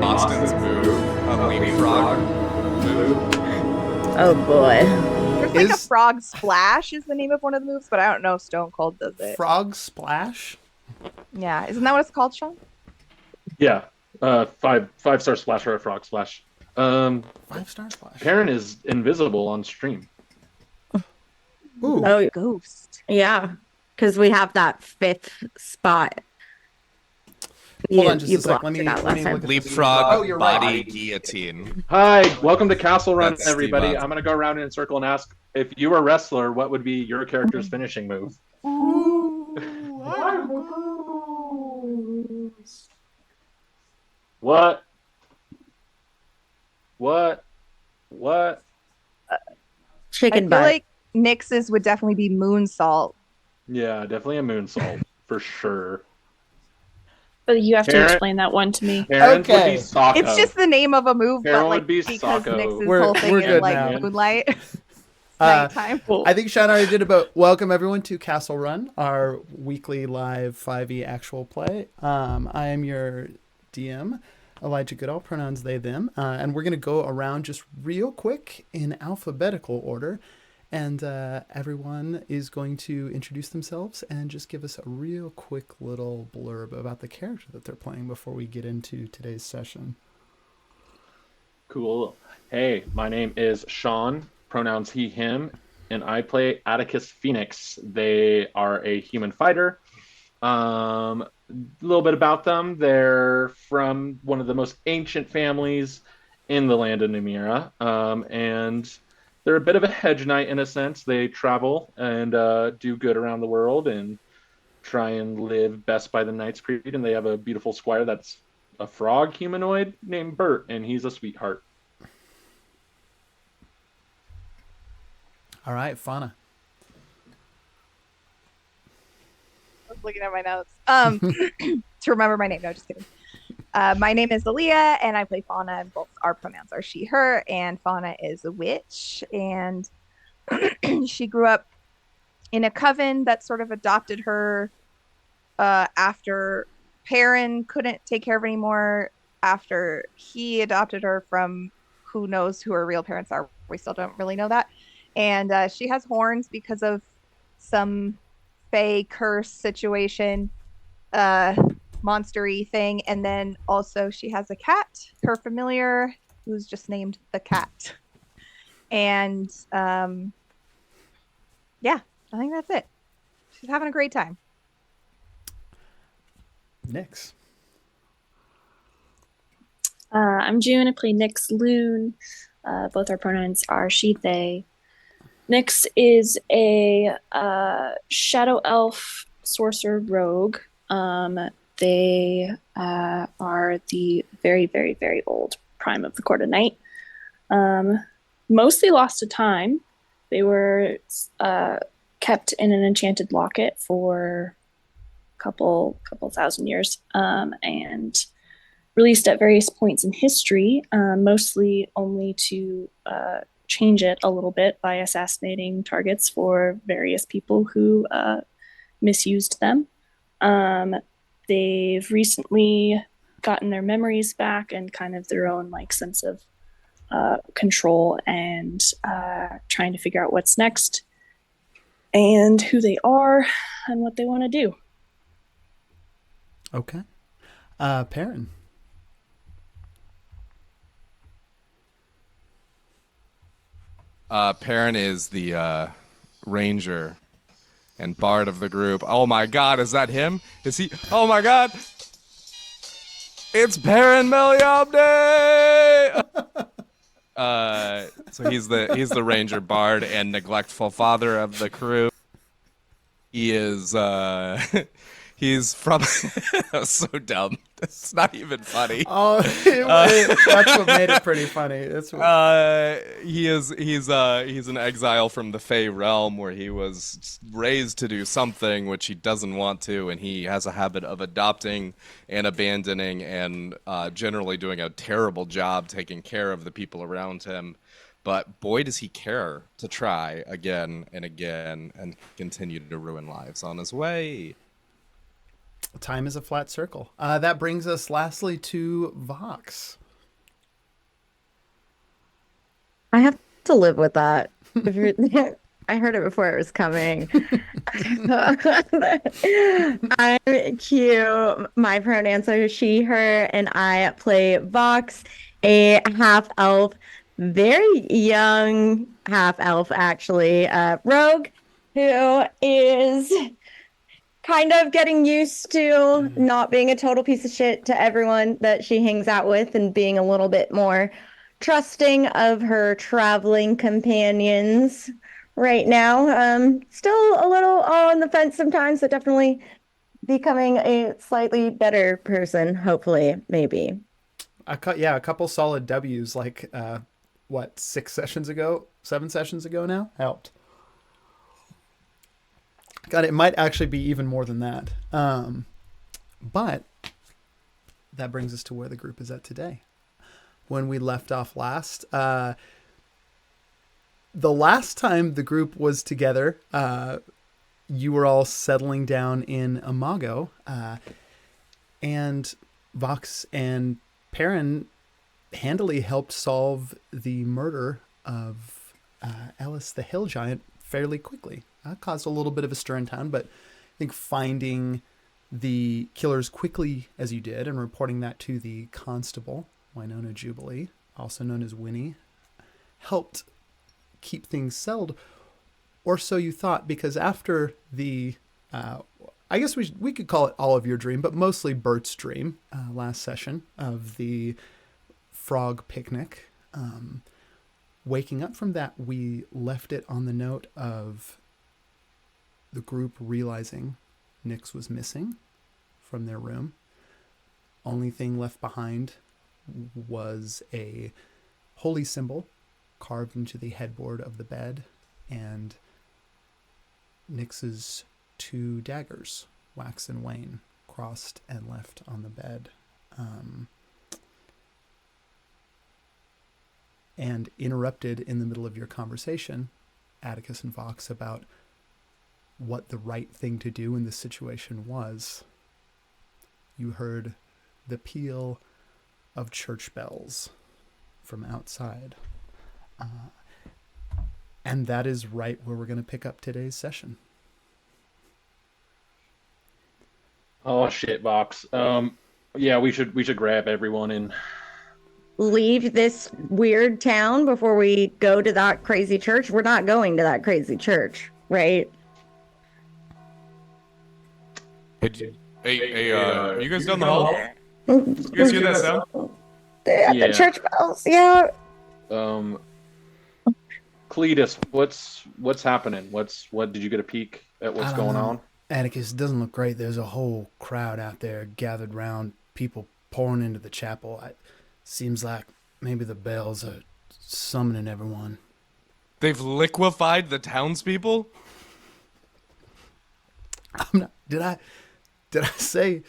Austin's move, a leapfrog move. Oh boy. There's like a frog splash is the name of one of the moves, but I don't know if Stone Cold does it. Frog splash? Yeah, isn't that what it's called, Sean? Yeah, five-star splash or a frog splash. 5-star splash. Perrin is invisible on stream. Ooh. Oh, Ghost. yeah. Because we have that 5th spot. Hold on just a sec. Let me look at Leapfrog oh, you're body right. guillotine. Hi, welcome to Castle Run, That's everybody. Steve I'm going to go around in a circle and ask, if you were a wrestler, what would be your character's finishing move? What? Chicken I butt. feel like Nyx's would definitely be moonsault. Yeah, definitely a moonsault, for sure. But you have to Perrin- explain that one to me. Perrin's would Okay. be Socko. It's just the name of a move, Perrin but like would be because Socko. Nyx's We're- whole thing we're is good like now. moonlight. Uh, Nighttime. I think Sean already did it, but welcome everyone to Castle Run, our weekly live 5e actual play. I am your DM, Elijah Goodall, pronouns they, them, and we're going to go around just real quick in alphabetical order, and everyone is going to introduce themselves and just give us a real quick little blurb about the character that they're playing before we get into today's session. Cool. Hey, my name is Sean, pronouns he, him, and I play Atticus Phoenix. They are a human fighter. A little bit about them. They're from one of the most ancient families in the land of Numira. And they're a bit of a hedge knight in a sense. They travel and do good around the world and try and live best by the Knight's Creed. And they have a beautiful squire that's a frog humanoid named Bert, and he's a sweetheart. All right, Fauna. I was looking at my notes. To remember my name. No, just kidding. My name is Aaliyah, and I play Fauna, and both our pronouns are she, her, and Fauna is a witch, and she grew up in a coven that sort of adopted her after Perrin couldn't take care of her anymore, after he adopted her from who knows who her real parents are. We still don't really know that. And she has horns because of some fae curse situation, monstery thing. And then also she has a cat, her familiar, who's just named the cat. And yeah, I think that's it. She's having a great time. Nyx. I'm June. I play Nyx Lün. Both our pronouns are she, they. Nyx is a shadow elf sorcerer rogue. They are the very, very, very old prime of the Court of Night. Mostly lost to time. They were kept in an enchanted locket for a couple thousand years, and released at various points in history, mostly only to change it a little bit by assassinating targets for various people who misused them. They've recently gotten their memories back and kind of their own like sense of control and trying to figure out what's next and who they are and what they want to do. Okay. Perrin. Perrin is the ranger and bard of the group. Oh my god, is that him? Is he? Oh my god! It's Perrin Meliabde! So he's the ranger bard and neglectful father of the crew. He is he's from so dumb. It's not even funny. Oh, that's what made it pretty funny. That's what... he's an exile from the Fey realm where he was raised to do something which he doesn't want to, and he has a habit of adopting and abandoning and generally doing a terrible job taking care of the people around him. But boy, does he care to try again and again and continue to ruin lives on his way. Time is a flat circle. That brings us lastly to Vox. I have to live with that. If you're, I heard it before it was coming. I'm cute. My pronouns are she, her, and I play Vox, a half elf, very young half elf, actually, rogue, who is kind of getting used to not being a total piece of shit to everyone that she hangs out with and being a little bit more trusting of her traveling companions right now. Still a little on the fence sometimes, but definitely becoming a slightly better person, hopefully, maybe. A couple solid W's, like what, 6 sessions ago, 7 sessions ago now helped. God, it might actually be even more than that. But that brings us to where the group is at today. When we left off last, the last time the group was together, you were all settling down in Imago, and Vox and Perrin handily helped solve the murder of Ellis the Hill Giant fairly quickly. Caused a little bit of a stir in town, but I think finding the killers quickly as you did and reporting that to the constable, Winona Jubilee, also known as Winnie, helped keep things settled, or so you thought, because after the, I guess we could call it all of your dream, but mostly Bert's dream last session of the frog picnic, waking up from that, we left it on the note of the group realizing Nyx was missing from their room. Only thing left behind was a holy symbol carved into the headboard of the bed and Nyx's 2 daggers, Wax and Wane, crossed and left on the bed. And interrupted in the middle of your conversation, Atticus and Vox, about what the right thing to do in this situation was. You heard the peal of church bells from outside. And that is right where we're going to pick up today's session. Oh shit, Vox. Yeah, we should grab everyone and Leave this weird town before we go to that crazy church. We're not going to that crazy church, right? Hey, are you guys down the hall? You guys hear that sound? The Yeah. church bells, yeah. Cletus, what's happening? What did you get a peek at what's going on? Atticus, it doesn't look great. There's a whole crowd out there gathered round, people pouring into the chapel. Seems like maybe the bells are summoning everyone. They've liquefied the townspeople? I'm not, did I say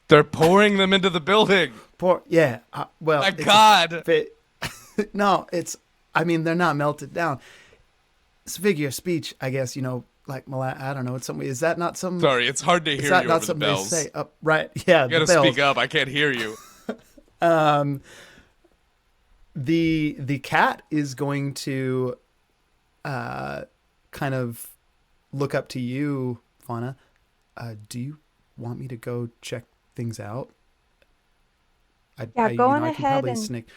They're pouring them into the building. poor? Yeah. Well, My God. No, they're not melted down. It's a figure of speech, I guess, like I don't know. It's something. Is that not some? Sorry, it's hard to hear Is that you not over the something bells. they say? Right. Yeah. You gotta the bells. speak up. I can't hear you. The cat is going to kind of look up to you, Fauna. Do you want me to go check things out? Go on I can ahead probably and sneak.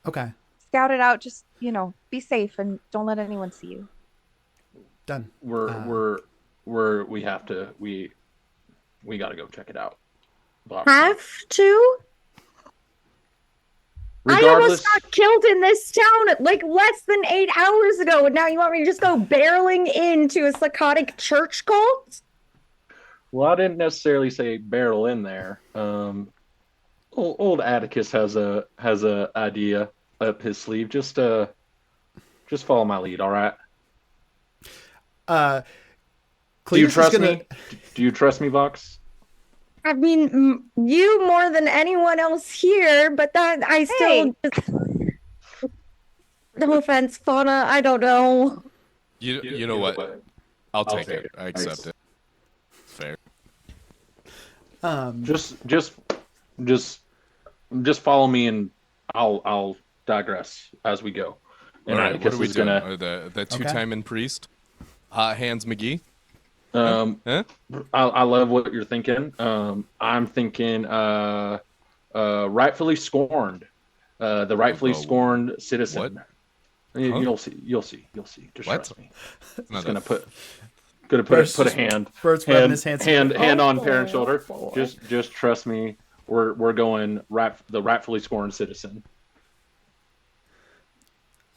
Okay, scout it out. Just, be safe and don't let anyone see you. done. We gotta go check it out. Vox. Have to? I Regardless, almost got killed in this town like less than 8 hours ago, and now you want me to just go barreling into a psychotic church cult? well, I didn't necessarily say barrel in there. Old Atticus has a idea up his sleeve. Just follow my lead, all right? Do you Cletus trust is gonna, me? Do you trust me, Vox? I mean, you more than anyone else here, but that I still just... No offense, Fauna, I don't know. You know what? I'll take it. I accept it. Fair. Just follow me, and I'll digress as we go. And All right, what Atticus are we is doing? gonna. The two-timing priest, Hot Hands McGee. Huh? I love what you're thinking. I'm thinking rightfully scorned, the rightfully scorned citizen. What? You'll see. Just What? trust me. Not Gonna a- put Bert's put a just- hand Bert's rubbing his hands hand together. on Oh, parent's shoulder. boy. Just trust me. We're going the rightfully scorned citizen.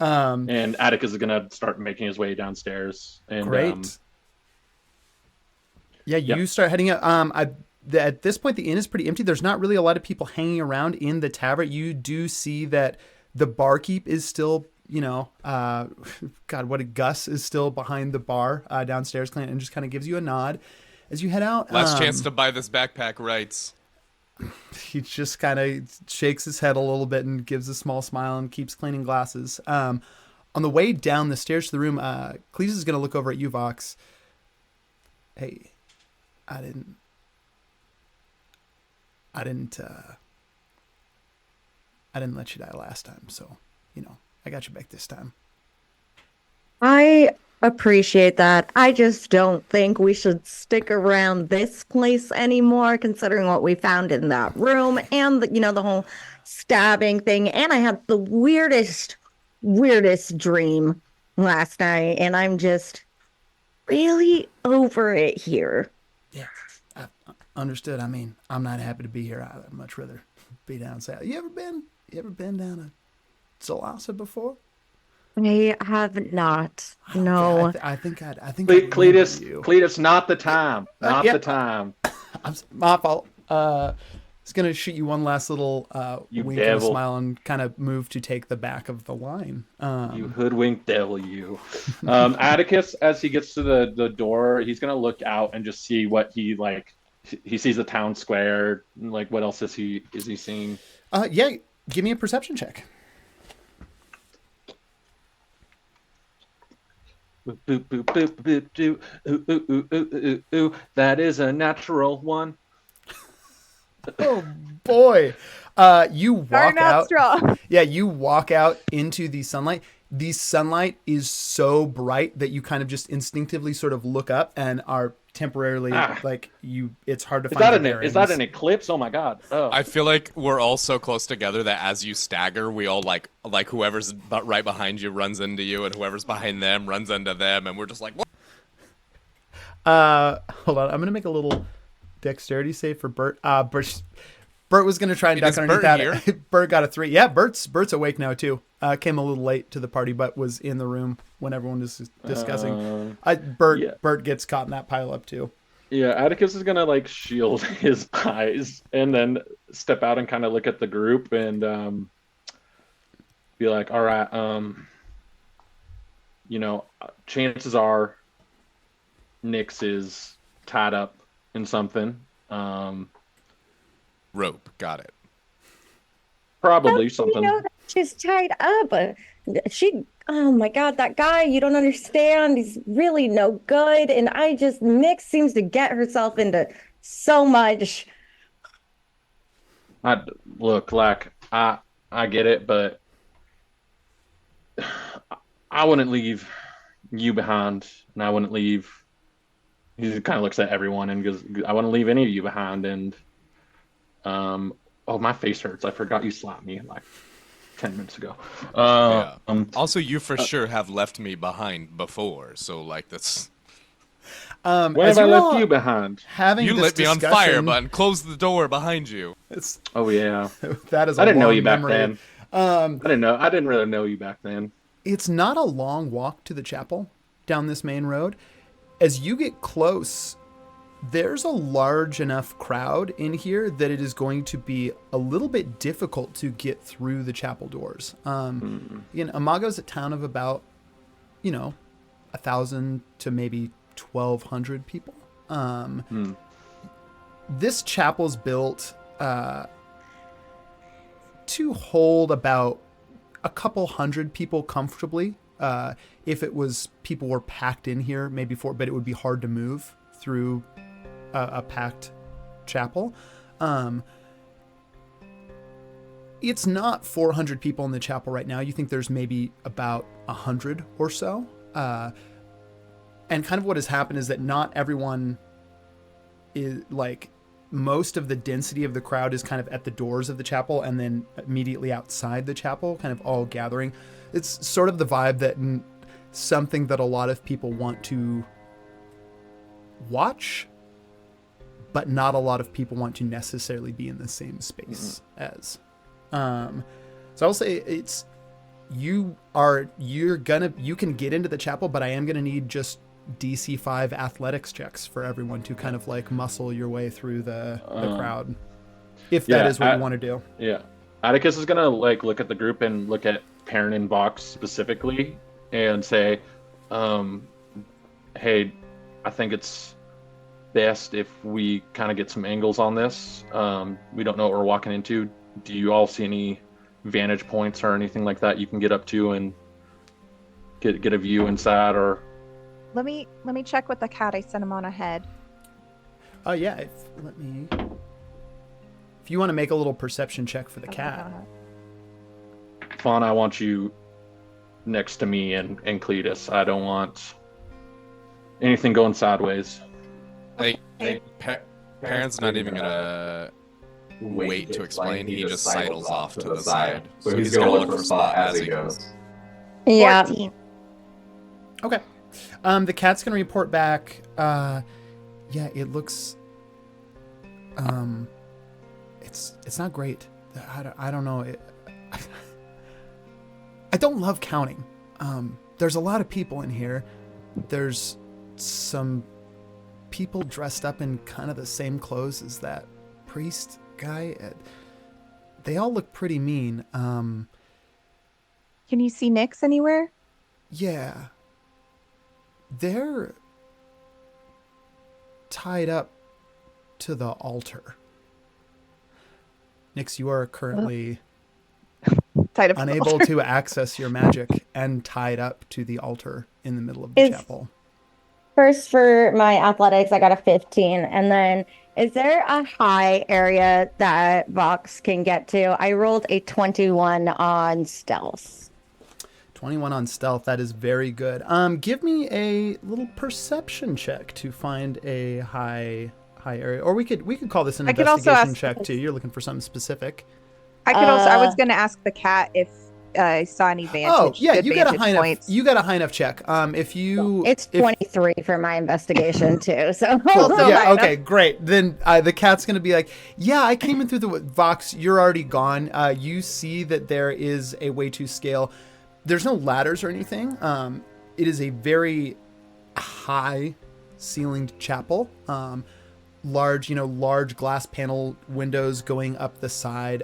And Atticus is gonna start making his way downstairs. And Great. You Yep. start heading out. At this point, the inn is pretty empty. There's not really a lot of people hanging around in the tavern. You do see that the barkeep is still, Gus is still behind the bar downstairs, and just kind of gives you a nod as you head out. Last chance to buy this backpack rights. He just kind of shakes his head a little bit and gives a small smile and keeps cleaning glasses. On the way down the stairs to the room, Cleese is going to look over at you, Vox. Hey, I didn't let you die last time, so, I got you back this time. I appreciate that. I just don't think we should stick around this place anymore, considering what we found in that room and the whole stabbing thing. And I had the weirdest dream last night, and I'm just really over it here. Yeah, I understood. I mean, I'm not happy to be here. I'd much rather be down south. You ever been down to Solasa before? I have not. No. I think I'd Cletus, remember you. Cletus, not the time. Not yeah. the time. My fault. It's gonna shoot you one last little You wink and a devil. smile and kind of move to take the back of the line. You hoodwink devil, you. Atticus, as he gets to the door, he's gonna look out and just see what he He sees the town square. Like, what else is he seeing? Yeah. Give me a perception check. Boop, boop, boop, boop, boop, doo. Ooh, ooh, ooh, ooh, ooh, ooh. That is a natural one. Oh boy. You walk Starting out out. strong. Yeah, you walk out into the sunlight. The sunlight is so bright that you kind of just instinctively sort of look up and are temporarily it's hard to Is find that your is that bearings. an eclipse? Oh my god. Oh. I feel like we're all so close together that as you stagger, we all like whoever's right behind you runs into you, and whoever's behind them runs into them, and we're just like, what? Hold on. I'm going to make a little dexterity save for Bert. Bert was going to try and duck Is underneath Bert that. Bert got a 3. Yeah, Bert's awake now too. Came a little late to the party, but was in the room when everyone was discussing. Bert gets caught in that pile up too. Yeah, Atticus is gonna shield his eyes and then step out and kind of look at the group and be like, all right, chances are Nyx is tied up in something. Rope, got it. Probably something. You know that she's tied up. Oh my God, that guy, you don't understand. He's really no good. And Nyx seems to get herself into so much. I get it, but I wouldn't leave you behind, and I wouldn't leave. He kind of looks at everyone and goes, "I wouldn't leave any of you behind." And oh, my face hurts. I forgot you slapped me 10 minutes ago. Also, you for sure have left me behind before, so that's. When have I left you behind? Having You this lit me on discussion- fire, button. Close the door behind you. Oh yeah, That is. I didn't know long you back memory. then. I didn't really know you back then. It's not a long walk to the chapel down this main road. As you get close, there's a large enough crowd in here that it is going to be a little bit difficult to get through the chapel doors. Imago's a town of about, 1,000 to maybe 1,200 people. This chapel's built to hold about a couple hundred people comfortably. If people were packed in here, but it would be hard to move through a packed chapel. It's not 400 people in the chapel right now. You think there's maybe about 100 or so. And kind of what has happened is that not everyone is like, most of the density of the crowd is kind of at the doors of the chapel and then immediately outside the chapel, kind of all gathering. It's sort of the vibe that something that a lot of people want to watch, but not a lot of people want to necessarily be in the same space as. So I'll say it's, you can get into the chapel, but I am going to need just DC 5 athletics checks for everyone to kind of like muscle your way through the crowd, if that is what you want to do. Yeah, Atticus is gonna like look at the group and look at Perrin and Vox specifically and say, hey, I think it's best if we kind of get some angles on this. We don't know what we're walking into. Do you all see any vantage points or anything like that you can get up to and get a view inside? Or Let me check with the cat. I sent him on ahead. Yeah. If you want to make a little perception check for the cat. Fauna, I want you next to me and Cletus. I don't want anything going sideways. Perrin's not even gonna wait to explain. He just sidles off to the side. So he's gonna look for a spot as he goes. Yeah. 14. Okay. The cat's gonna report back. Yeah, it looks. It's not great. I don't know. I don't love counting. There's a lot of people in here. There's some people dressed up in kind of the same clothes as that priest guy. They all look pretty mean. Can you see Nyx anywhere? Yeah. They're tied up to the altar. Nyx, you are currently Tied up unable to access your magic and tied up to the altar in the middle of the chapel. First, for my athletics, I got a 15. And then, is there a high area that Vox can get to? I rolled a 21 on stealth. 21 on stealth. That is very good. Give me a little perception check to find a high area, or we could call this an investigation check too. You're looking for something specific. I could also. I was going to ask the cat if I saw any vantage. Oh yeah, you got a high points. enough. You got a high enough check. It's 23 for my investigation too. So cool. Yeah, okay, great. Then the cat's gonna be like, yeah, I came in through the Vox. You're already gone. You see that there is a way to scale. There's no ladders or anything. It is a very high ceilinged chapel. Large glass panel windows going up the side.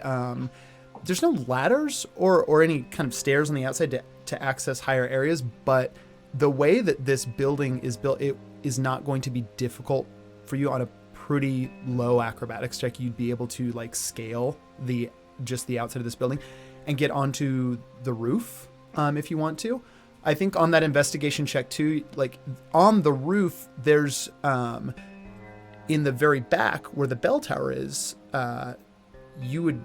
There's no ladders or any kind of stairs on the outside to access higher areas, but the way that this building is built, it is not going to be difficult for you. On a pretty low acrobatics check, you'd be able to like scale the outside of this building and get onto the roof if you want to. I think on that investigation check too, like on the roof, there's in the very back where the bell tower is, you would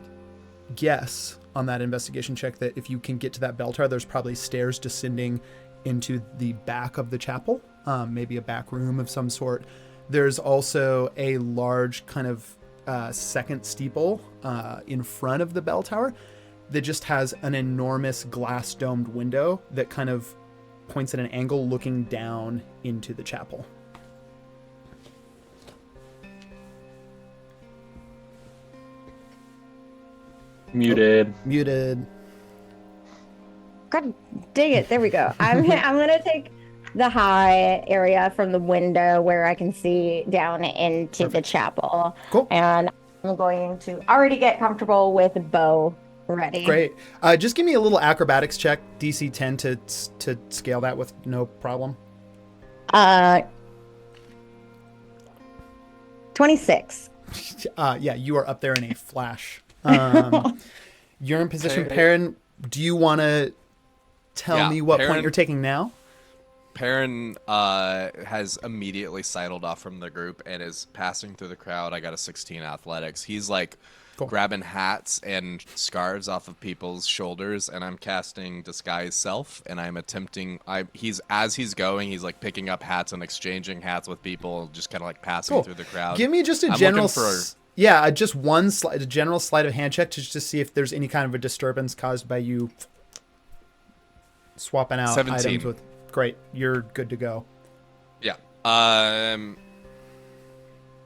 guess on that investigation check that if you can get to that bell tower, there's probably stairs descending into the back of the chapel, maybe a back room of some sort. There's also a large kind of second steeple in front of the bell tower that just has an enormous glass domed window that kind of points at an angle looking down into the chapel. Muted. God dang it. There we go. I'm going to take the high area from the window where I can see down into the chapel. Cool. And I'm going to already get comfortable with bow ready. Great. Just give me a little acrobatics check, DC 10 to scale that with no problem. 26. Yeah, you are up there in a flash. You're in position. Perrin, do you want to tell me what point you're taking now? Perrin has immediately sidled off from the group and is passing through the crowd. I got a 16 athletics. He's like Cool. grabbing hats and scarves off of people's shoulders, and I'm casting disguise self, and I'm attempting. He's going, he's like picking up hats and exchanging hats with people, just kind of like passing Cool. through the crowd. Give me just a I'm general, looking for- just one a general sleight of hand check to just see if there's any kind of a disturbance caused by you swapping out 17. items with. Great, you're good to go. Yeah.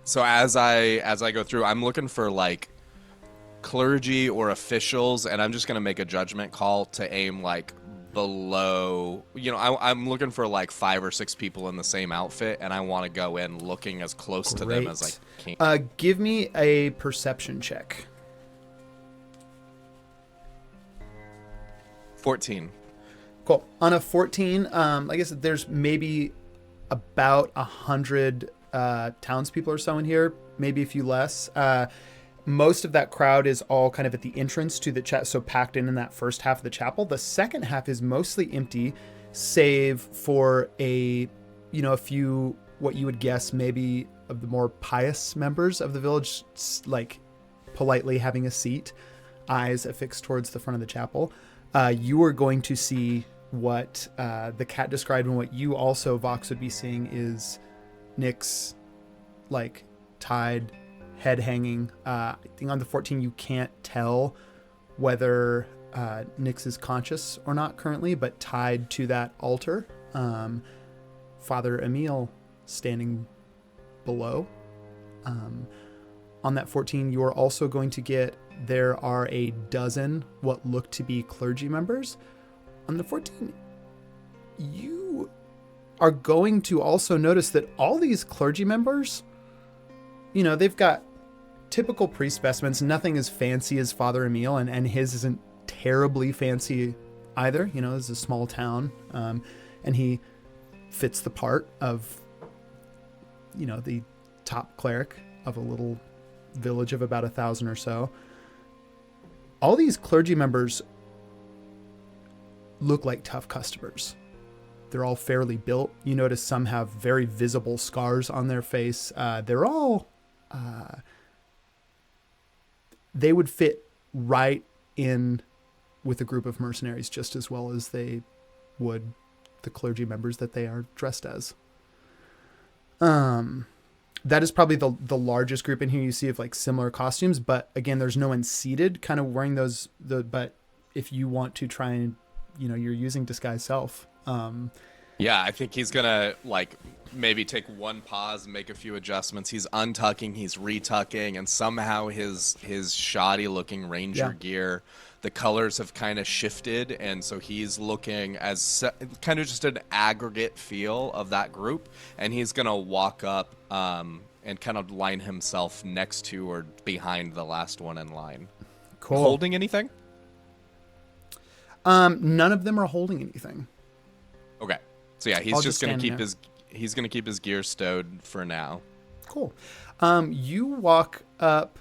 So as I go through, I'm looking for like clergy or officials, and I'm just gonna make a judgment call to aim like below. I'm looking for like 5 or 6 people in the same outfit, and I want to go in looking as close to them as I can. Give me a perception check. 14. Cool. On a 14, like I said, there's maybe about 100 townspeople or so in here, maybe a few less. Most of that crowd is all kind of at the entrance to the so packed in that first half of the chapel. The second half is mostly empty, save for a few, what you would guess maybe of the more pious members of the village, like politely having a seat, eyes affixed towards the front of the chapel. You are going to see what the cat described, and what you also, Vox, would be seeing is Nyx, like tied, head hanging. I think on the 14 you can't tell whether Nyx is conscious or not currently, but tied to that altar. Father Emil standing below. On that 14, you are also going to get, there are a dozen what look to be clergy members. On the 14, you are going to also notice that all these clergy members, they've got typical priest specimens, nothing as fancy as Father Emil, and his isn't terribly fancy either. It's a small town, and he fits the part of, the top cleric of a little village of about 1,000 or so. All these clergy members look like tough customers. They're all fairly built. You notice some have very visible scars on their face. They're all, they would fit right in with a group of mercenaries just as well as they would the clergy members that they are dressed as. That is probably the largest group in here you see of like similar costumes, but again, there's no one seated kind of wearing those, but if you want to try and, you're using disguise self. Yeah, I think he's gonna like maybe take one pause and make a few adjustments. He's untucking, he's retucking, and somehow his shoddy looking ranger gear, the colors have kind of shifted, and so he's looking as kind of just an aggregate feel of that group, and he's gonna walk up and kind of line himself next to or behind the last one in line. Cool. Holding anything? None of them are holding anything. Okay. So yeah, he's I'll just gonna stand keep his gear stowed for now. Cool. You walk up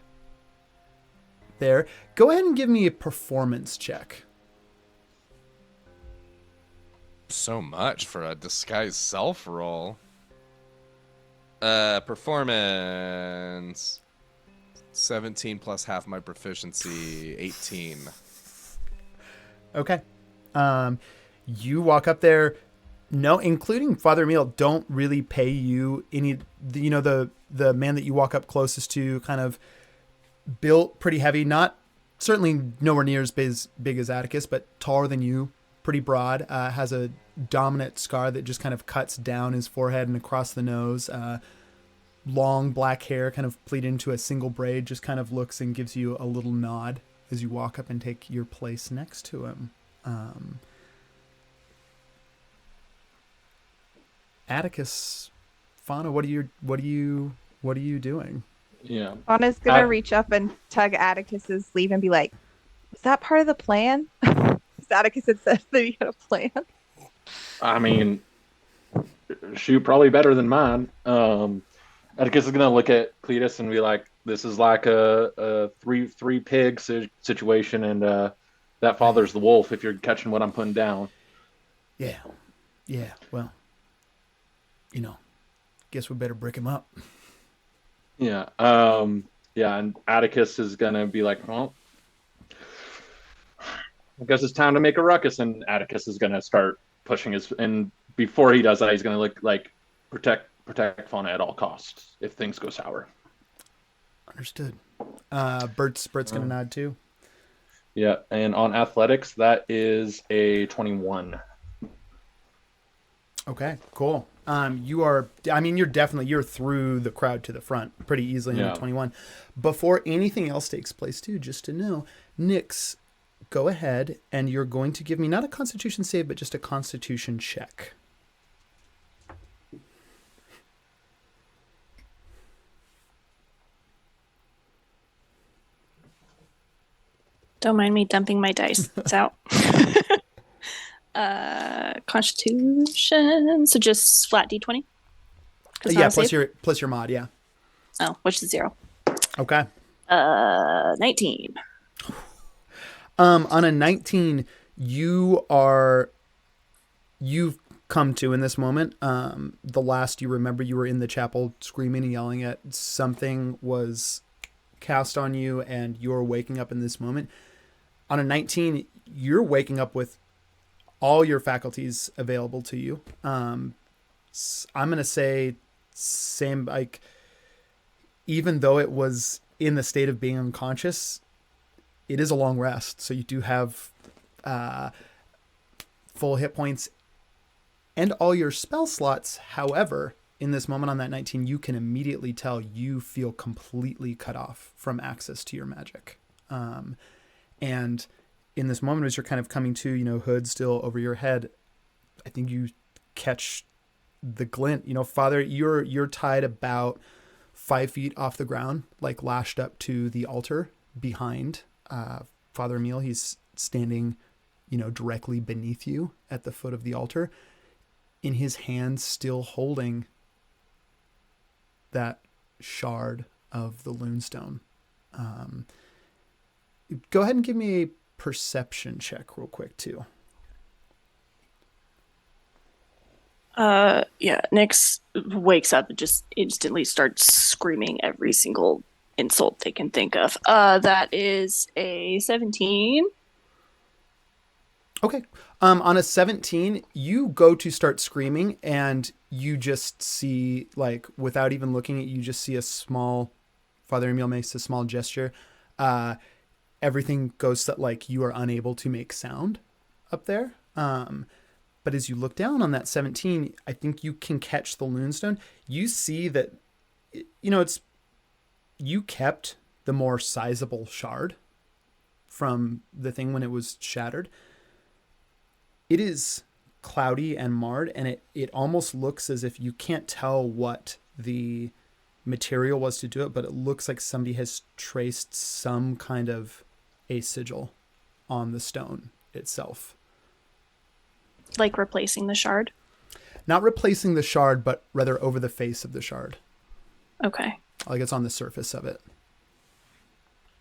there. Go ahead and give me a performance check. So much for a disguise self roll. Performance 17 plus half my proficiency, 18. Okay. You walk up there. No, including Father Emil, don't really pay you any. The man that you walk up closest to, kind of built pretty heavy, not certainly nowhere near as big as Atticus, but taller than you, pretty broad. Has a dominant scar that just kind of cuts down his forehead and across the nose. Long black hair, kind of pleated into a single braid, just kind of looks and gives you a little nod as you walk up and take your place next to him. Atticus, Fauna, what are you doing? Yeah. Anna's gonna reach up and tug Atticus's sleeve and be like, "Was that part of the plan?" Atticus had said that he had a plan. I mean, shoot, probably better than mine. Atticus is gonna look at Cletus and be like, "This is like a three pig situation, and that father's the wolf. If you're catching what I'm putting down." Yeah. Well, guess we better brick him up. Yeah. Yeah, and Atticus is gonna be like, well, I guess it's time to make a ruckus, and Atticus is gonna start pushing his. And before he does that, he's gonna look like protect Fauna at all costs if things go sour. Understood. Bert's gonna nod too. Yeah, and on athletics, that is a 21. Okay, cool. You're through the crowd to the front pretty easily in a 21. Before anything else takes place too, just to know, Nyx, go ahead and you're going to give me not a constitution save, but just a constitution check. Don't mind me dumping my dice. It's out. Constitution. So just flat D20. Yeah, plus your mod. Yeah. Oh, which is 0. Okay. 19. On a 19, you've come to in this moment. The last you remember, you were in the chapel screaming and yelling at something was cast on you, and you're waking up in this moment. On a 19, you're waking up with all your faculties available to you. I'm going to say same, like, even though it was in the state of being unconscious, it is a long rest. So you do have full hit points and all your spell slots. However, in this moment on that 19, you can immediately tell you feel completely cut off from access to your magic. And in this moment, as you're kind of coming to, hood still over your head, I think you catch the glint. Father, you're tied about 5 feet off the ground, like lashed up to the altar behind Father Emil. He's standing, directly beneath you at the foot of the altar, in his hand still holding that shard of the Lunestone. Go ahead and give me a perception check real quick too. Yeah, Nyx wakes up and just instantly starts screaming every single insult they can think of. That is a 17. Okay. On a 17, you go to start screaming and you just see, like, without even looking at you, just see a small, Father Emil makes a small gesture. Everything goes that, like, you are unable to make sound up there. But as you look down on that 17, I think you can catch the Lunestone. You see that, you kept the more sizable shard from the thing when it was shattered. It is cloudy and marred, and it almost looks as if you can't tell what the material was to do it, but it looks like somebody has traced some kind of a sigil on the stone itself. Like replacing the shard? Not replacing the shard, but rather over the face of the shard. Okay. Like it's on the surface of it.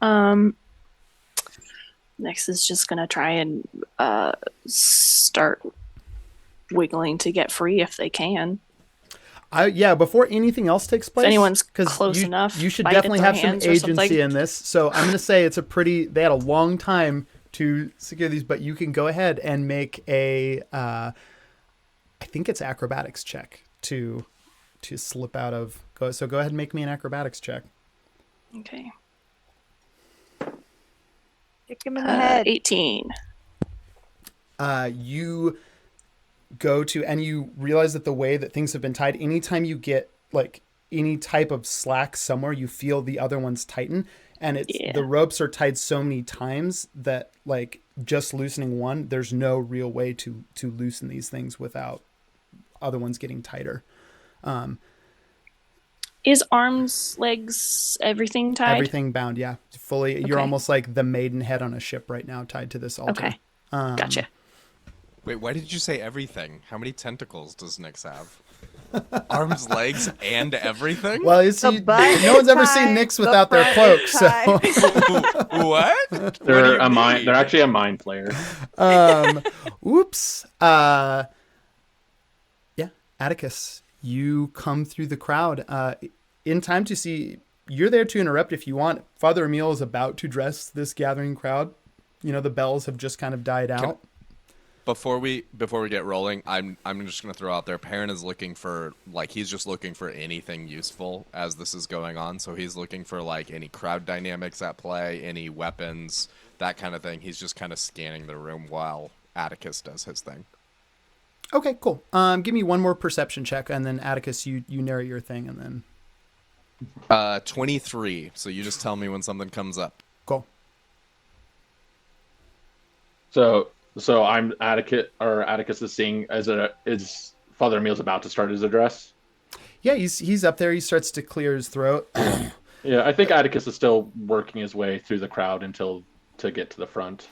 Nyx is just gonna try and start wiggling to get free if they can. Before anything else takes place, if anyone's close enough, you should definitely have some agency in this. So I'm going to say they had a long time to secure these, but you can go ahead and make a, I think it's acrobatics check to slip out of. So go ahead and make me an acrobatics check. Okay. Kick him in the head. 18. You go to, and you realize that the way that things have been tied, anytime you get like any type of slack somewhere, you feel the other ones tighten, and the ropes are tied so many times that, like, just loosening one, there's no real way to loosen these things without other ones getting tighter. Is arms, legs, everything tied? Everything bound, yeah. Fully. Okay. You're almost like the maidenhead on a ship right now, tied to this altar. Okay. Gotcha. Wait, why did you say everything? How many tentacles does Nyx have? Arms, legs, and everything? Well, you see, no one's ever seen Nyx without their cloak, so... What? They're actually a mind flayer. Oops. Yeah, Atticus, You come through the crowd in time to see. You're there to interrupt if you want. Father Emil is about to dress this gathering crowd. You know, the bells have just kind of died out. Before we get rolling, I'm just gonna throw out there. Perrin is looking for he's just looking for anything useful as this is going on. So he's looking for like any crowd dynamics at play, any weapons, that kind of thing. He's just kind of scanning the room while Atticus does his thing. Okay, cool. Give me one more perception check, and then Atticus, you narrate your thing, and then 23. So you just tell me when something comes up. cool. So I'm Atticus is seeing is Father Emil's about to start his address. Yeah, he's up there. He starts to clear his throat. Yeah, I think Atticus is still working his way through the crowd to get to the front.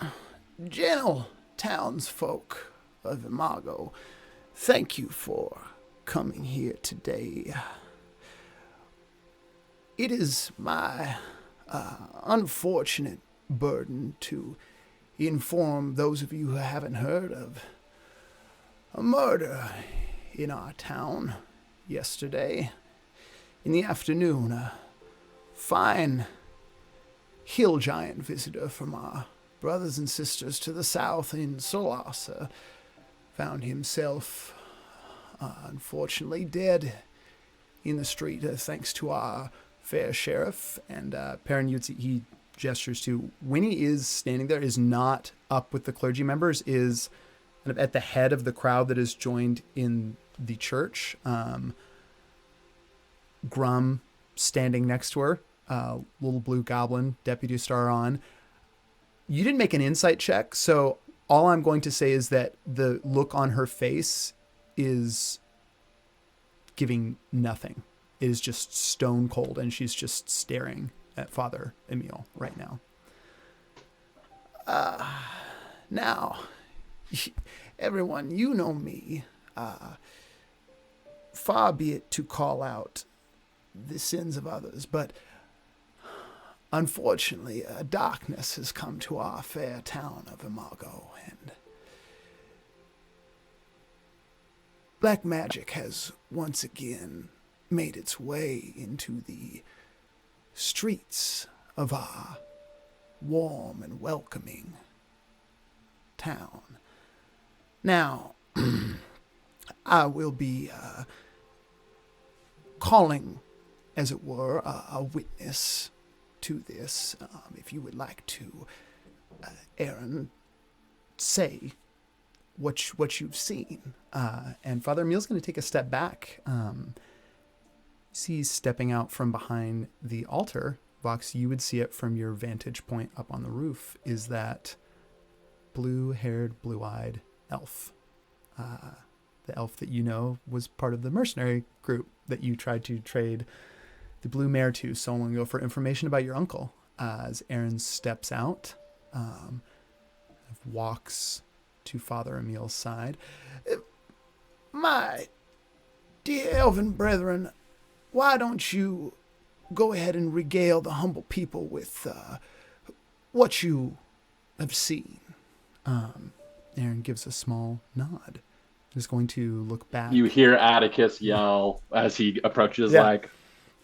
Gentle townsfolk of Imago, thank you for coming here today. It is my unfortunate burden to inform those of you who haven't heard of a murder in our town yesterday. In the afternoon, a fine hill giant visitor from our brothers and sisters to the south in Solasa found himself, unfortunately, dead in the street, thanks to our fair sheriff. And Perrin, he gestures to Winnie is standing there, is not up with the clergy members, is kind of at the head of the crowd that is joined in the church. Grum standing next to her, little blue goblin, Deputy Star on. You didn't make an insight check, so all I'm going to say is that the look on her face is giving nothing. It is just stone cold, and she's just staring at Father Emil right now. Now, everyone, you know me. Far be it to call out the sins of others, but unfortunately, darkness has come to our fair town of Imago, and black magic has once again made its way into the streets of our warm and welcoming town. Now, I will be calling, as it were, a witness to this. If you would like to, Aaron, say what you've seen. And Father Emil's going to take a step back. He's stepping out from behind the altar. Vox, you would see it from your vantage point up on the roof, is that blue-haired, blue-eyed elf. The elf that you know was part of the mercenary group that you tried to trade the blue mare to so long ago for information about your uncle. As Aaron steps out, walks to Father Emil's side. My dear elven brethren, why don't you go ahead and regale the humble people with what you have seen? Aaron gives a small nod. He's going to look back. You hear Atticus yell as he approaches, like,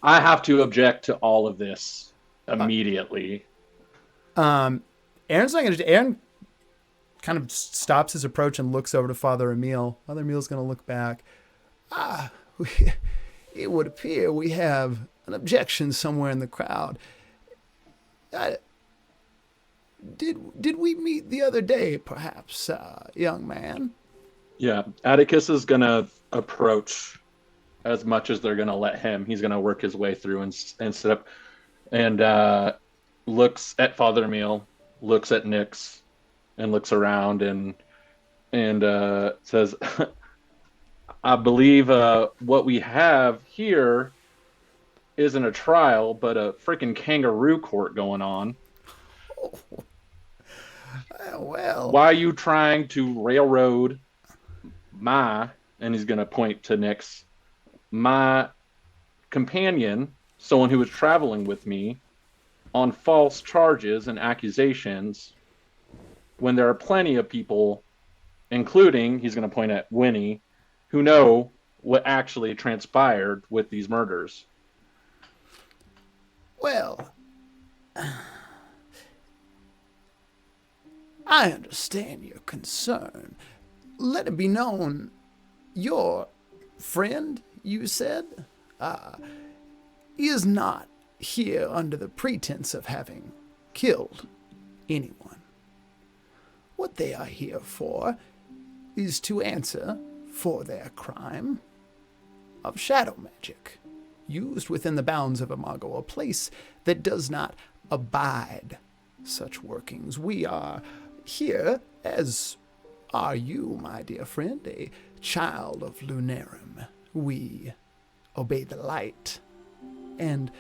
I have to object to all of this immediately. Aaron's not going to... Aaron kind of stops his approach and looks over to Father Emil. Father Emil's going to look back. It would appear we have an objection somewhere in the crowd. Did we meet the other day, perhaps, young man? Yeah, Atticus is going to approach as much as they're going to let him. He's going to work his way through and sit up and looks at Father Emil, looks at Nyx, and looks around and says, I believe what we have here isn't a trial, but a freaking kangaroo court going on. Well, why are you trying to railroad and he's going to point to Nyx, my companion, someone who was traveling with me, on false charges and accusations, when there are plenty of people, including, he's going to point at Winnie, who know what actually transpired with these murders. Well, I understand your concern. Let it be known, your friend, you said, is not here under the pretense of having killed anyone. What they are here for is to answer for their crime of shadow magic, used within the bounds of Imago, a place that does not abide such workings. We are here, as are you, my dear friend, a child of Lunarum. We obey the light and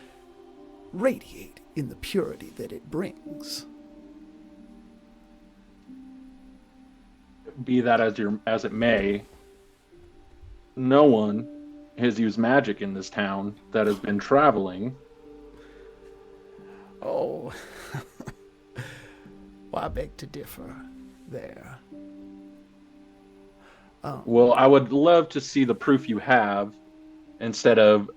radiate in the purity that it brings. Be that as it may, no one has used magic in this town that has been traveling. Oh, well, I beg to differ there. Well, I would love to see the proof you have instead of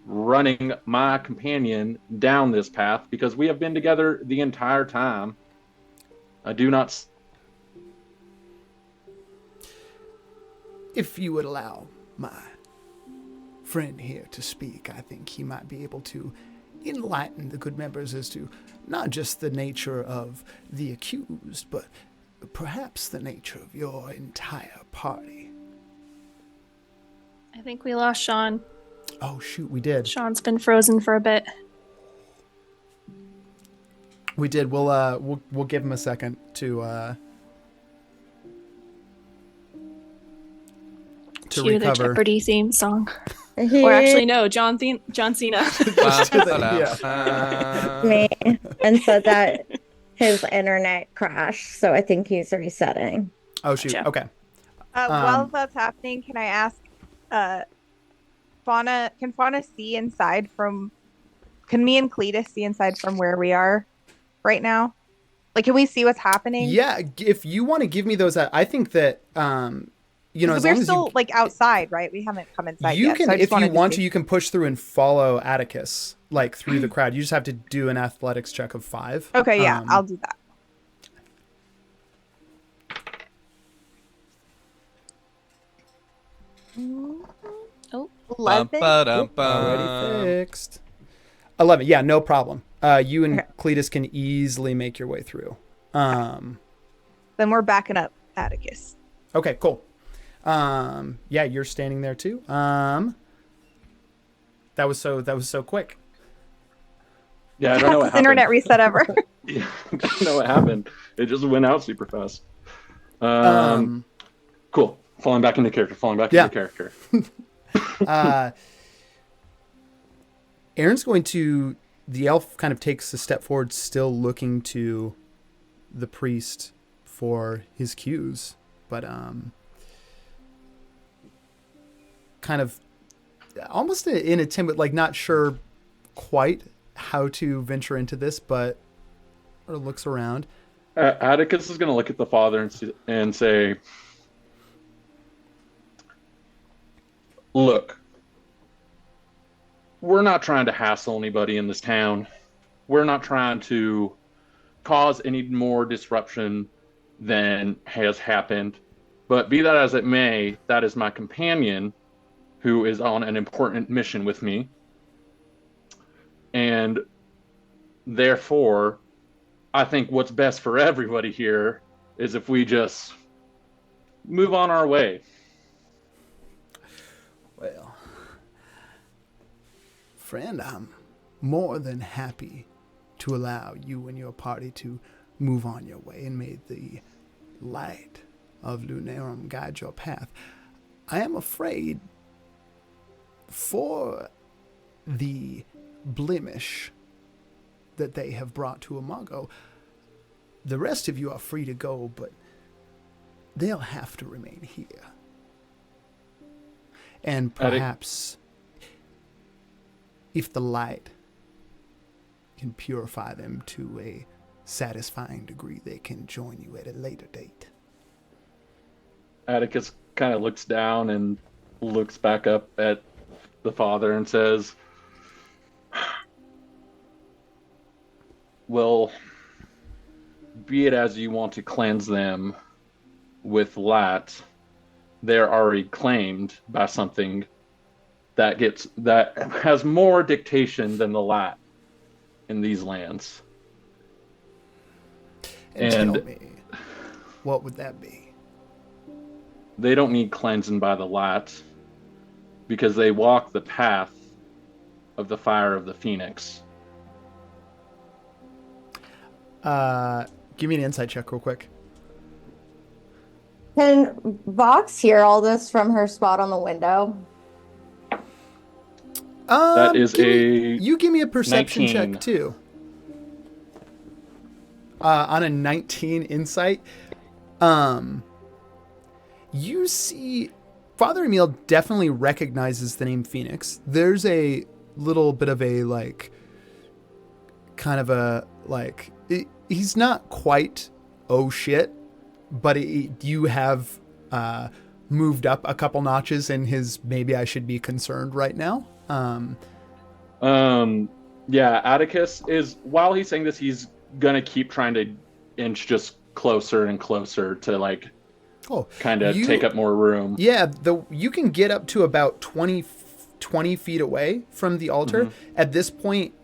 running my companion down this path, because we have been together the entire time. I do not. If you would allow my friend here to speak, I think he might be able to enlighten the good members as to not just the nature of the accused, but perhaps the nature of your entire party. I think we lost Sean. Oh, shoot, we did. Sean's been frozen for a bit. We did. We'll give him a second to Cue the recover. Jeopardy theme song. He Or actually, no, John Cena. me and said that his internet crashed, so I think he's resetting. Oh, shoot. Gotcha. Okay. While that's happening, can I ask, Fauna? Can Fauna see inside from? Can me and Cletus see inside from where we are right now? Like, can we see what's happening? Yeah, if you want to give me those, I think that you know, as we're long still as like outside, right? We haven't come inside you yet. can, So I just if you wanted want to, see. you can push through and follow Atticus like through the crowd. You just have to do an athletics check of 5. Okay, yeah, I'll do that. Oh, 11. Already fixed. 11. Yeah, no problem. You and Cletus can easily make your way through. Then we're backing up Atticus. Okay, cool. Yeah, you're standing there too. That was so quick. Yeah, I don't know what happened. Internet reset ever. Yeah, I don't know what happened. It just went out super fast. Cool. Falling back into character. Into character. Aaron's going to. The elf kind of takes a step forward, still looking to the priest for his cues, but kind of almost in a timid, like not sure quite how to venture into this, but sort of looks around. Atticus is going to look at the father and say, "Look, we're not trying to hassle anybody in this town. We're not trying to cause any more disruption than has happened. But be that as it may, that is my companion who is on an important mission with me. And therefore, I think what's best for everybody here is if we just move on our way." Well, friend, I'm more than happy to allow you and your party to move on your way, and may the light of Lunarum guide your path. I am afraid for the blemish that they have brought to Imago, the rest of you are free to go, but they'll have to remain here. And perhaps if the light can purify them to a satisfying degree, they can join you at a later date. Atticus kind of looks down and looks back up at the father and says, well, be it as you want to cleanse them with lat, they're already claimed by something that has more dictation than the lat in these lands. And tell me, what would that be? They don't need cleansing by the lat because they walk the path of the fire of the phoenix. Give me an insight check real quick. Can Vox hear all this from her spot on the window? That is you give me a perception 19. check too. On a 19 insight, you see Father Emil definitely recognizes the name Phoenix. There's a little bit of a he's not quite oh shit, but you have moved up a couple notches in his maybe I should be concerned right now. Yeah, Atticus is, while he's saying this, he's gonna keep trying to inch just closer and closer to kind of take up more room. Yeah, you can get up to about 20 feet away from the altar. Mm-hmm. At this point,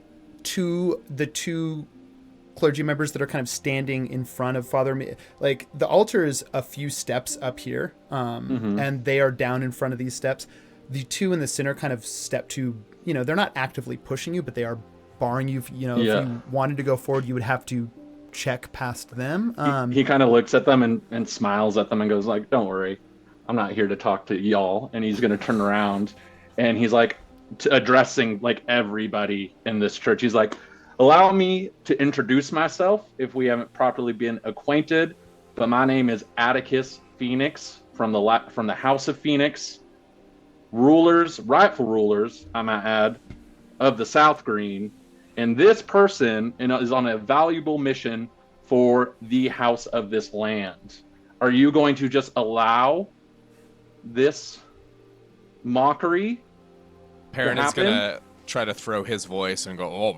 the two clergy members that are kind of standing in front of Father, the altar is a few steps up here, and they are down in front of these steps. The two in the center kind of step to, they're not actively pushing you, but they are barring you. If you wanted to go forward, you would have to check past them. He kind of looks at them and smiles at them and goes like, don't worry, I'm not here to talk to y'all. And he's going to turn around and he's like addressing everybody in this church. He's like, allow me to introduce myself if we haven't properly been acquainted, but my name is Atticus Phoenix from the House of Phoenix, rightful rulers, I might add, of the South Green. And this person is on a valuable mission for the house of this land. Are you going to just allow this mockery? Perrin is going to try to throw his voice and go,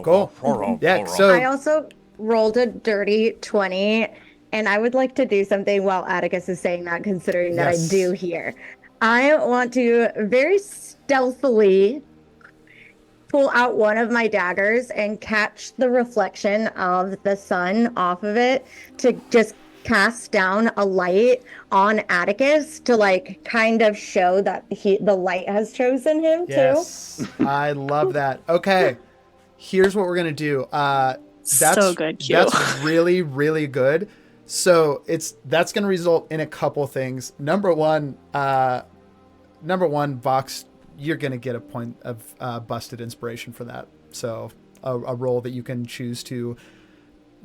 go. Yeah, so I also rolled a dirty 20, and I would like to do something while Atticus is saying that, considering that I do hear. I want to very stealthily pull out one of my daggers and catch the reflection of the sun off of it to just cast down a light on Atticus to kind of show that the light has chosen him too. I love that. Okay, here's what we're gonna do. That's so good, Q. That's really, really good. So that's gonna result in a couple things. Number one, Vox, you're going to get a point of busted inspiration for that. So a roll that you can choose to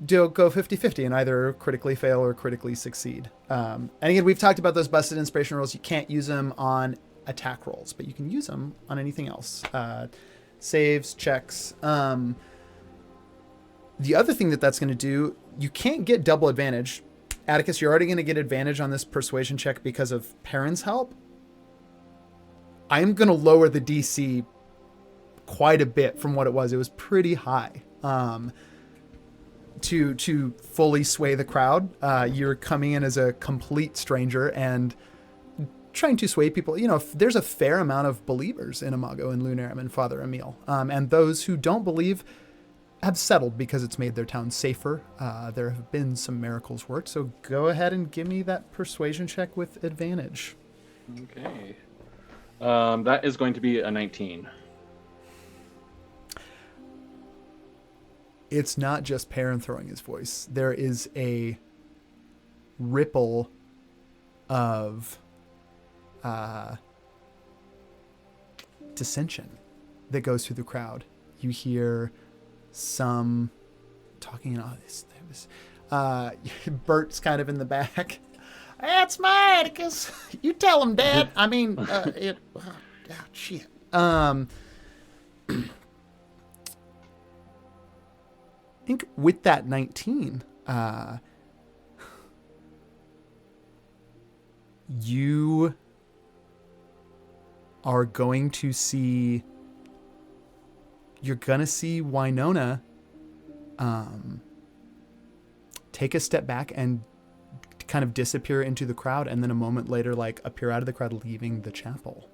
go 50-50 and either critically fail or critically succeed. And again, we've talked about those busted inspiration rolls. You can't use them on attack rolls, but you can use them on anything else. Saves, checks. The other thing that's going to do, you can't get double advantage. Atticus, you're already going to get advantage on this persuasion check because of Perrin's help. I'm going to lower the DC quite a bit from what it was. It was pretty high to fully sway the crowd. You're coming in as a complete stranger and trying to sway people. There's a fair amount of believers in Imago and Lunarum and Father Emil. And those who don't believe have settled because it's made their town safer. There have been some miracles worked. So go ahead and give me that persuasion check with advantage. Okay. That is going to be a 19. It's not just Perrin throwing his voice. There is a ripple of dissension that goes through the crowd. You hear some talking. Bert's kind of in the back. That's my Atticus. You tell him, Dad. I mean, shit. I think with that 19, you are going to see. You're gonna see Winona take a step back and kind of disappear into the crowd, and then a moment later, like, appear out of the crowd, leaving the chapel.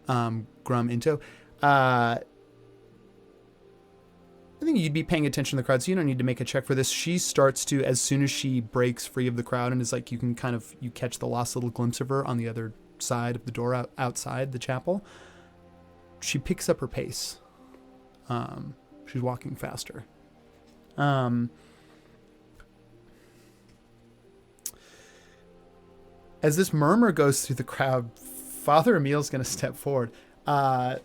Grum Into. I think you'd be paying attention to the crowd, so you don't need to make a check for this. She starts to, as soon as she breaks free of the crowd and is like, you catch the last little glimpse of her on the other side of the door outside the chapel. She picks up her pace. She's walking faster. As this murmur goes through the crowd, Father Emil's going to step forward. On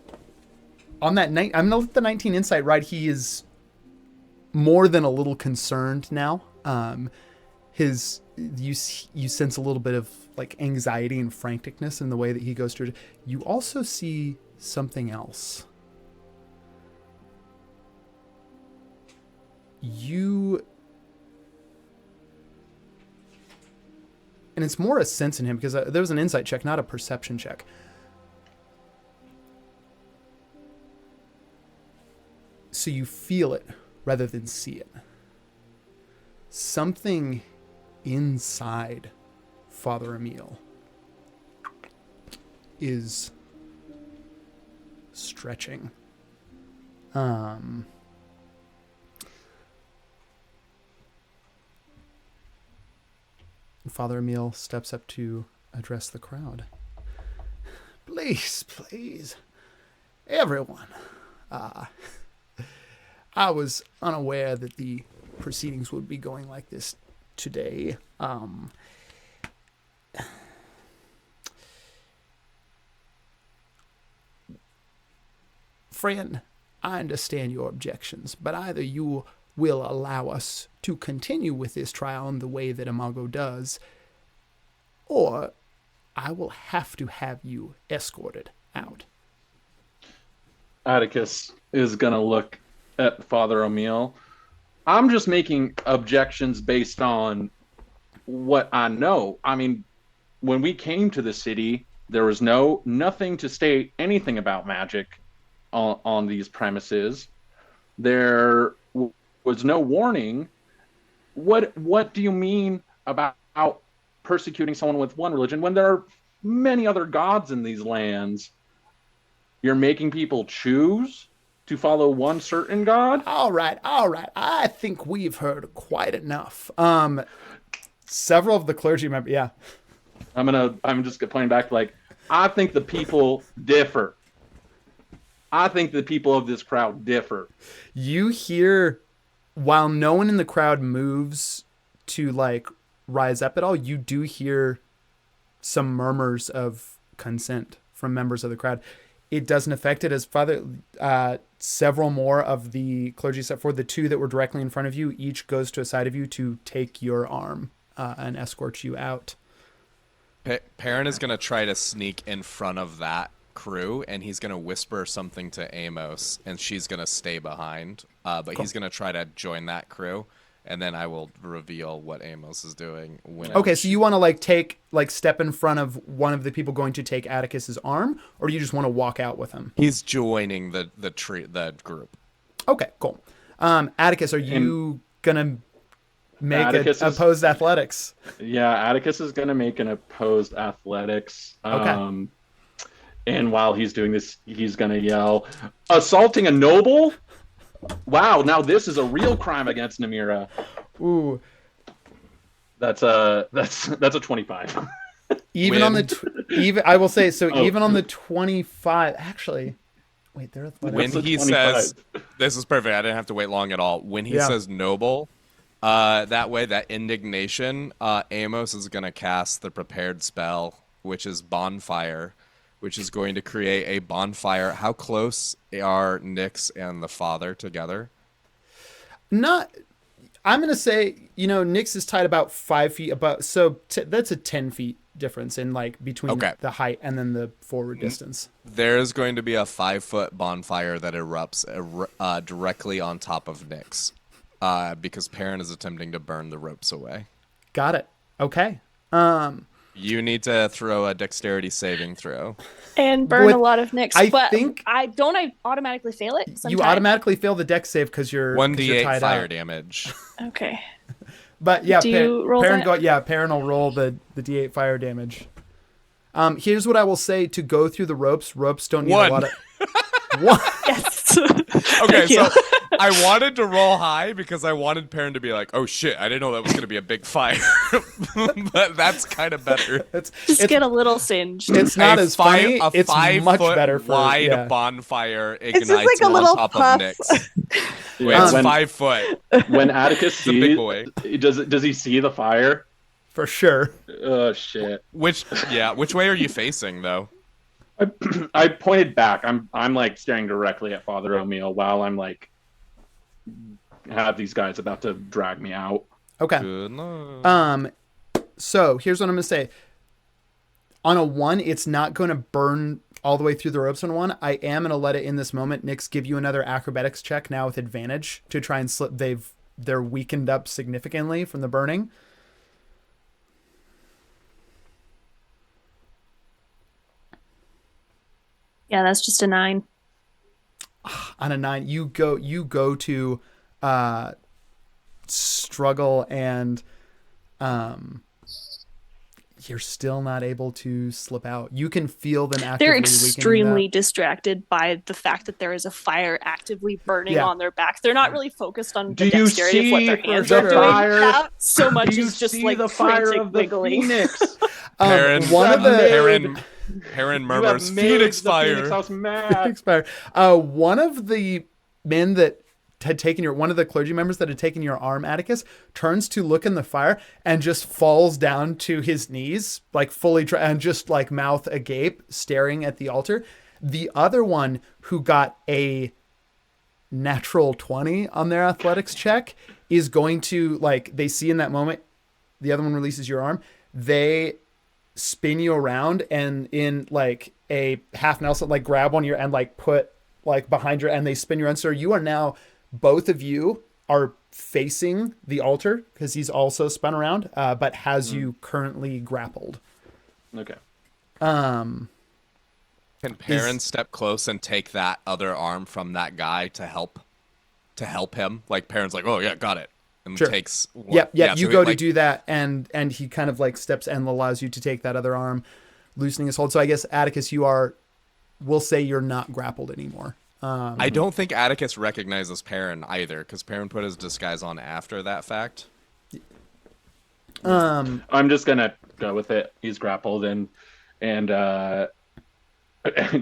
that night, I'm going to let the 19 insight ride. He is more than a little concerned now. You sense a little bit of like anxiety and franticness in the way that he goes through. You also see something else. And it's more a sense in him, because there was an insight check, not a perception check. So you feel it rather than see it. Something inside Father Emil is stretching. Father Emil steps up to address the crowd. Please, everyone. I was unaware that the proceedings would be going like this today. Friend, I understand your objections, but either you will allow us to continue with this trial in the way that Imago does, or I will have to have you escorted out. Atticus is going to look at Father Emil. I'm just making objections based on what I know. I mean, when we came to the city, there was nothing to state anything about magic on these premises. There was no warning. What do you mean about persecuting someone with one religion when there are many other gods in these lands? You're making people choose to follow one certain god? All right. I think we've heard quite enough. Several of the clergy members, yeah. I'm just playing back like, I think the people differ. I think the people of this crowd differ. You hear, while no one in the crowd moves to like rise up at all, you do hear some murmurs of consent from members of the crowd. It doesn't affect it, as several more of the clergy step forward. The two that were directly in front of you each goes to a side of you to take your arm and escort you out. Perrin is going to try to sneak in front of that crew, and he's going to whisper something to Amos, and she's going to stay behind. But cool. He's going to try to join that crew, and then I will reveal what Amos is doing. Okay, so you want to step in front of one of the people going to take Atticus's arm, or do you just want to walk out with him? He's joining the group. Okay, cool. Atticus, are you gonna make opposed athletics? Yeah, Atticus is gonna make an opposed athletics. Okay. And while he's doing this, he's gonna yell, "Assaulting a noble! Wow, now this is a real crime against Namira." Ooh, that's a 25. Even on the I will say so. Even on the 25, actually, wait, they're athletics. When he says, "This is perfect," I didn't have to wait long at all. When he says "noble," that way, that indignation, Amos is gonna cast the prepared spell, which is bonfire, which is going to create a bonfire. How close are Nyx and the father together? I'm going to say, Nyx is tied about 5 feet above. So that's a 10 feet difference in between the height and then the forward distance. There's going to be a 5-foot bonfire that erupts directly on top of Nyx because Perrin is attempting to burn the ropes away. Got it. Okay. You need to throw a dexterity saving throw. And burn With- a lot of Nyx. I But think- I automatically fail it sometimes? You automatically fail the dex save because you're 1d8 tied fire up. damage. Okay. But yeah, Do you roll Perrin that? Perrin will roll the d8 fire damage. Here's what I will say to go through the ropes. Ropes don't need a One. lot of. One. Yes. Okay, Thank you. so I wanted to roll high because I wanted Perrin to be like, "Oh shit, I didn't know that was gonna be a big fire," but that's kind of better. Just get a little singed. It's not as funny. A It's much 5-foot better for wide yeah. bonfire It's ignites just like a on little top puff. of Nyx. Yeah, It's when, 5 foot. when Atticus It's a big sees, boy. does he see the fire? For sure. Oh shit! Which way are you facing though? I pointed back. I'm like staring directly at Father O'Meal while I'm like have these guys about to drag me out. Okay. Good luck. So here's what I'm gonna say. On a 1, it's not going to burn all the way through the ropes on 1. I am gonna let it in this moment. Nyx, give you another acrobatics check now with advantage to try and slip. They're weakened up significantly from the burning. Yeah, that's just a 9. On a 9, you go to struggle and you're still not able to slip out. You can feel them actively They're weakening extremely up. distracted by the fact that there is a fire actively burning Yeah. on their backs. They're not really focused on Do the you dexterity of what see their hands the are doing. fire? So much Do you is just see like the fire frantic of the wiggling. Phoenix? Perrin, one of the Perrin You murmurs, have made "Phoenix the fire." Phoenix House mad. Expired. One of the men that had taken one of the clergy members that had taken your arm, Atticus, turns to look in the fire and just falls down to his knees, like fully, and just like mouth agape, staring at the altar. The other one who got a natural 20 on their athletics check is going to, like, they see in that moment, the other one releases your arm. They spin you around and in like a half Nelson, like grab on your and like put like behind your, and they spin you around. So you are now, both of you are facing the altar because he's also spun around, but has you currently grappled. Okay. Can Perrin step close and take that other arm from that guy to help him? Like Perrin's like, "Oh yeah, got it," and Sure. takes. Yep. You so go he, to like, do that, and he kind of like steps and allows you to take that other arm, loosening his hold. So I guess Atticus, we'll say you're not grappled anymore. I don't think Atticus recognizes Perrin either, because Perrin put his disguise on after that fact. I'm just gonna go with it. He's grappled and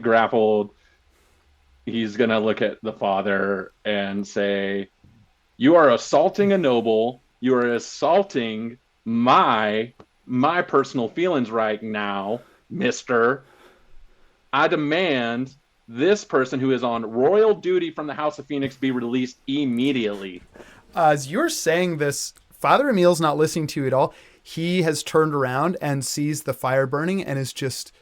grappled. He's gonna look at the father and say, "You are assaulting a noble. You are assaulting my personal feelings right now, Mister. I demand this person who is on royal duty from the House of Phoenix be released immediately." As you're saying this, Father Emil's not listening to you at all. He has turned around and sees the fire burning and is just,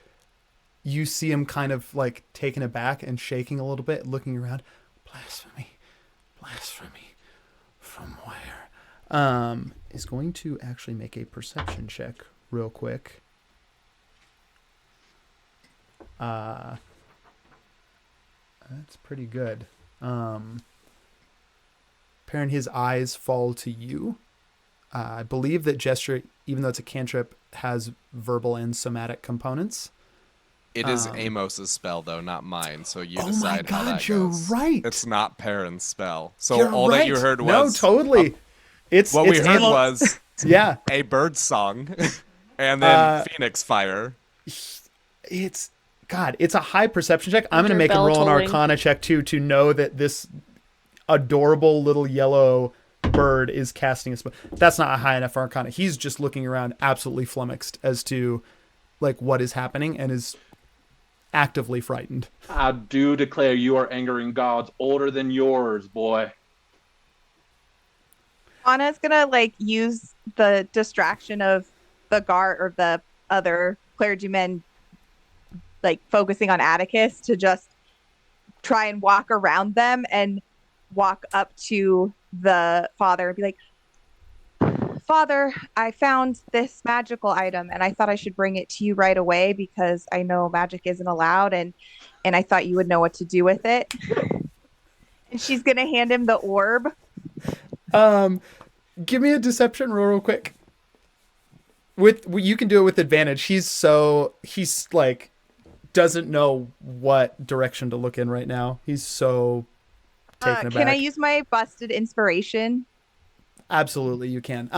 you see him kind of like taken aback and shaking a little bit, looking around. Blasphemy. From where? Is going to actually make a perception check real quick. That's pretty good. Perrin, his eyes fall to you. I believe that gesture, even though it's a cantrip, has verbal and somatic components. It is Amos's spell, though, not mine. So you Oh my decide how God, that you're goes. right. It's not Perrin's spell. So You're all right. that you heard was no, totally. what we heard Amos. was Yeah. a bird song, and then Phoenix fire. It's a high perception check. I'm going to Your make a bell roll an tolling. Arcana check too to know that this adorable little yellow bird is casting a spell. That's not a high enough Arcana. He's just looking around, absolutely flummoxed as to like what is happening, and is actively frightened. I do declare you are angering gods older than yours, boy. Anna's gonna like use the distraction of the guard or the other clergymen like focusing on Atticus to just try and walk around them and walk up to the father and be like, Father, I found this magical item and I thought I should bring it to you right away because I know magic isn't allowed and I thought you would know what to do with it. And she's gonna hand him the orb. Give me a deception roll real quick. You can do it with advantage. He's like doesn't know what direction to look in right now. He's so taken aback. Can I use my busted inspiration? Absolutely, you can.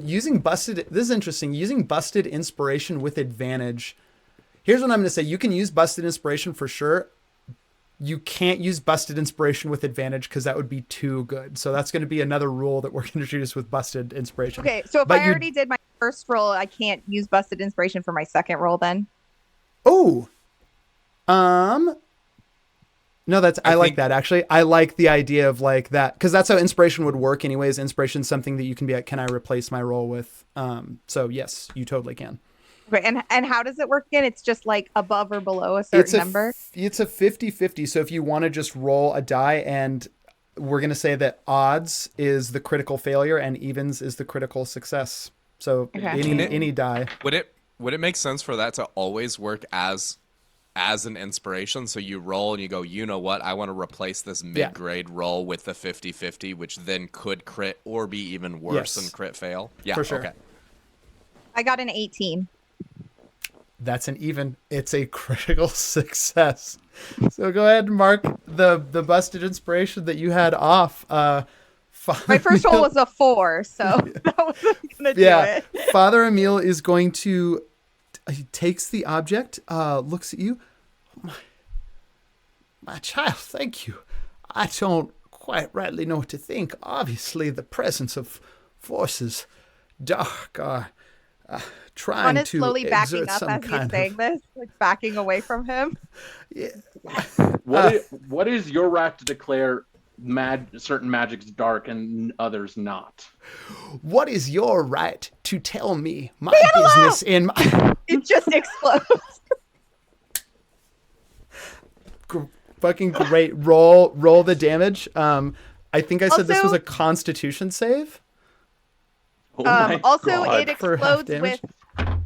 Using busted. This is interesting. Using busted inspiration with advantage. Here's what I'm going to say. You can use busted inspiration for sure. You can't use busted inspiration with advantage because that would be too good. So that's going to be another rule that we're going to introduce with busted inspiration. Okay, so if I already did my first roll, I can't use busted inspiration for my second roll then? Oh. No, I like that actually. I like the idea of like that because that's how inspiration would work anyways. Inspiration is something that you can be like, can I replace my role with? So yes, you totally can. Okay, and how does it work again? It's just like above or below a certain number? It's a 50-50. So if you want to just roll a die and we're going to say that odds is the critical failure and evens is the critical success. So any die. Would it make sense for that to always work as an inspiration? So you roll and you go, you know what? I want to replace this mid-grade roll with the 50-50, which then could crit or be even worse than crit fail. Yeah, for sure. Okay. I got an 18. That's an even. It's a critical success. So go ahead and mark the busted inspiration that you had off. My first roll was a 4, so that wasn't gonna do it. Father Emile is going to. He takes the object, looks at you. My child, thank you. I don't quite rightly know what to think. Obviously, the presence of forces dark are trying to slowly backing exert up as he's saying this, like backing away from him. Yeah. What is your right to declare certain magics dark and others not? What is your right to tell me my business in my... It just explodes. Fucking great. Roll the damage. I think I said this was a Constitution save. Also, it explodes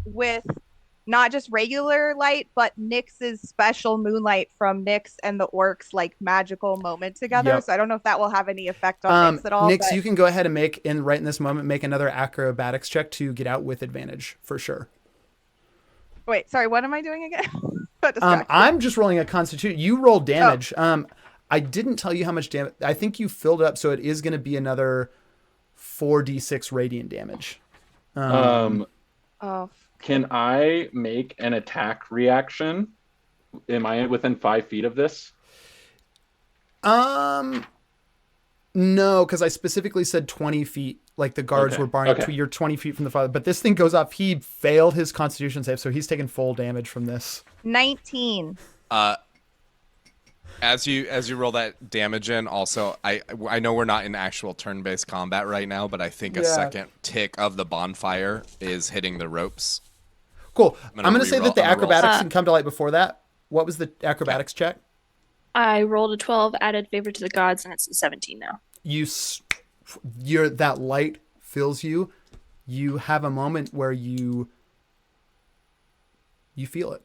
with not just regular light, but Nyx's special moonlight from Nyx and the orcs like magical moment together. Yep. So I don't know if that will have any effect on Nyx at all. Nyx, you can go ahead and right in this moment, make another acrobatics check to get out with advantage for sure. Wait, sorry, what am I doing again? I'm just rolling a Constitution. You roll damage. I didn't tell you how much damage. I think you filled up, so it is going to be another 4d6 radiant damage. Can I make an attack reaction? Am I within 5 feet of this? No, because I specifically said 20 feet. Like the guards were barring you're 20 feet from the father. But this thing goes off. He failed his Constitution save, so he's taking full damage from this. 19. As you roll that damage in, also I know we're not in actual turn-based combat right now, but I think a second tick of the bonfire is hitting the ropes. Cool. I'm gonna say that the acrobatics can come to light before that. What was the acrobatics check? I rolled a 12, added favor to the gods, and it's a 17 now. That light fills you. You have a moment where you feel it.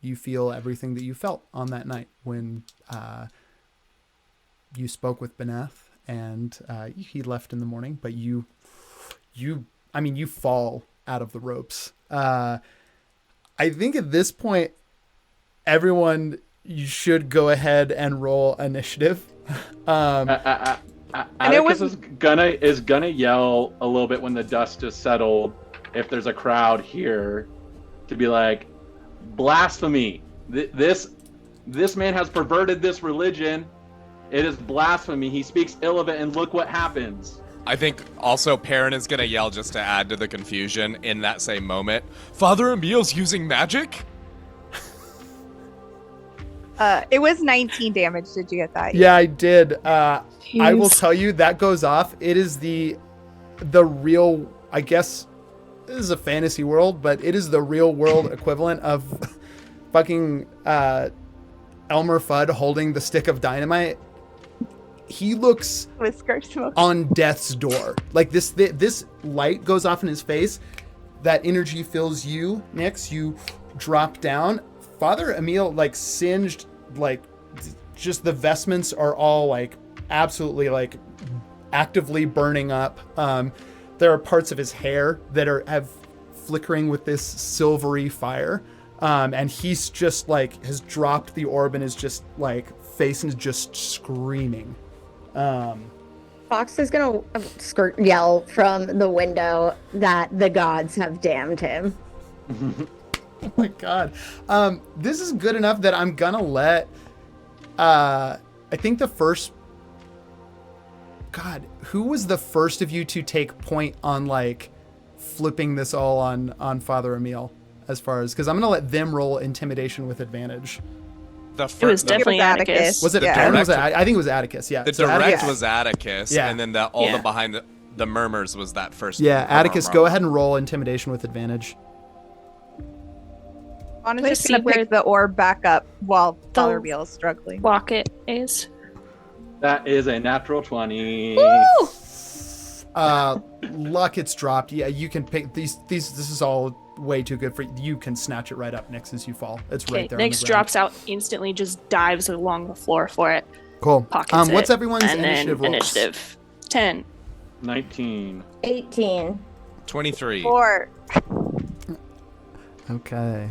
You feel everything that you felt on that night when you spoke with Benath and he left in the morning, but you fall out of the ropes. I think at this point, everyone, you should go ahead and roll initiative. Atticus is gonna yell a little bit when the dust is settled. If there's a crowd here, to be like, blasphemy! This man has perverted this religion. It is blasphemy. He speaks ill of it, and look what happens. I think also Perrin is gonna yell just to add to the confusion in that same moment. Father Emile's using magic? It was 19 damage. Did you get that? Yeah, I did. I will tell you that goes off. It is the real, I guess this is a fantasy world, but it is the real world equivalent of fucking Elmer Fudd holding the stick of dynamite he looks Whisker smoke. on death's door. Like this light goes off in his face. That energy fills you, Nyx. You drop down. Father Emil, like, singed, like, just the vestments are all, like, absolutely, like, actively burning up. There are parts of his hair that have flickering with this silvery fire. And he's just, like, has dropped the orb and is just, like, face and is just screaming. Fox is gonna yell from the window that the gods have damned him. Oh my god. This is good enough that I'm gonna let I think the first God, who was the first of you to take point on like flipping this all on Father Emil as far as because I'm gonna let them roll intimidation with advantage. It was definitely Atticus. Was it Yeah. was it, I think it was Atticus, yeah. The So direct Atticus, was Atticus, Yeah. and then all Yeah. the behind the murmurs was that first. yeah, Atticus, go ahead and roll intimidation with advantage. Anna's Wait, just gonna see where pick the orb back up while the- Father Beal is struggling. Locket is. That is a natural 20. Woo! Luck, it's dropped. Yeah, you can pick these. This is all way too good for you. You can snatch it right up next as you fall. It's Okay, right there. on the Nyx ground. drops out instantly, just dives along the floor for it, Cool. pockets What's it, everyone's and initiative then rolls? initiative 10. 19. 18. 23. 4. Okay.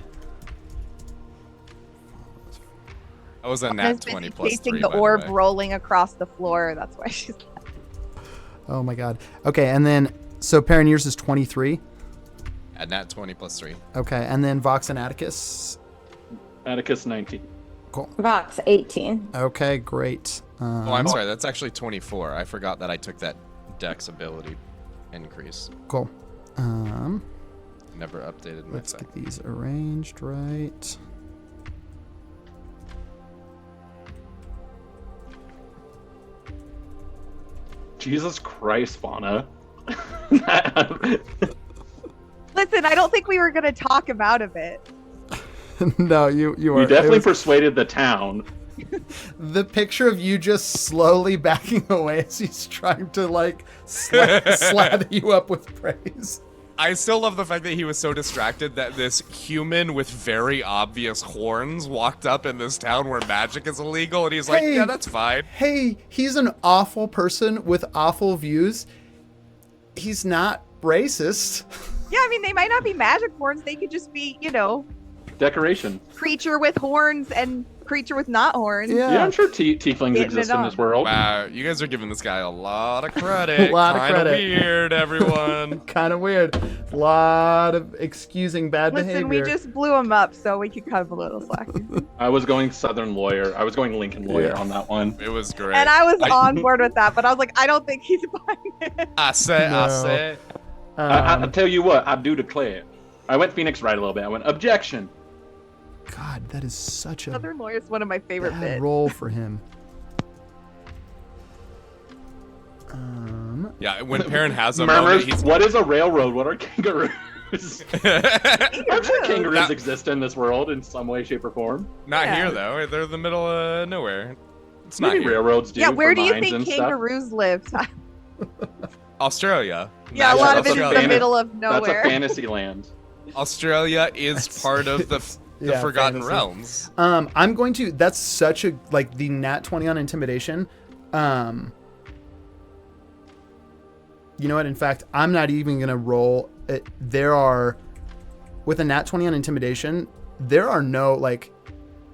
That was a Anna's nat busy 20 plus chasing 3. the by orb way. rolling across the floor. That's why she's. Oh my god. Okay, and then so Perrin, yours is 23. A nat 20 plus 3. Okay, and then Vox and Atticus. Atticus 19. Cool. Vox, 18. Okay, great. Oh, I'm sorry. That's actually 24. I forgot that I took that dex ability increase. Cool. Never updated my Let's site. get these arranged right. Jesus Christ, Fauna. Listen, I don't think we were gonna talk him out of it. No, you are. You definitely it was- persuaded the town. the picture of you just slowly backing away as he's trying to like slather you up with praise. I still love the fact that he was so distracted that this human with very obvious horns walked up in this town where magic is illegal, and he's like, Hey. yeah, that's fine. Hey, he's an awful person with awful views. He's not racist. Yeah, I mean, they might not be magic horns. They could just be, Decoration. creature with horns and creature with not horns. Yeah, I'm sure tieflings Getting exist it in on. this world. Wow, you guys are giving this guy a lot of credit. Lot of Kinda credit. weird, everyone. Kind of weird. A lot of excusing bad Listen, behavior. we just blew him up, so we could cut him a little slack. I was going Southern lawyer. I was going Lincoln lawyer on that one. It was great. And I was on board with that, but I was like, I don't think he's buying it. I say. I tell you what, I do declare. I went Phoenix right a little bit. I went objection. God, that is such a Southern lawyer is one of my favorite bad bits. role for him. Yeah, when Perrin has a moment, Murmurs, he's. what is a railroad? What are kangaroos? I'm sure kangaroos Not- exist in this world in some way, shape, or form. Not Yeah. here though. They're in the middle of nowhere. It's not Maybe here. railroads do. Yeah, where for do you mines think and stuff. kangaroos live? Australia. Yeah, a That's lot of it is Australia. the middle of That's a nowhere. fantasy land. Australia is part of the Yeah, Forgotten fantasy. Realms. I'm going to. That's such a like the nat 20 on intimidation. You know what? In fact, I'm not even gonna roll it. There are with a nat 20 on intimidation. There are no like.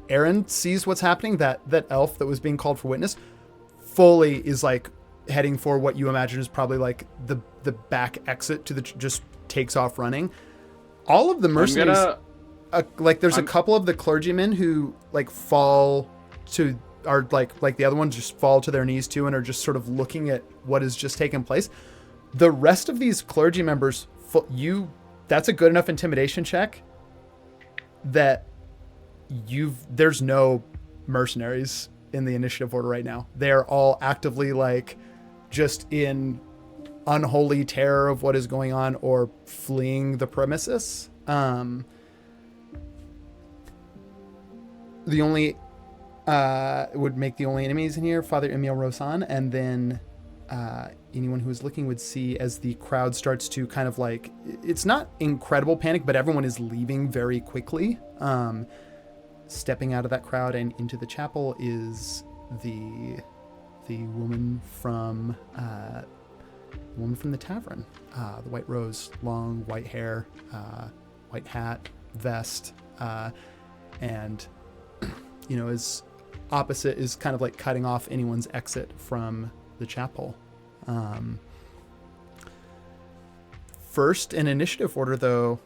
Aaron sees what's happening. That elf that was being called for witness, fully is like heading for what you imagine is probably like the back exit to the just takes off running. All of the mercenaries. Like there's a couple of the clergymen who like fall to are like the other ones just fall to their knees too and are just sort of looking at what has just taken place. The rest of these clergy members, that's a good enough intimidation check that there's no mercenaries in the initiative order right now. They're all actively like just in unholy terror of what is going on or fleeing the premises. The only would make the only enemies in here, Father Emil Rosan, and then anyone who is looking would see as the crowd starts to kind of like, it's not incredible panic, but everyone is leaving very quickly. Stepping out of that crowd and into the chapel is the woman from the tavern, the White Rose, long white hair, white hat, vest, and is opposite, is kind of like cutting off anyone's exit from the chapel. First in initiative order, though,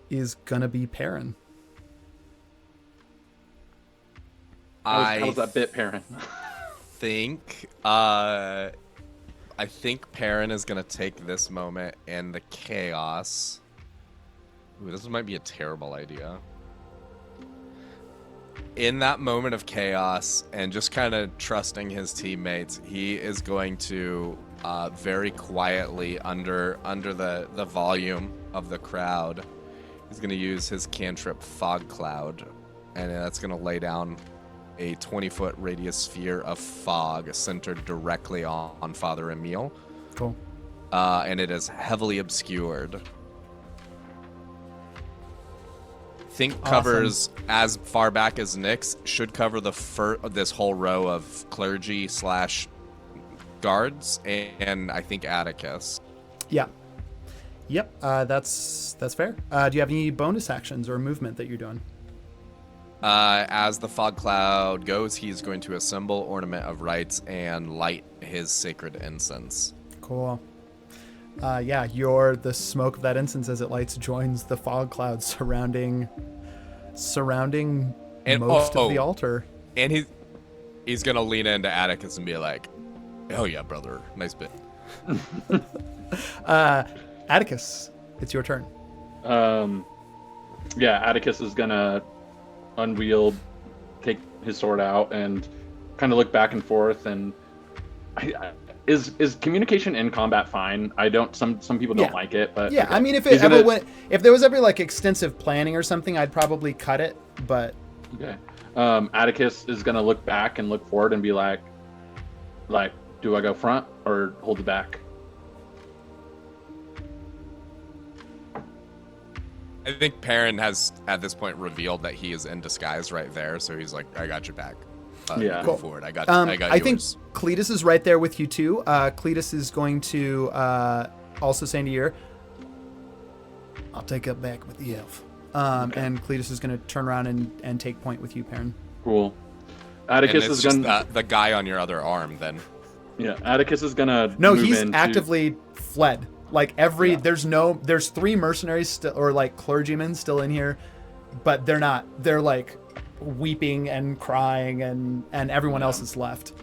is gonna be Perrin. How was that bit, Perrin? I think Perrin is gonna take this moment and the chaos. Ooh, this might be a terrible idea. In that moment of chaos and just kind of trusting his teammates, he is going to very quietly under the volume of the crowd, he's going to use his cantrip Fog Cloud, and that's going to lay down a 20-foot radius sphere of fog centered directly on Father Emil. Cool. And it is heavily obscured. Think Awesome. covers as far back as Nyx, should cover this whole row of clergy / guards, and I think Atticus. Yeah. Yep. That's fair. Do you have any bonus actions or movement that you're doing? As the fog cloud goes, he's going to assemble Ornament of Rites and light his sacred incense. Cool. The smoke of that incense as it lights joins the fog cloud surrounding And- most of the altar. And he's gonna lean into Atticus and be like, "Oh yeah, brother, nice bit." Atticus, it's your turn. Atticus is gonna unwield, take his sword out, and kind of look back and forth. And is communication in combat fine? I don't. Some people don't like it, but yeah. okay. I mean, if He's there was ever like extensive planning or something, I'd probably cut it. But okay. Atticus is gonna look back and look forward and be like, do I go front or hold the back? I think Perrin has at this point revealed that he is in disguise right there, so he's like, "I got your back. Yeah. Go Cool. forward. I got I think yours." Cletus is right there with you too. Cletus is going to also say to you, "I'll take up back with the elf." And Cletus is going to turn around and take point with you, Perrin. Cool. And Atticus it's is just gonna. the guy on your other arm then. Yeah. Atticus is gonna. No, move he's into- actively fled. Like there's 3 mercenaries still, or like clergymen still in here, but they're not. They're like weeping and crying, and everyone else is left.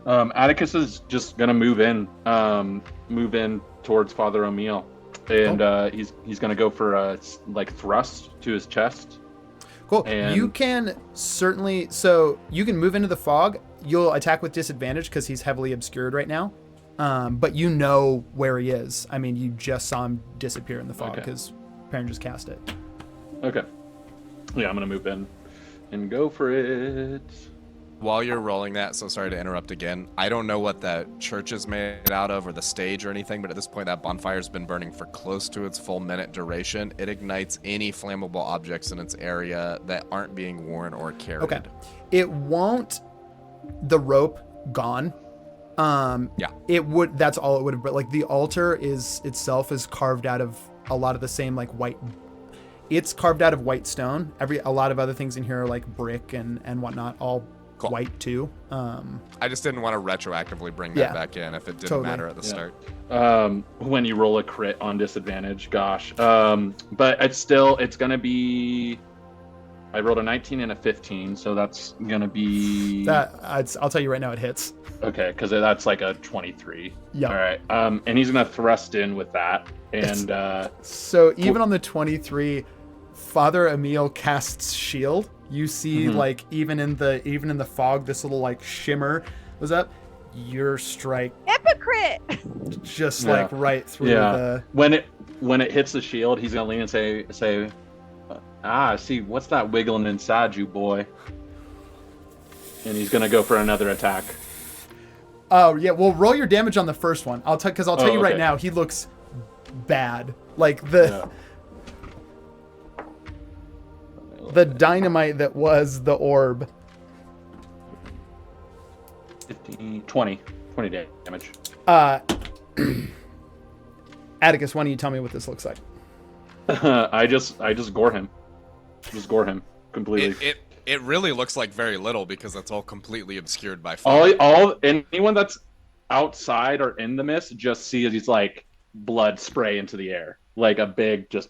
Atticus is just gonna move in towards Father Emil, and he's gonna go for a thrust to his chest. Cool. And- You can certainly, so you can move into the fog. You'll attack with disadvantage because he's heavily obscured right now. But you know where he is. I mean, you just saw him disappear in the fog because Perrin just cast it. Okay. Yeah, I'm gonna move in and go for it. While you're rolling that, so sorry to interrupt again. I don't know what that church is made out of or the stage or anything, but at this point that bonfire's been burning for close to its full minute duration. It ignites any flammable objects in its area that aren't being worn or carried. Okay. It won't, the rope gone. Yeah. It would, that's all it would have, but like the altar itself is carved out of a lot of the same like white, it's carved out of white stone. A lot of other things in here are like brick and whatnot, all Cool. white too. I just didn't want to retroactively bring that Yeah. back in if it didn't Totally. matter at the start. When you roll a crit on disadvantage, gosh. But it's gonna be. I rolled a 19 and a 15, so that's gonna be. I'll tell you right now, it hits. Okay, because that's like a 23. Yeah. All right. And he's gonna thrust in with that, and So even on the 23, Father Emil casts shield. You see, like even in the fog, this little like shimmer was up. Your strike Hypocrite! just Yeah. like right through yeah. the. When it hits the shield, he's gonna lean and say, I see, what's that wiggling inside you, boy? and he's gonna go for another attack. Oh yeah, well roll your damage on the first one. I'll tell you right okay. now, he looks bad. Like the dynamite that was the orb. 15, 20 damage. Atticus, why don't you tell me what this looks like? I just gore him. Just gore him completely. It really looks like very little because it's all completely obscured by fog. All anyone that's outside or in the mist just sees he's like blood spray into the air, like a big just,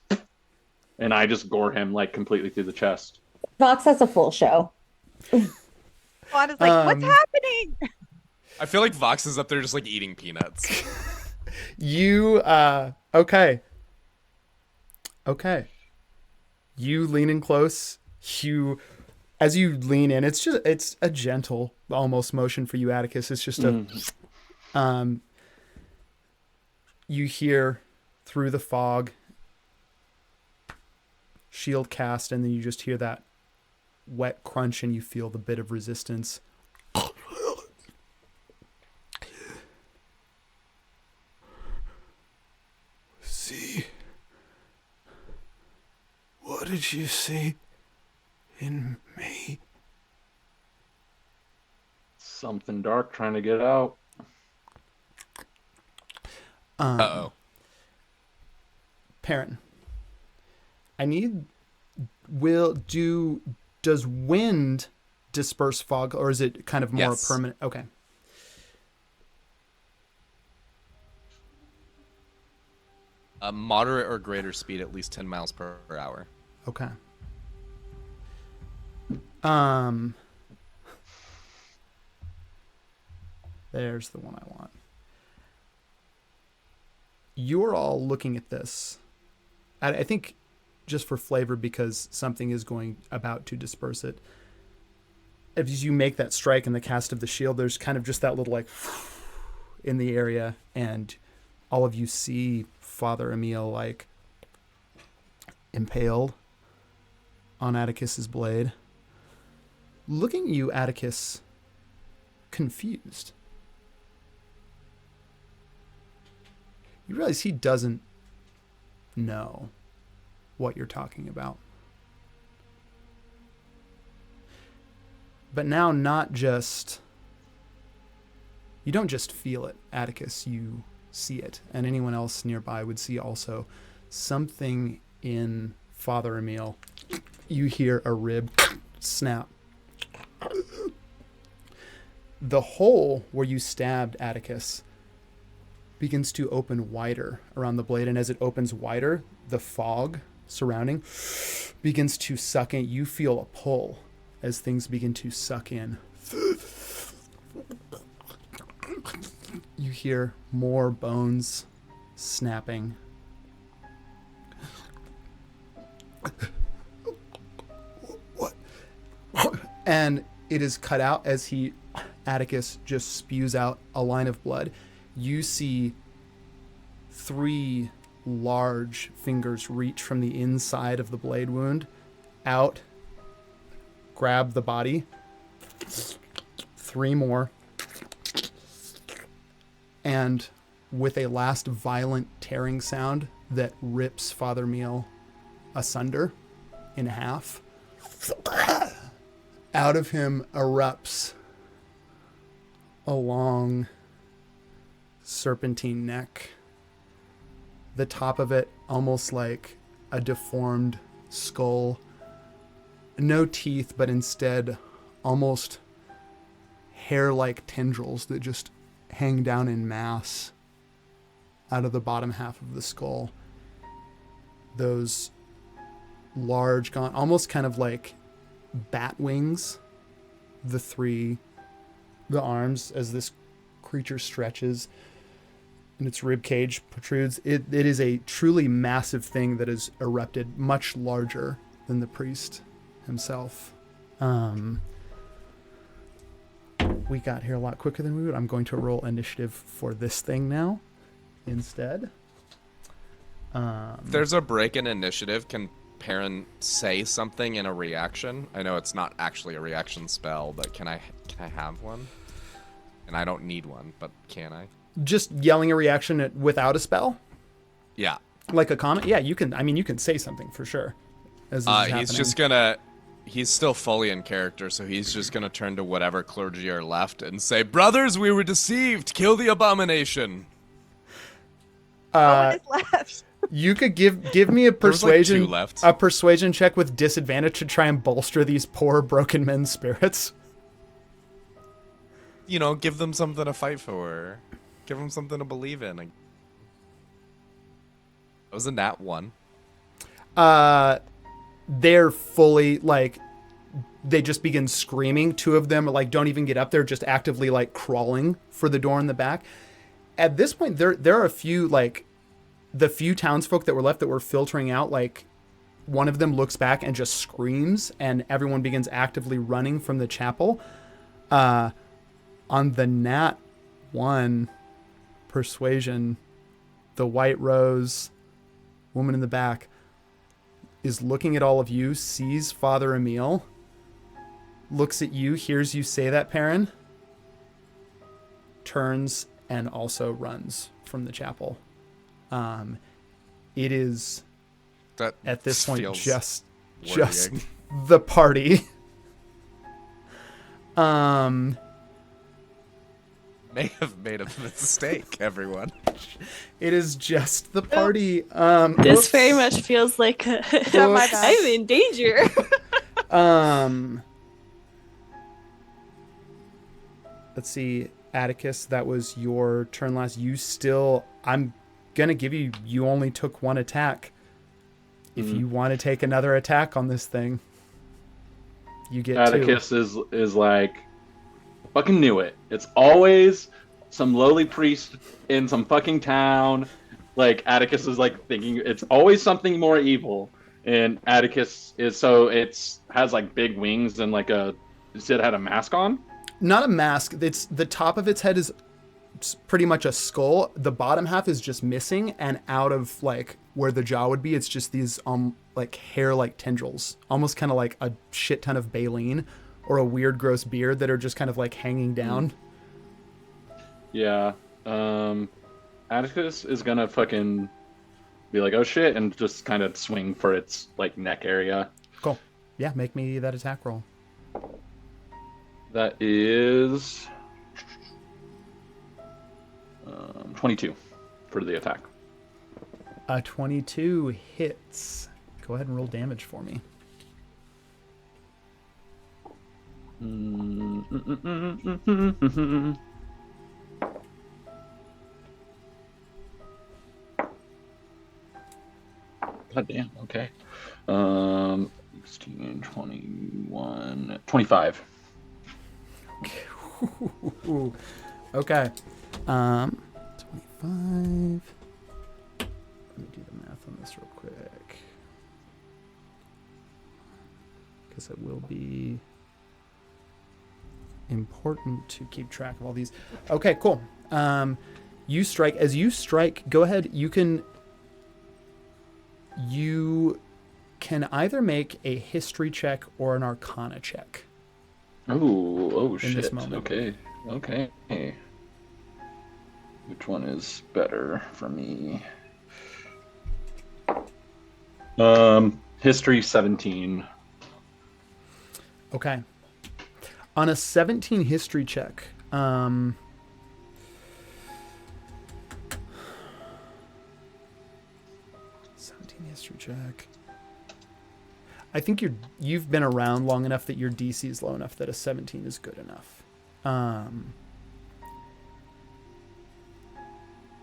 and I just gore him like completely through the chest. Vox has a full show. Juan is like, what's happening? I feel like Vox is up there just like eating peanuts. You okay. You lean in close. As you lean in, it's a gentle almost motion for you, Atticus. It's just you hear through the fog, shield cast, and then you just hear that wet crunch and you feel the bit of resistance. See? What did you see in me? Something dark trying to get out. Uh-oh. Perrin, does wind disperse fog, or is it kind of more Yes. permanent? Okay. A moderate or greater speed, at least 10 miles per hour. Okay. There's the one I want. You're all looking at this. I think just for flavor, because something is about to disperse it. As you make that strike in the cast of the shield, there's kind of just that little like in the area, and all of you see Father Emil like impaled on Atticus's blade. Looking at you, Atticus, confused. You realize he doesn't know what you're talking about. But now you don't just feel it, Atticus, you see it. And anyone else nearby would see also something in Father Emil. You hear a rib snap. The hole where you stabbed Atticus begins to open wider around the blade, and as it opens wider, the fog surrounding begins to suck in. You feel a pull as things begin to suck in. You hear more bones snapping. What? And it is cut out as Atticus just spews out a line of blood. You see 3 large fingers reach from the inside of the blade wound out, grab the body. 3 more. And with a last violent tearing sound that rips Father Meal asunder in half, out of him erupts a long serpentine neck. The top of it almost like a deformed skull. No teeth, but instead almost hair-like tendrils that just hang down in mass out of the bottom half of the skull. Those large, almost kind of like bat wings. The arms as this creature stretches and its rib cage protrudes. It is a truly massive thing that has erupted, much larger than the priest himself. We got here a lot quicker than we would. I'm going to roll initiative for this thing now instead. If there's a break in initiative, can Perrin say something in a reaction? I know it's not actually a reaction spell, but can I have one? And I don't need one, but can I? Just yelling a reaction without a spell, Yeah. like a comment. Yeah, you can. I mean, you can say something for sure. As this is He's happening. just gonna. He's still fully in character, so he's just gonna turn to whatever clergy are left and say, "Brothers, we were deceived. Kill the abomination." No one is left. You could give me a There's like persuasion 2 left. a persuasion check with disadvantage to try and bolster these poor broken men's spirits. You know, give them something to fight for. Give them something to believe in. That was a nat 1. They're fully like they just begin screaming. 2 of them like don't even get up there, just actively like crawling for the door in the back. At this point, there are a few like the few townsfolk that were left that were filtering out. Like one of them looks back and just screams, and everyone begins actively running from the chapel. On the nat 1 persuasion, the White Rose woman in the back is looking at all of you, sees Father Emil, looks at you, hears you say that, Perrin, turns and also runs from the chapel. It is That at this point feels just worrying. the party. May have made a mistake, everyone. It is just the party. This oops. very much feels like my bad. I'm in danger. Let's see, Atticus, that was your turn last. You still, I'm gonna give you. You only took 1 attack. If you want to take another attack on this thing, you get 2. Atticus is like, fucking knew it. It's always some lowly priest in some fucking town. Like Atticus is like thinking it's always something more evil. And Atticus is has like big wings and like it had a mask on. Not a mask. It's the top of its head is pretty much a skull. The bottom half is just missing, and out of like where the jaw would be, it's just these like hair like tendrils, almost kind of like a shit ton of baleen or a weird gross beard that are just kind of like hanging down. Yeah. Atticus is gonna fucking be like, oh shit, and just kind of swing for its like neck area. Cool. Yeah, make me that attack roll. That is 22 for the attack. 22 hits. Go ahead and roll damage for me. God damn, okay. 16, 21, 25. Ooh. Okay. 25. Let me do the math on this real quick. Because it will be important to keep track of all these. Okay, cool. You strike. As you strike, go ahead. You can either make a history check or an arcana check. Oh shit. This moment. Okay. Which one is better for me? History 17. Okay. On a 17 history check, 17 history check. I think you've been around long enough that your DC is low enough that a 17 is good enough.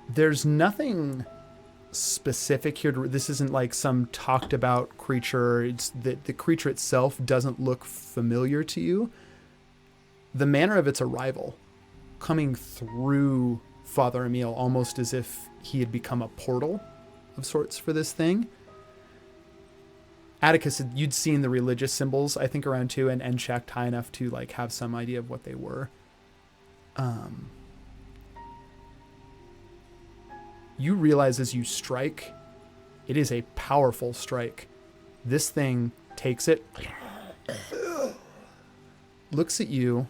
There's nothing specific here. This isn't like some talked about creature. It's the creature itself doesn't look familiar to you. The manner of its arrival, coming through Father Emil, almost as if he had become a portal of sorts for this thing. Atticus, you'd seen the religious symbols, I think, around too, and checked high enough to like have some idea of what they were. You realize as you strike, it is a powerful strike. This thing takes it, looks at you.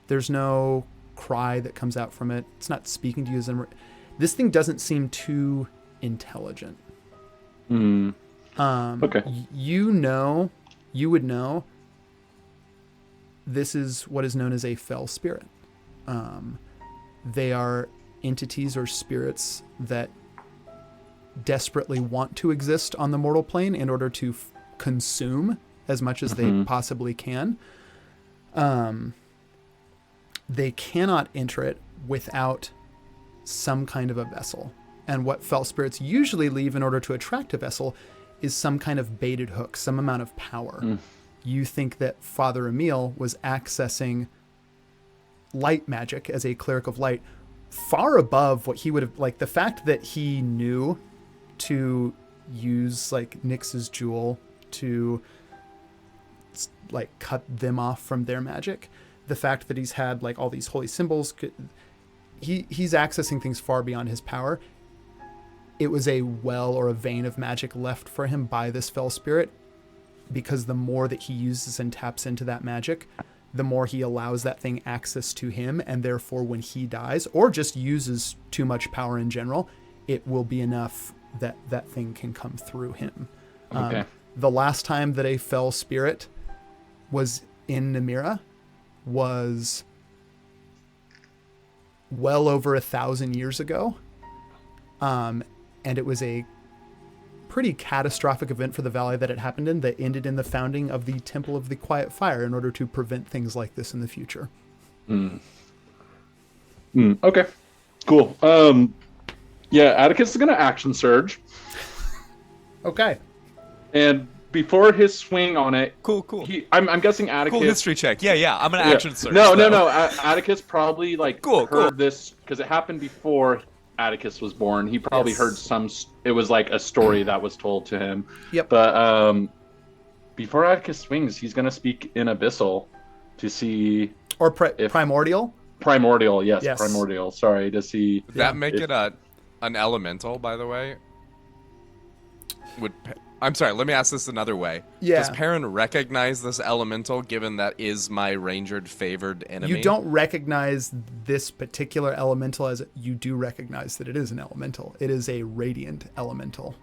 There's no cry that comes out from it. It's not speaking to you as this thing doesn't seem too intelligent. Okay. You would know this is what is known as a fell spirit. They are entities or spirits that desperately want to exist on the mortal plane in order to consume as much as they possibly can. They cannot enter it without some kind of a vessel. And what fell spirits usually leave in order to attract a vessel is some kind of baited hook, some amount of power. You think that Father Emil was accessing light magic as a cleric of light far above what he would have, like the fact that he knew to use like Nyx's jewel to like cut them off from their magic. The fact that he's had like all these holy symbols, he's accessing things far beyond his power. It was a well or a vein of magic left for him by this fell spirit, because the more that he uses and taps into that magic, the more he allows that thing access to him, and therefore when he dies or just uses too much power in general, it will be enough that that thing can come through him. Okay. The last time that a fell spirit was in Namira was well over 1,000 years ago. And it was a pretty catastrophic event for the valley that it happened in, that ended in the founding of the Temple of the Quiet Fire in order to prevent things like this in the future. Okay, cool. Yeah, Atticus is gonna action surge, Okay. and before his swing on it, Cool. I'm guessing Atticus. Cool history check. Yeah. I'm gonna Yeah. action search. No. though. Atticus probably heard this because it happened before Atticus was born. He probably Yes. heard it was like a story that was told to him. Yep. But before Atticus swings, he's gonna speak in Abyssal to see Or If- primordial. Primordial. Yes, Yes. Primordial. Sorry, to see. Would that make it an elemental, by the way? I'm sorry, let me ask this another way. Yeah. Does Perrin recognize this elemental, given that is my rangered favored enemy? You don't recognize this particular elemental as you do recognize that it is an elemental. It is a radiant elemental.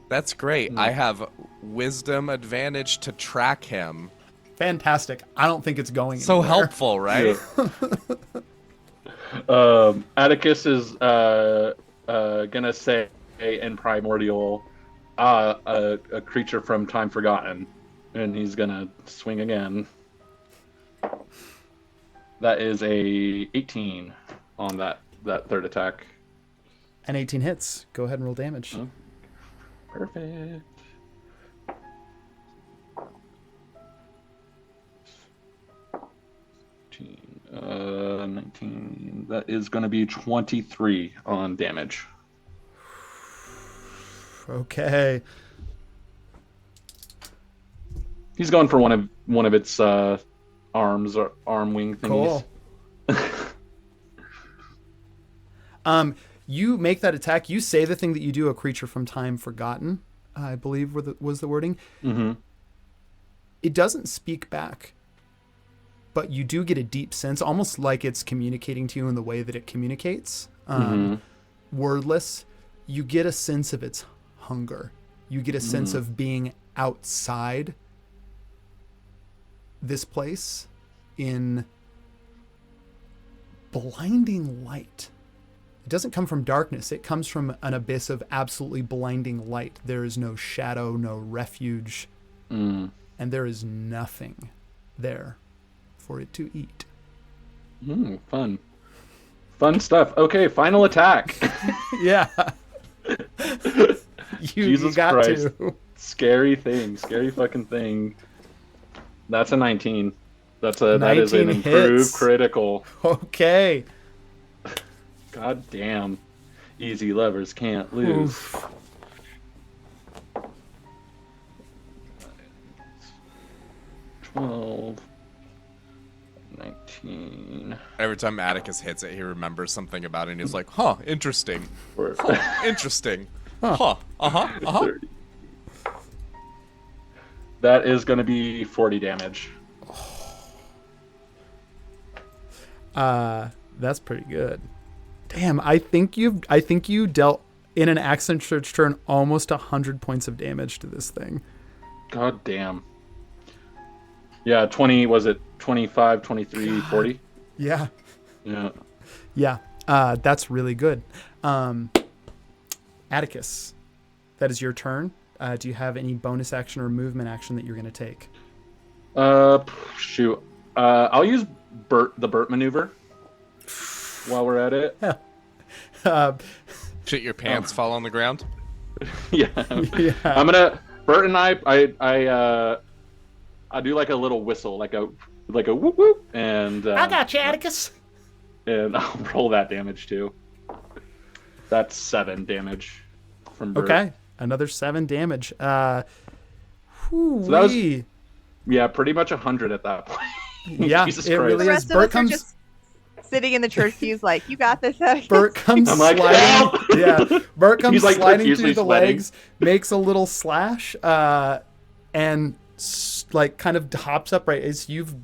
That's great. I have wisdom advantage to track him. Fantastic. I don't think it's going So anywhere. helpful, right? Atticus is gonna say in Primordial, a creature from time forgotten, and he's gonna swing again. That is a 18 on that third attack. And 18 hits. Go ahead and roll damage. Oh. Perfect. Uh, 19. That is going to be 23 on damage. Okay. He's going for one of its arms or arm wing thingies. Cool. You make that attack. You say the thing that you do, a creature from time forgotten, I believe was the wording. Mm-hmm. It doesn't speak back, but you do get a deep sense, almost like it's communicating to you in the way that it communicates. Wordless. You get a sense of its hunger. You get a sense of being outside this place in blinding light. It doesn't come from darkness. It comes from an abyss of absolutely blinding light. There is no shadow, no refuge, and there is nothing there for it to eat. Fun stuff. Okay, final attack. Yeah. you Jesus got Christ. to. Scary fucking thing. That's a 19. That is an 19 improved hits. critical. Okay. God damn. Easy levers can't lose. Oof. 12. 19. Every time Atticus hits it, he remembers something about it, and he's like, huh, interesting. Or- Interesting. Huh. 30. That is going to be 40 damage. That's pretty good. Damn, I think you dealt in an accent church turn almost 100 points of damage to this thing. God damn. Yeah, 20, was it 25, 23, 40? Yeah. Yeah. Yeah. That's really good. Atticus, that is your turn. Do you have any bonus action or movement action that you're going to take? Shoot. I'll use the Burt maneuver while we're at it. Shit, your pants fall on the ground. Yeah. Yeah. I'm gonna Bert and I do like a little whistle, like a whoop whoop, and I got you, Atticus. and I'll roll that damage too. That's 7 damage from Bert. Okay, another 7 damage. So that was pretty much 100 at that point. Yeah, Jesus it Christ. really The is. rest of Bert us are comes. just sitting in the church pews like, you got this, Atticus. Bert comes I'm like, sliding. "Help!" Yeah, Bert comes He's, like, sliding profusely through the sweating. legs, makes a little slash, and like kind of hops upright. As you've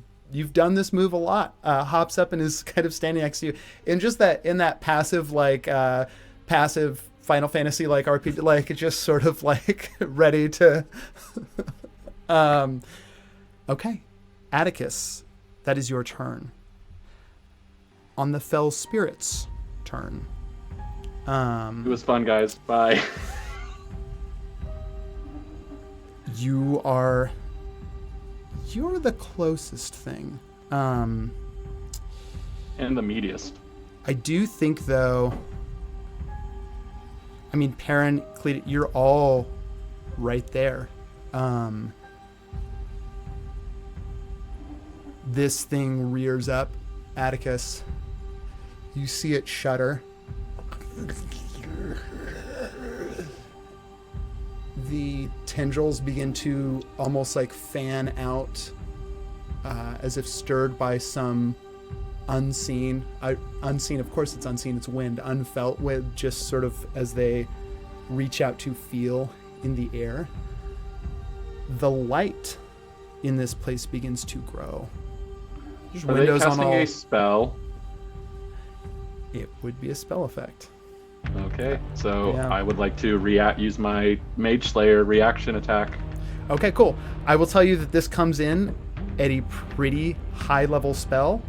done this move a lot. Hops up and is kind of standing next to you, in just that passive passive Final Fantasy like RPG, like just sort of like ready to. Okay, Atticus, that is your turn. On the Fell Spirit's turn. It was fun, guys. Bye. You're the closest thing. And the meatiest. I do think, though, I mean, Perrin, Cleta, you're all right there. This thing rears up. Atticus, you see it shudder. The tendrils begin to almost like fan out, as if stirred by some unseen, of course it's unseen, it's wind, unfelt wind, just sort of as they reach out to feel in the air. The light in this place begins to grow. There's Are they windows on casting all. a spell? It would be a spell effect. Okay, so Yeah. I would like to use my Mage Slayer reaction attack. Okay, cool. I will tell you that this comes in at a pretty high level spell.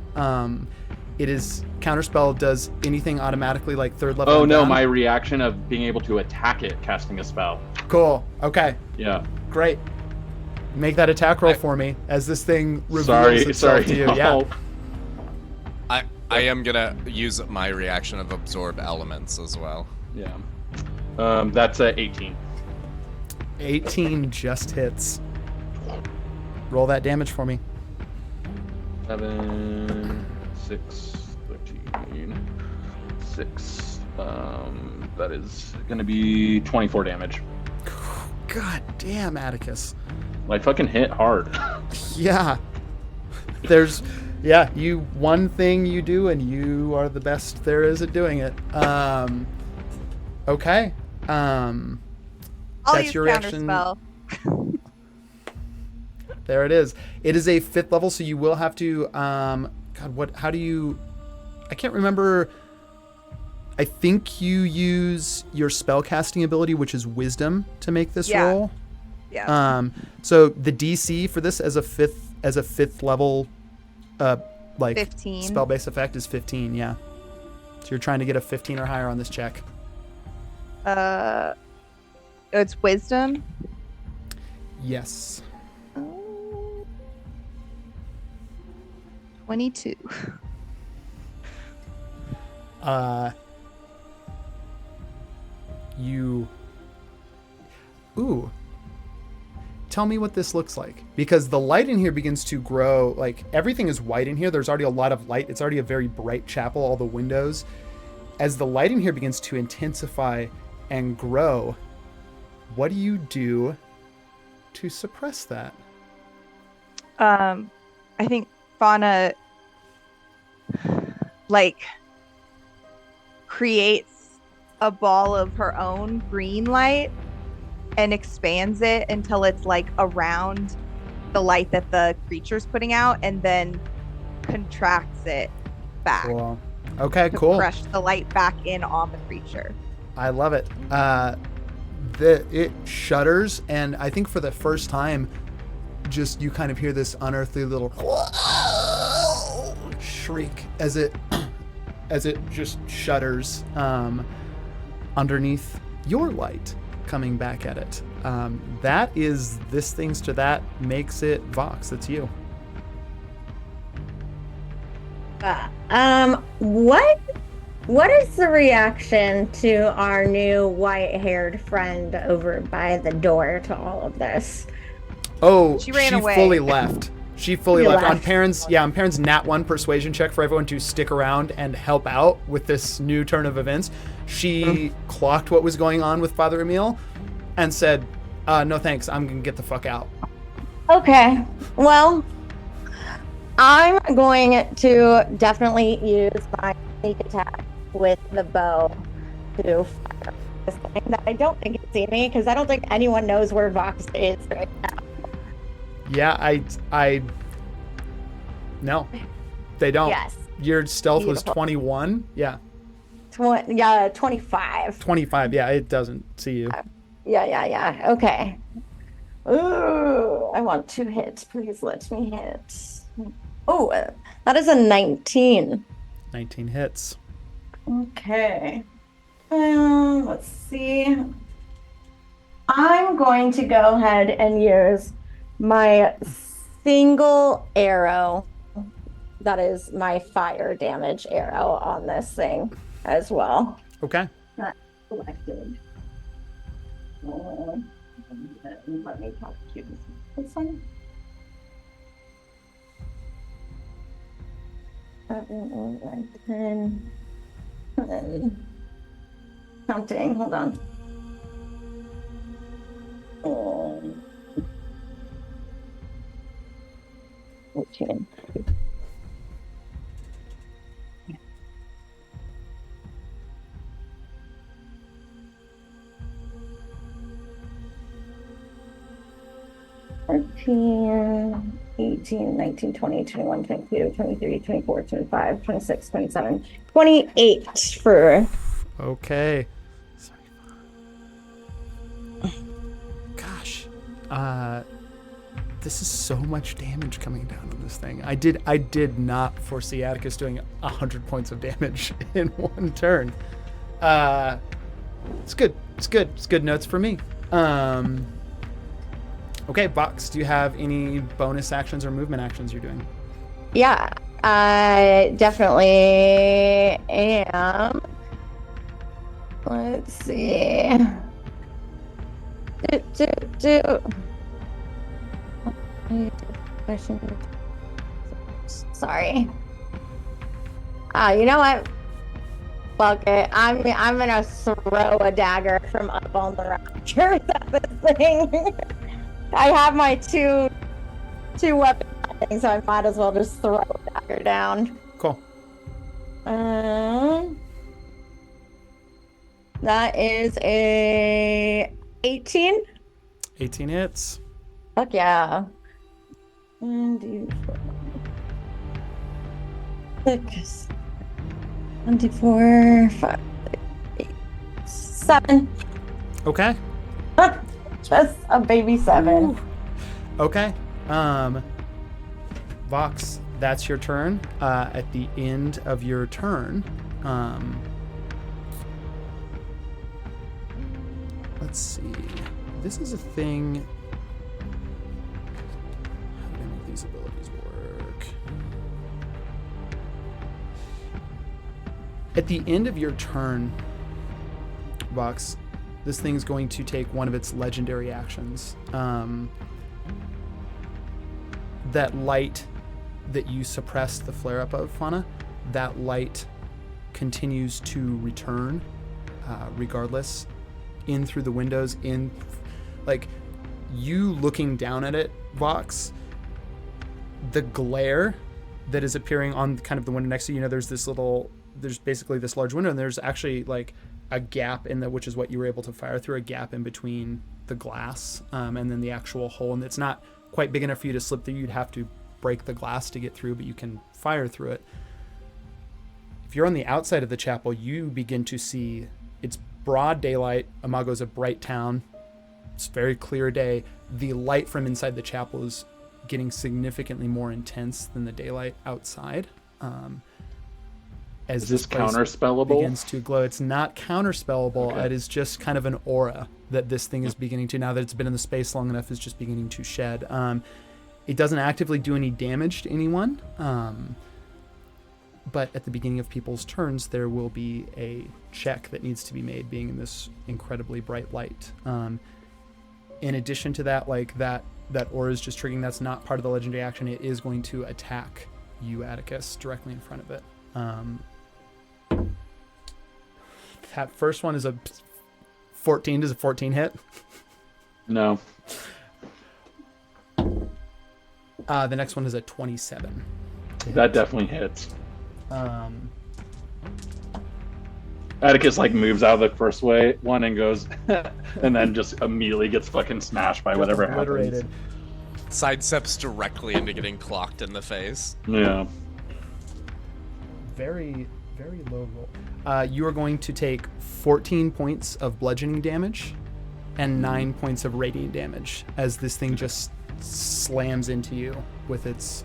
It is counterspell, does anything automatically like third level. Oh and no, down. my reaction of being able to attack it casting a spell. Cool. Okay, Yeah. great. Make that attack roll for me as this thing reveals Sorry, itself to you. Yeah. no. I am gonna use my reaction of absorb elements as well. Yeah. That's a 18. 18 just hits. Roll that damage for me. 7, 6, 13, 6. That is going to be 24 damage. God damn, Atticus. Like, fucking hit hard. Yeah. You one thing you do and you are the best there is at doing it. Okay. I'll That's use your reaction. counterspell. There it is. It is a 5th level, so you will have to how do you I can't remember. I think you use your spellcasting ability, which is wisdom, to make this Yeah. roll. Yeah. So the DC for this as a fifth level 15. spell-based effect is 15, yeah. So you're trying to get a 15 or higher on this check. It's wisdom. Yes. 22. Ooh. Tell me what this looks like, because the light in here begins to grow. Like, everything is white in here. There's already a lot of light. It's already a very bright chapel, all the windows. As the light in here begins to intensify and grow, what do you do to suppress that? I think Fauna creates a ball of her own green light and expands it until it's like around the light that the creature's putting out, and then contracts it back Cool. Okay, to cool. crush the light back in on the creature. I love it. It shudders, and I think for the first time, just you kind of hear this unearthly little shriek as it just shudders underneath your light coming back at it. That is this thing's to that makes it Vox. It's you. What is the reaction to our new white-haired friend over by the door to all of this? Oh, She ran away. fully left. She fully She left. On left. Perrin's Nat 1 persuasion check for everyone to stick around and help out with this new turn of events. She clocked what was going on with Father Emil and said, no thanks, I'm going to get the fuck out. Okay, well, I'm going to definitely use my sneak attack with the bow to fire this thing that I don't think can see me, because I don't think anyone knows where Vox is right now. Yeah, I no, they don't. Yes. Your stealth was Beautiful. 21. Yeah, 25. 25. Yeah, it doesn't see you. Yeah. Okay. Ooh, I want 2 hits. Please let me hit. Oh, that is a 19. 19 hits. Okay. Let's see. I'm going to go ahead and use my single arrow. That is my fire damage arrow on this thing as well. Okay. Not selected. Let me talk to this one. 7, 8, 9, 10. Counting. Hold on. 14. Fourteen, 18, 19, 20, 21, 22, 23, 24, 25, 26, 27, 28 for Okay. Gosh. This is so much damage coming down on this thing. I did not foresee Atticus doing 100 points of damage in one turn. It's good. It's good notes for me. Okay, Vox, do you have any bonus actions or movement actions you're doing? Yeah, I definitely am. Let's see. Sorry. You know what? Fuck it. I'm gonna throw a dagger from up on the rafters at this thing. I have my two weapon things, so I might as well just throw a dagger down. Cool. That is a 18. 18 hits. Fuck yeah. 1d4. 6. 1d4. 5. 8. 7. Okay. Just a baby 7. Ooh. Okay. Vox, that's your turn. At the end of your turn, let's see. This is a thing. How do I make these abilities work? At the end of your turn, Vox, this thing's going to take one of its legendary actions. That light that you suppressed the flare-up of, Fauna, that light continues to return regardless, in through the windows, in, like, you looking down at it, Vox, the glare that is appearing on kind of the window next to you, there's basically this large window, and there's actually, like, a gap in the, which is what you were able to fire through, a gap in between the glass and then the actual hole, and it's not quite big enough for you to slip through. You'd have to break the glass to get through, but you can fire through it. If you're on the outside of the chapel, you begin to see it's broad daylight. Imago's a bright town. It's very clear day. The light from inside the chapel is getting significantly more intense than the daylight outside. As Is this place counterspellable? begins to glow. It's not counterspellable. Okay. It is just kind of an aura that this thing is beginning to, now that it's been in the space long enough, is just beginning to shed. It doesn't actively do any damage to anyone. But at the beginning of people's turns, there will be a check that needs to be made, being in this incredibly bright light. In addition to that, like that aura is just triggering. That's not part of the legendary action. It is going to attack you, Atticus, directly in front of it. That first one is a 14. Does a 14 hit? No. The next one is a 27. That definitely hits. Um, Atticus like moves out of the first one and goes, and then just immediately gets fucking smashed by whatever obliterated. happens. Sidesteps directly into getting clocked in the face. Yeah. Very, very low roll. You are going to take 14 points of bludgeoning damage and 9 points of radiant damage as this thing just slams into you with its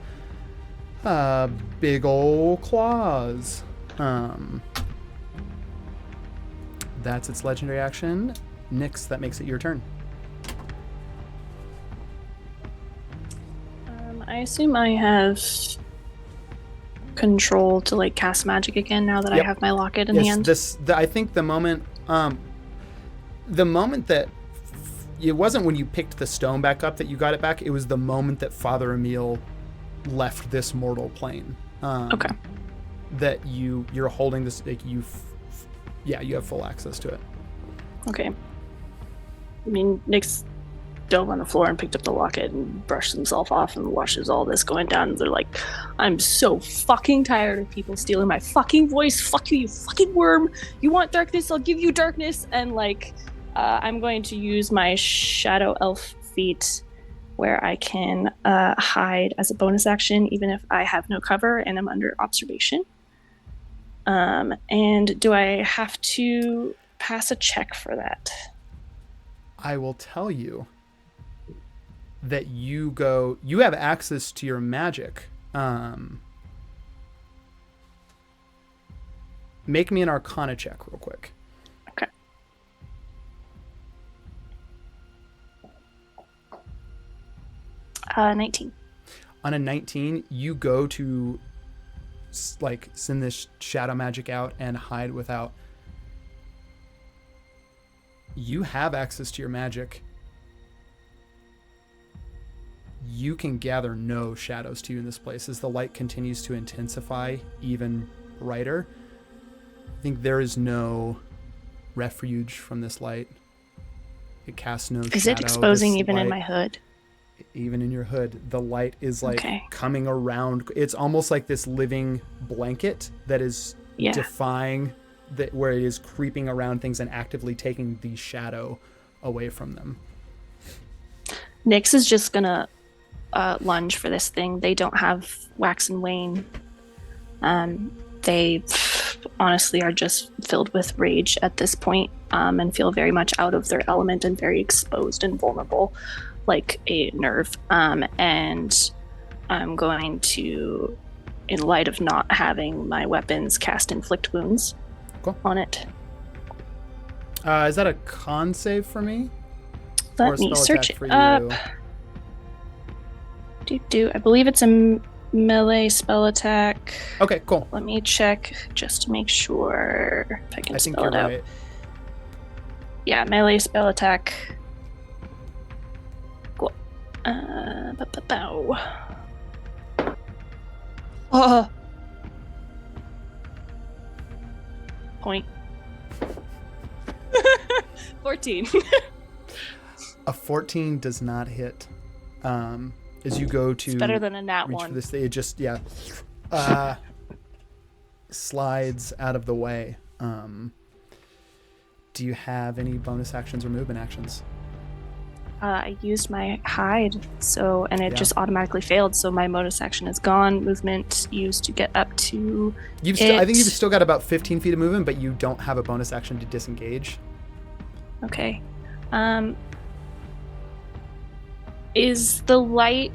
big ol' claws. That's its legendary action. Nyx, that makes it your turn. I assume I have control to like cast magic again now that I Yep. have my locket in Yes, hand. I think the moment that it wasn't when you picked the stone back up that you got it back. It was the moment that Father Emil left this mortal plane. Okay. That you're holding this. Like you have full access to it. Okay. I mean, Nick's dove on the floor and picked up the locket and brushed himself off and watches all this going down. They're like, I'm so fucking tired of people stealing my fucking voice. Fuck you, you fucking worm. You want darkness? I'll give you darkness. And like, I'm going to use my shadow elf feat where I can hide as a bonus action, even if I have no cover and I'm under observation. And do I have to pass a check for that? I will tell you that you have access to your magic. Make me an Arcana check real quick. Okay. Uh, 19. On a 19, you go to like send this shadow magic out and hide without. You have access to your magic. You can gather no shadows to you in this place as the light continues to intensify even brighter. I think there is no refuge from this light. It casts no shadow. Is it exposing This even in light- my hood? Even in your hood, the light is like Okay. coming around. It's almost like this living blanket that is Yeah. defying that, where it is creeping around things and actively taking the shadow away from them. Nyx is just gonna lunge for this thing. They don't have wax and wane. They honestly are just filled with rage at this point, and feel very much out of their element and very exposed and vulnerable, like a nerve. And I'm going to, in light of not having my weapons, cast inflict wounds Cool. on it. Is that a con save for me? Or a Let me spell search attack it for up. you? I believe it's a melee spell attack. Okay, cool. Let me check just to make sure if I can I think spell you're it out. right. Yeah, melee spell attack. Cool. Bow. Oh. Point. 14. A 14 does not hit. As you go to It's better than a nat reach one. for this, it just slides out of the way. Do you have any bonus actions or movement actions? I used my hide, and it Yeah. just automatically failed. So my bonus action is gone. Movement used to get up to. I think you've still got about 15 feet of movement, but you don't have a bonus action to disengage. Okay. Is the light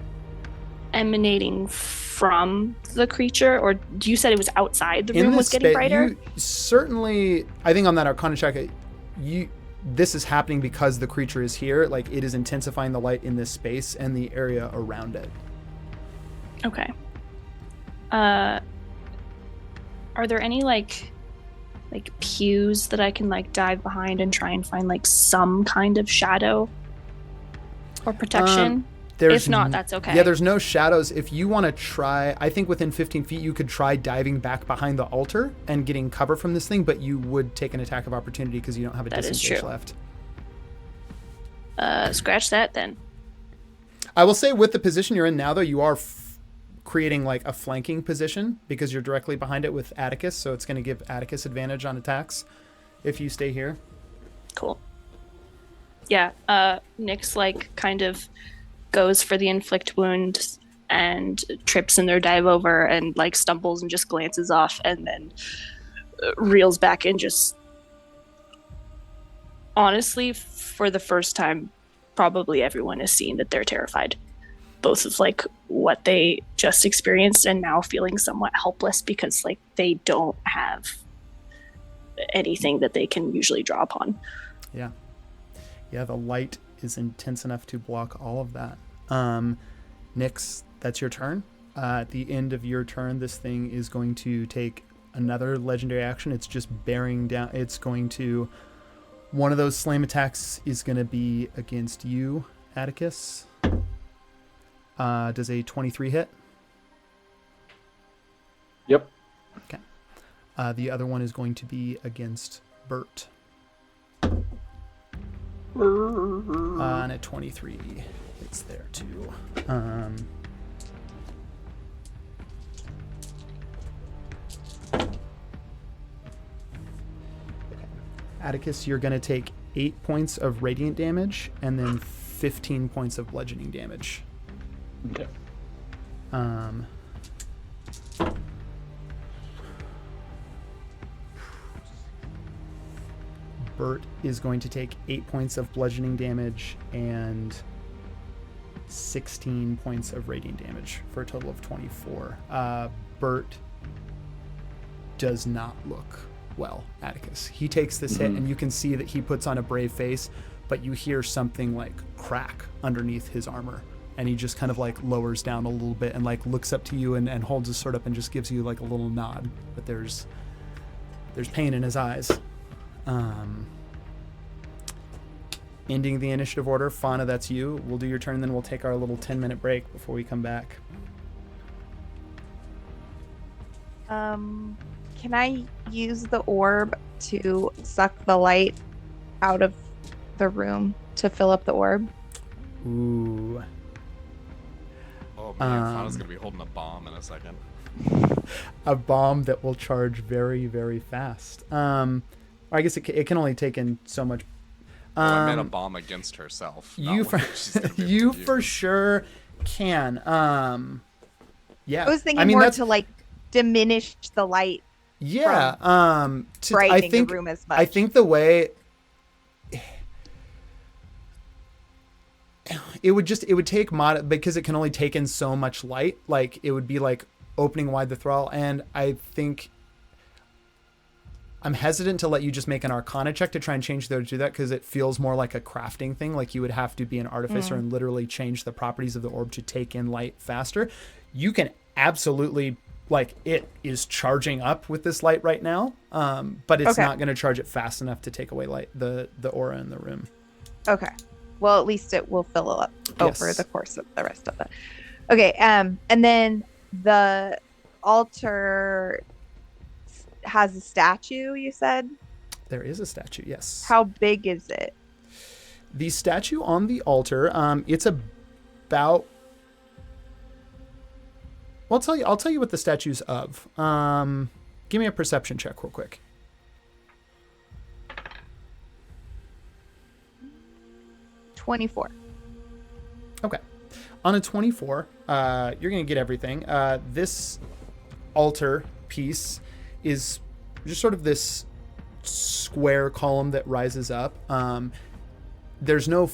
emanating from the creature, or you said it was outside the room was getting brighter? You certainly, I think on that Arcana check, this is happening because the creature is here. Like, it is intensifying the light in this space and the area around it. Okay. Are there any like pews that I can like dive behind and try and find like some kind of shadow or protection? If not, that's okay. Yeah, there's no shadows. If you want to try, I think within 15 feet, you could try diving back behind the altar and getting cover from this thing, but you would take an attack of opportunity because you don't have a disengage left. Scratch that then. I will say with the position you're in now, though, you are creating like a flanking position because you're directly behind it with Atticus, so it's going to give Atticus advantage on attacks if you stay here. Cool. Yeah, Nyx like kind of goes for the inflict wound and trips in their dive over and like stumbles and just glances off and then reels back and just honestly for the first time probably everyone is seeing that they're terrified, both of like what they just experienced and now feeling somewhat helpless because like they don't have anything that they can usually draw upon. Yeah, the light is intense enough to block all of that. Nyx, that's your turn. At the end of your turn, this thing is going to take another legendary action. It's just bearing down. It's going to... One of those slam attacks is going to be against you, Atticus. Does a 23 hit? Yep. Okay. The other one is going to be against Bert. And at 23, it's there too. Atticus, you're going to take 8 points of radiant damage and then 15 points of bludgeoning damage. Okay. Bert is going to take 8 points of bludgeoning damage and 16 points of radiant damage for a total of 24. Bert does not look well, Atticus. He takes this hit and you can see that he puts on a brave face, but you hear something like crack underneath his armor. And he just kind of like lowers down a little bit and like looks up to you and holds his sword up and just gives you like a little nod. But there's pain in his eyes. Ending the initiative order. Fauna, that's you. We'll do your turn, then we'll take our little 10-minute break before we come back. Can I use the orb to suck the light out of the room to fill up the orb? Ooh. Oh man, Fauna's gonna be holding a bomb in a second. A bomb that will charge very, very fast. I guess it can only take in so much. I made a bomb against herself. You for sure can. Yeah. I was thinking more to like diminish the light. Yeah. Brightening the room as much. I think the way it would take because it can only take in so much light. Like it would be like opening wide the thrall, and I think I'm hesitant to let you just make an Arcana check to try and change to do that because it feels more like a crafting thing. Like you would have to be an artificer and literally change the properties of the orb to take in light faster. You can absolutely, like, it is charging up with this light right now, but it's not going to charge it fast enough to take away light the aura in the room. Okay. Well, at least it will fill up over the course of the rest of it. Okay. And then the altar has a statue, you said? There is a statue, yes. How big is it? The statue on the altar, it's about... Well, I'll tell you what the statue's of. Give me a perception check real quick. 24. Okay. On a 24, you're going to get everything. This altar piece is just sort of this square column that rises up. There's no,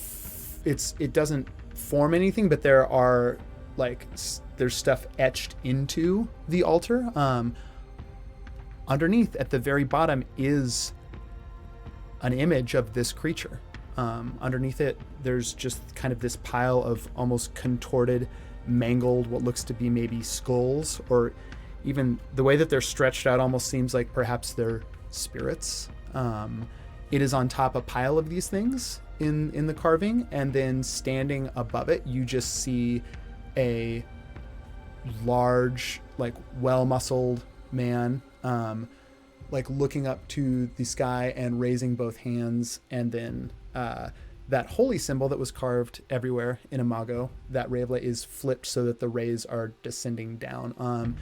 it doesn't form anything, but there are there's stuff etched into the altar. Underneath, at the very bottom, is an image of this creature. Underneath it, there's just kind of this pile of almost contorted, mangled, what looks to be maybe skulls, or even the way that they're stretched out almost seems like perhaps they're spirits. It is on top a pile of these things in the carving, and then standing above it, you just see a large, well-muscled man, looking up to the sky and raising both hands, and then that holy symbol that was carved everywhere in Imago, that ray of light, is flipped so that the rays are descending down.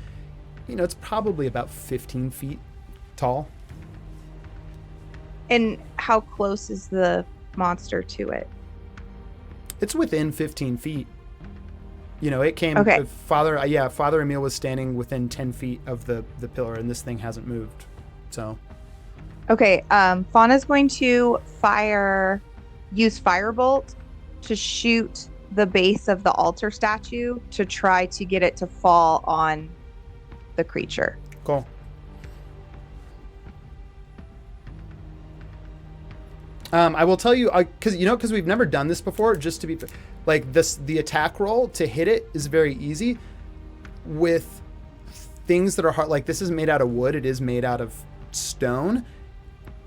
It's probably about 15 feet tall. And how close is the monster to it? It's within 15 feet. It came. Okay. Father Emil was standing within 10 feet of the pillar, and this thing hasn't moved. So. Okay. Fauna's going to use firebolt to shoot the base of the altar statue to try to get it to fall on the creature. Cool. I will tell you, because we've never done this before, just to be the attack roll to hit it is very easy. With things that are hard, like this is made out of wood, it is made out of stone.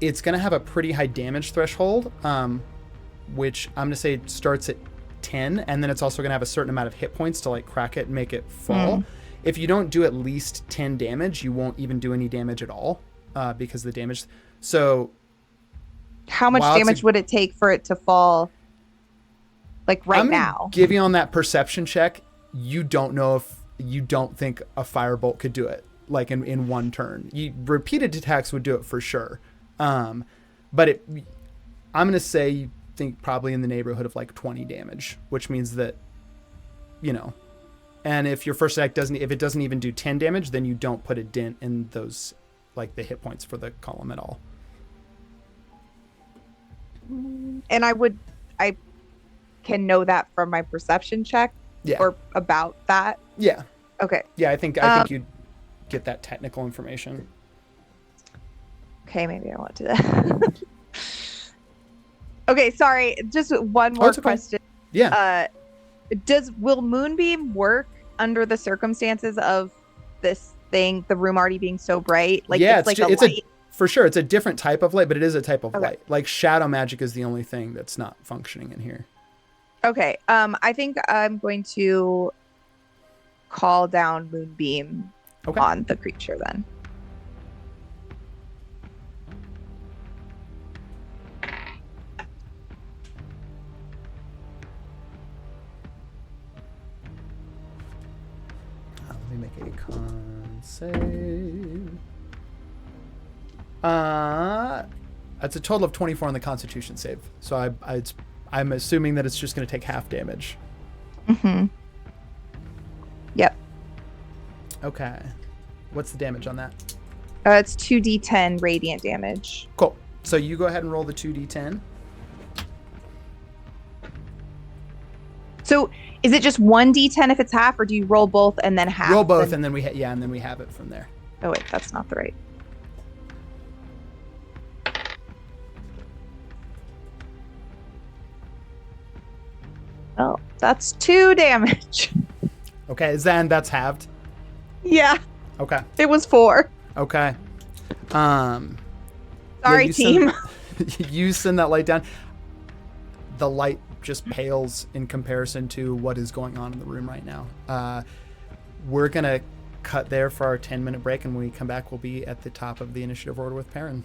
It's going to have a pretty high damage threshold, which I'm going to say starts at 10, and then it's also going to have a certain amount of hit points to crack it and make it fall. If you don't do at least 10 damage, you won't even do any damage at all, because of the damage. So how much damage would it take for it to fall I'm now? Give you on that perception check. You don't think a firebolt could do it in one turn. Repeated attacks would do it for sure. But I'm going to say you think probably in the neighborhood of 20 damage, which means that, and if your first attack if it doesn't even do 10 damage, then you don't put a dent in those, the hit points for the column at all. And I can know that from my perception check. Yeah. Or about that. Yeah. Okay. Yeah, I think you'd get that technical information. Okay, maybe I won't do that. Okay, sorry. Just one more question. Yeah. Will Moonbeam work under the circumstances of this thing, the room already being so bright? It's light? For sure, it's a different type of light, but it is a type of light. Shadow magic is the only thing that's not functioning in here. Okay. I think I'm going to call down Moonbeam on the creature then. Let me make a con save. That's a total of 24 on the Constitution save. So I'm assuming that it's just going to take half damage. Mm-hmm. Yep. Okay. What's the damage on that? It's 2d10 radiant damage. Cool. So you go ahead and roll the 2d10. So is it just 1d10 if it's half, or do you roll both and then half? Roll both, and then we have it from there. Oh wait, that's not the right. Oh, that's 2 damage. Okay, that's halved? Yeah. Okay. It was 4. Okay. Sorry, team. You send that light down. The light just pales in comparison to what is going on in the room right now. We're going to cut there for our 10-minute break, and when we come back, we'll be at the top of the initiative order with Perrin.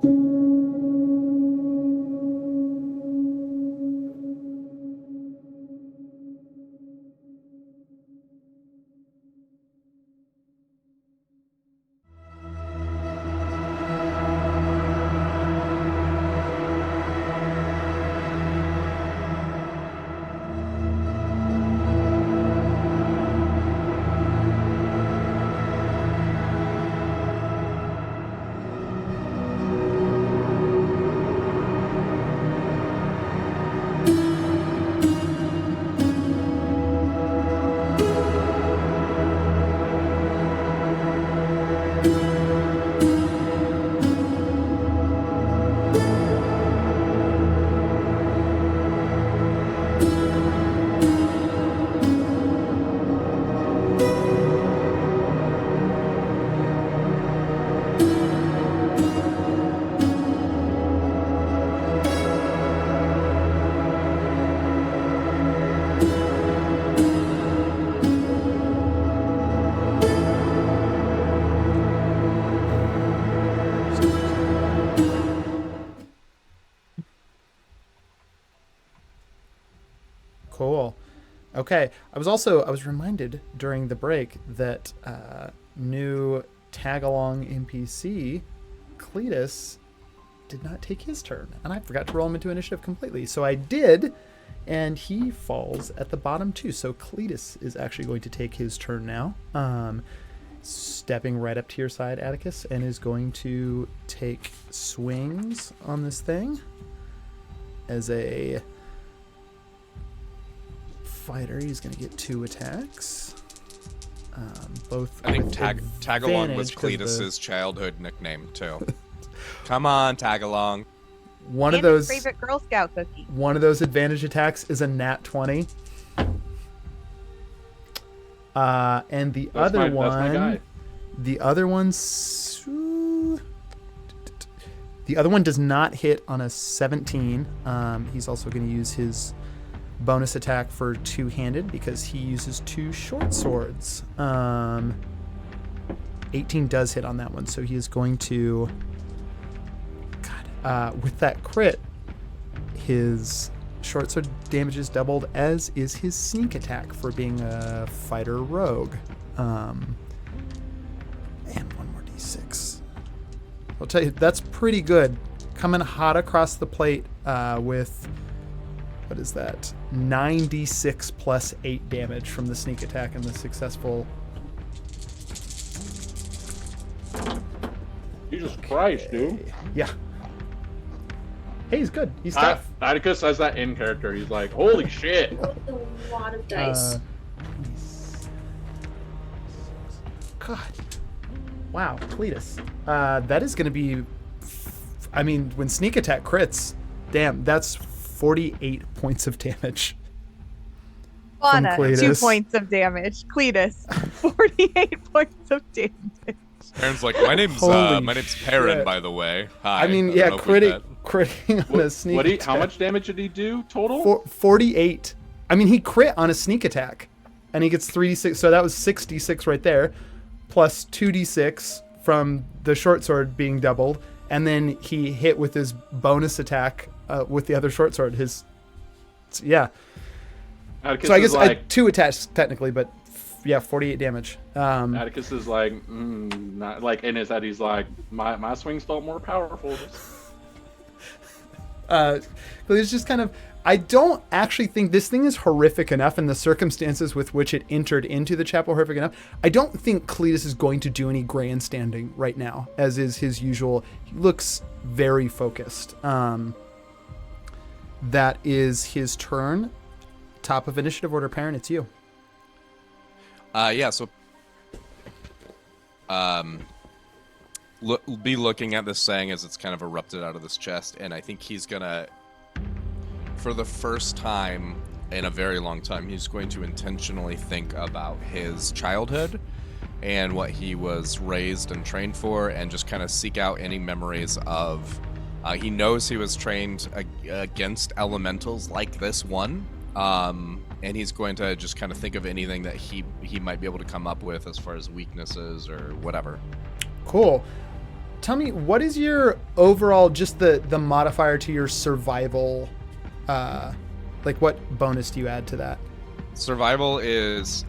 Cool. Okay. I was reminded during the break that new tag along NPC Cletus did not take his turn, and I forgot to roll him into initiative completely. So I did, and he falls at the bottom too. So Cletus is actually going to take his turn now, stepping right up to your side, Atticus, and is going to take swings on this thing as a fighter. He's going to get 2 attacks. Both. I think with tag along was advantage 'cause Cletus's childhood nickname too. Come on, tag along. one of And his those favorite Girl Scout cookie. one of those advantage attacks is a nat 20. And the That's other my one, guy. the other one does not hit on a 17. He's also going to use his bonus attack for two-handed because he uses 2 short swords. 18 does hit on that one, so he is going to. With that crit, his short sword damage is doubled, as is his sneak attack for being a fighter rogue. And 1 more d6. I'll tell you, that's pretty good. Coming hot across the plate with, what is that? 9d6 plus 8 damage from the sneak attack and the successful. Jesus Christ, dude. Yeah. Hey, he's good. He's tough. Atticus has that in character. He's like, holy shit. A lot of dice. God. Wow, Cletus. That is going to be. I mean, when sneak attack crits, damn, that's 48 points of damage. Fauna, 2 Cletus. points of damage. Cletus, 48 points of damage. Aaron's like, my name's Holy Perrin, shit. by the way. Hi. I mean, don't yeah, know if we met. critting on a sneak attack. How much damage did he do total? 48. I mean, he crit on a sneak attack, and he gets 3d6. So that was 6d6 right there, plus 2d6 from the short sword being doubled, and then he hit with his bonus attack with the other short sword. Yeah. Atticus So I guess is like, 2 attacks technically, but yeah, 48 damage. Atticus is like, not like in his head. He's like, my swings felt more powerful. But it's just kind of. I don't actually think this thing is horrific enough, and the circumstances with which it entered into the chapel horrific enough. I don't think Cletus is going to do any grandstanding right now, as is his usual. He looks very focused. That is his turn. Top of initiative order, Perrin, it's you. Yeah, so be looking at this saying as it's kind of erupted out of this chest, and I think he's gonna, for the first time in a very long time, he's going to intentionally think about his childhood and what he was raised and trained for, and just kind of seek out any memories of. He knows he was trained against elementals like this one. And he's going to just kind of think of anything that he might be able to come up with as far as weaknesses or whatever. Cool. tell me, what is your overall, just the modifier to your survival? Like, what bonus do you add to that? Survival is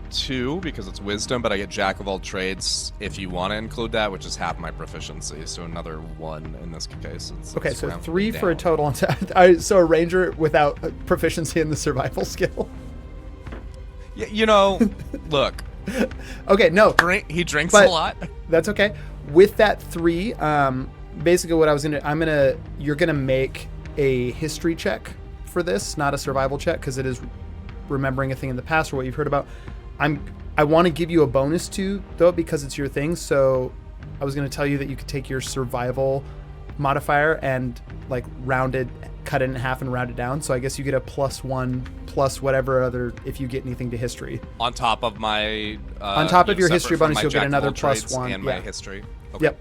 2 because it's wisdom, but I get jack of all trades if you want to include that, which is half my proficiency. So another 1 in this case. Okay, so rounded 3 for a down. total. So a ranger without proficiency in the survival skill. Yeah, you know, look, Okay, no, he drinks But- a lot. that's okay. With that 3, basically what you're gonna make a history check for this, not a survival check, because it is remembering a thing in the past or what you've heard about. I want to give you a bonus to though, because it's your thing. So I was going to tell you that you could take your survival modifier and like cut it in half and round it down. So I guess you get a +1 plus whatever other if you get anything to history. On top of my On top of your separate history from bonus, my you'll get jack of another all trades +1, and my yeah. history. Okay. Yep.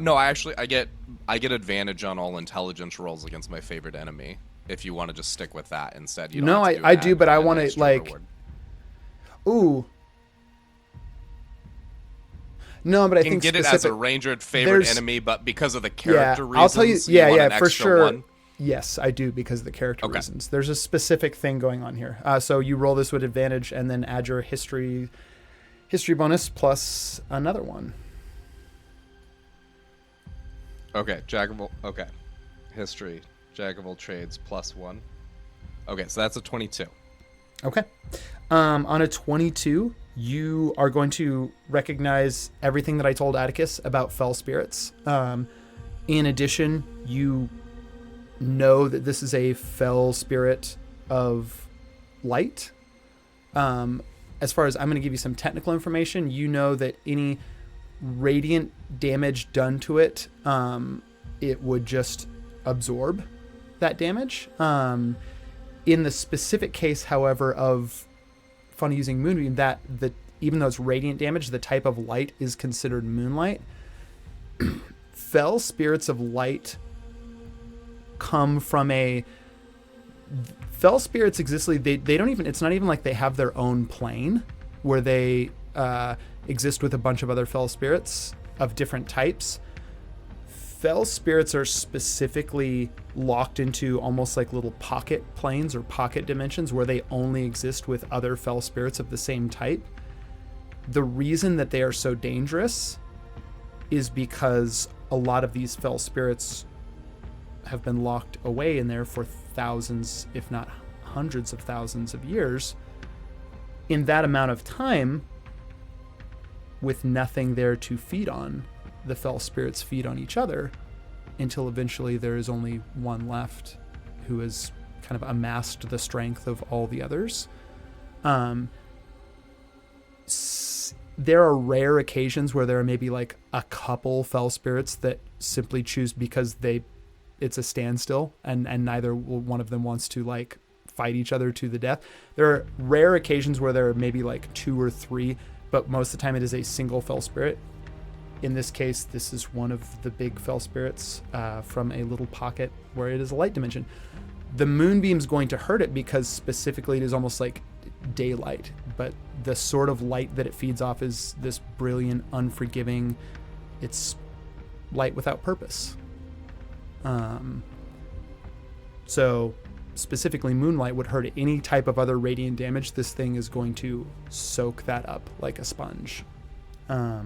No, I get advantage on all intelligence rolls against my favorite enemy. If you want to just stick with that instead, you don't No, have to I that do, but I and wanna, extra like- reward. Ooh. No, but I You can think get it specific, as a ranger favorite there's- enemy, but because of the character reasons, I'll tell you. Yeah, want yeah, an for extra sure. 1. Yes, I do because of the character Okay. reasons. There's a specific thing going on here. So you roll this with advantage and then add your history bonus plus another one. Okay, history, jack of all trades +1. Okay, so that's a 22. Okay. On a 22, you are going to recognize everything that I told Atticus about fell spirits. In addition, you know that this is a fell spirit of light. As far as I'm going to give you some technical information, you know that any radiant damage done to it, it would just absorb that damage. In the specific case, however, of fun using Moonbeam, even though it's radiant damage, the type of light is considered moonlight. Fell spirits of light come from fell spirits exist. They don't even. It's not even like they have their own plane where they exist with a bunch of other fell spirits of different types. Fell spirits are specifically locked into almost like little pocket planes or pocket dimensions where they only exist with other fell spirits of the same type. The reason that they are so dangerous is because a lot of these fell spirits have been locked away in there for thousands, if not hundreds of thousands of years. In that amount of time, with nothing there to feed on, the fell spirits feed on each other until eventually there is only one left who has kind of amassed the strength of all the others. There are rare occasions where there are maybe like a couple fell spirits that simply choose because it's a standstill and neither one of them wants to like fight each other to the death. There are rare occasions where there are maybe like 2 or 3, but most of the time it is a single fell spirit. In this case, this is one of the big fell spirits from a little pocket where it is a light dimension. The moonbeam's going to hurt it because specifically it is almost like daylight, but the sort of light that it feeds off is this brilliant, unforgiving, it's light without purpose. So specifically moonlight would hurt any type of other radiant damage. This thing is going to soak that up like a sponge. I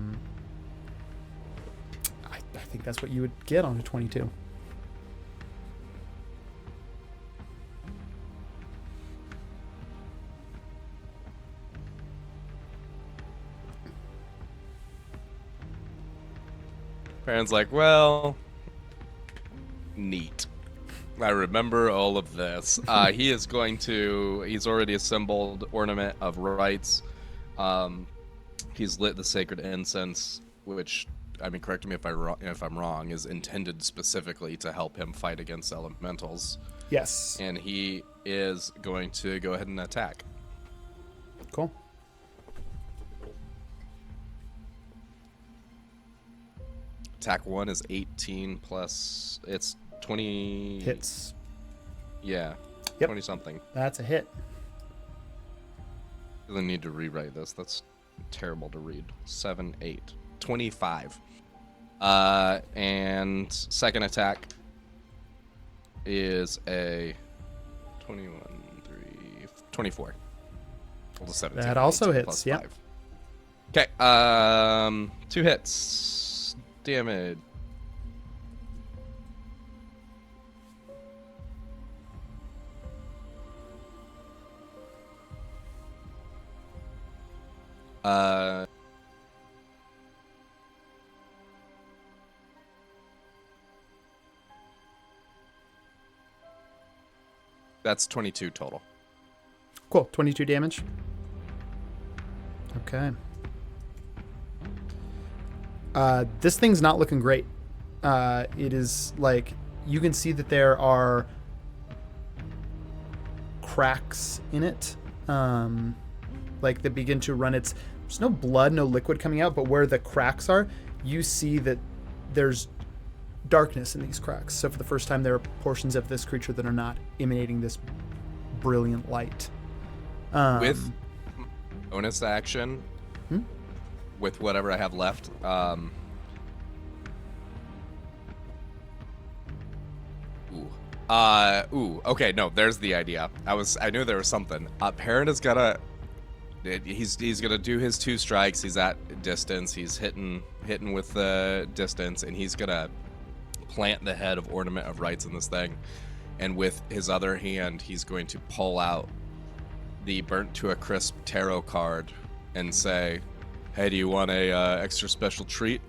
think that's what you would get on a 22. Baron's like, well, neat. I remember all of this. He's already assembled Ornament of Rites. He's lit the sacred incense, which, I mean, correct me if I'm wrong, is intended specifically to help him fight against elementals. Yes. And he is going to go ahead and attack. Cool. Attack 1 is 18 plus, it's 20... Hits. Yeah, Yep. 20 something. That's a hit. Doesn't need to rewrite this. That's terrible to read. 7, 8, 25. And second attack is a 21, 3, 24. Well, the 17, That also 18 hits, plus yep. 5. Okay, 2 hits. Damage. That's 22 total. Cool. 22 damage. Okay. This thing's not looking great. It is like you can see that there are cracks in it. Like they begin to run its. There's no blood, no liquid coming out, but where the cracks are, you see that there's darkness in these cracks. So for the first time, there are portions of this creature that are not emanating this brilliant light. With bonus action, with whatever I have left, okay, no, there's the idea. I knew there was something. Perrin is gonna, he's gonna do his 2 strikes. He's at distance. He's hitting with the distance, and he's gonna plant the head of Ornament of Rights in this thing. And with his other hand, he's going to pull out the Burnt to a Crisp tarot card and say, "Hey, do you want a extra special treat?"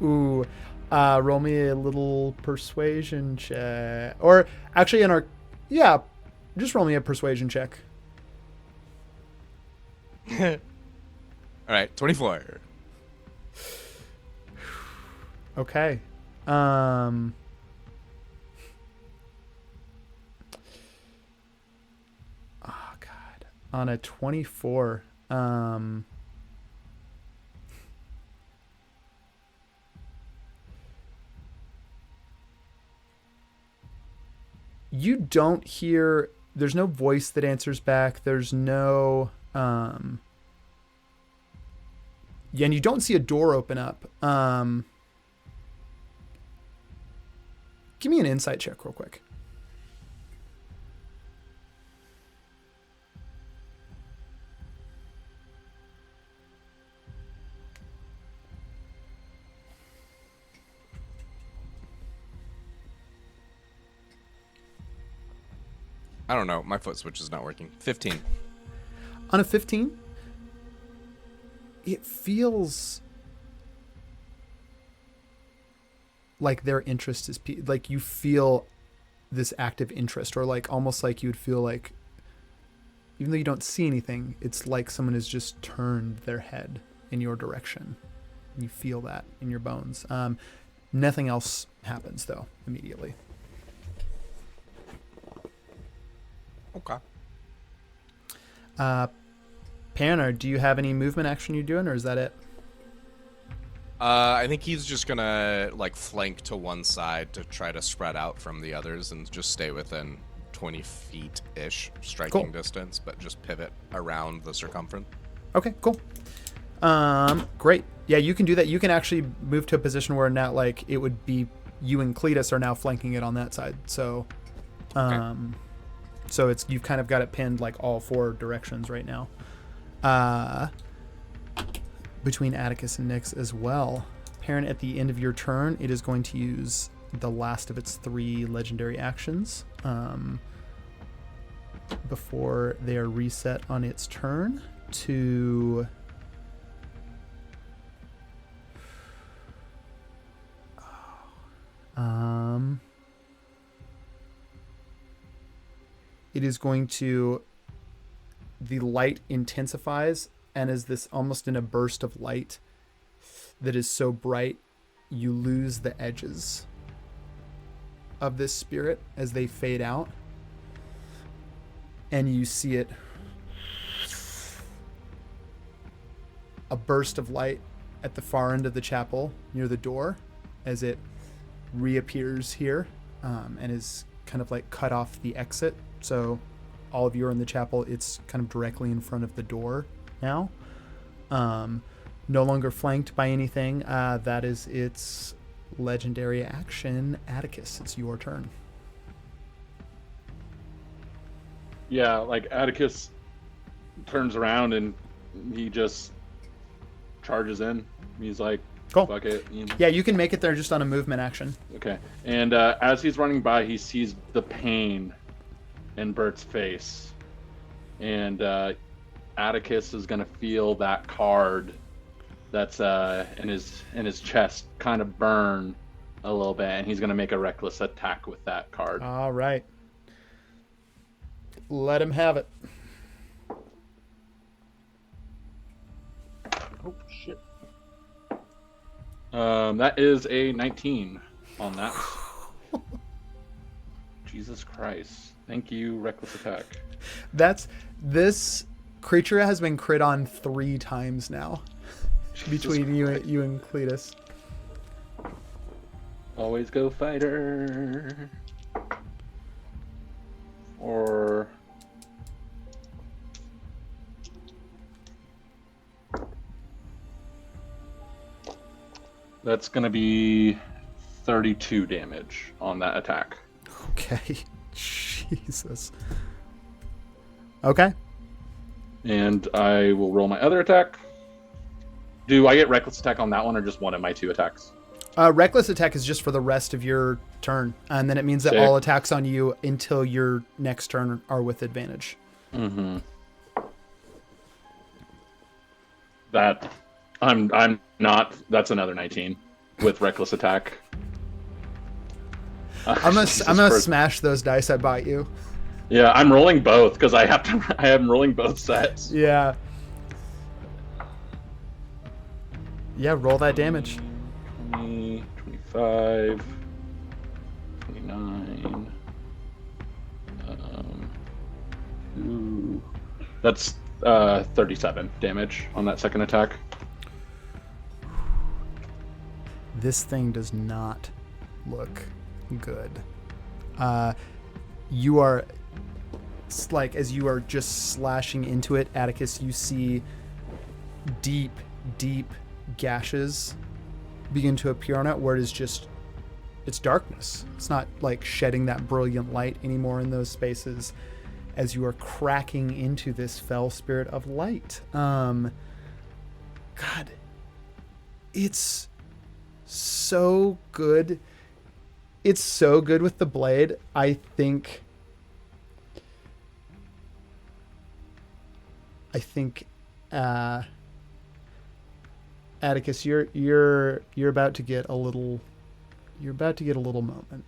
Ooh. Roll me a little persuasion check. Or actually just roll me a persuasion check. All right, 24. Okay. Oh god. On a 24, you don't hear, there's no voice that answers back. There's no and you don't see a door open up. Give me an insight check real quick. I don't know. My foot switch is not working. 15. On a 15, it feels like their interest is like you feel this active interest, or like almost like you'd feel like, even though you don't see anything, it's like someone has just turned their head in your direction. You feel that in your bones. Nothing else happens though immediately. Okay. Panner, do you have any movement action you're doing, or is that it? I think he's just gonna like flank to one side to try to spread out from the others and just stay within 20 feet-ish striking Cool. distance, but just pivot around the circumference. Okay, cool. Great. Yeah, you can do that. You can actually move to a position where now, like, it would be you and Cletus are now flanking it on that side. So, so it's, you've kind of got it pinned like all 4 directions right now. Between Atticus and Nyx as well. Perrin, at the end of your turn, it is going to use the last of its 3 legendary actions before they are reset on its turn to it is going to, the light intensifies and is this almost in a burst of light that is so bright you lose the edges of this spirit as they fade out, and you see it, a burst of light at the far end of the chapel near the door as it reappears here, and is kind of like cut off the exit. So all of you are in the chapel. It's kind of directly in front of the door now. No longer flanked by anything. That is its legendary action. Atticus, it's your turn. Yeah, like Atticus turns around and he just charges in. He's like, Cool. fuck it. Yeah, you can make it there just on a movement action. Okay. And as he's running by, he sees the pain in Bert's face. And Atticus is going to feel that card that's in his chest kind of burn a little bit. And he's going to make a reckless attack with that card. All right. Let him have it. Oh, shit. That is a 19 on that. Jesus Christ. Thank you, reckless attack. This creature has been crit on 3 times now. Between you and Cletus. Always go fighter. Or that's going to be 32 damage on that attack. Okay. Jesus. Okay. And I will roll my other attack. Do I get reckless attack on that one or just one of my 2 attacks? Reckless attack is just for the rest of your turn. And then it means that Sick. all attacks on you until your next turn are with advantage. Mm-hmm. That I'm not. That's another 19 with reckless attack. I'm gonna smash those dice I bought you. Yeah, I'm rolling both because I am rolling both sets. Yeah. Yeah, roll that damage. 20, 25, 29. Ooh. That's 37 damage on that second attack. This thing does not look good. You are, like, as you are just slashing into it, Atticus, you see deep gashes begin to appear on it where it is just, it's darkness. It's not like shedding that brilliant light anymore in those spaces as you are cracking into this fell spirit of light. God, it's so good. It's so good with the blade. I think Atticus, you're about to get a little moment.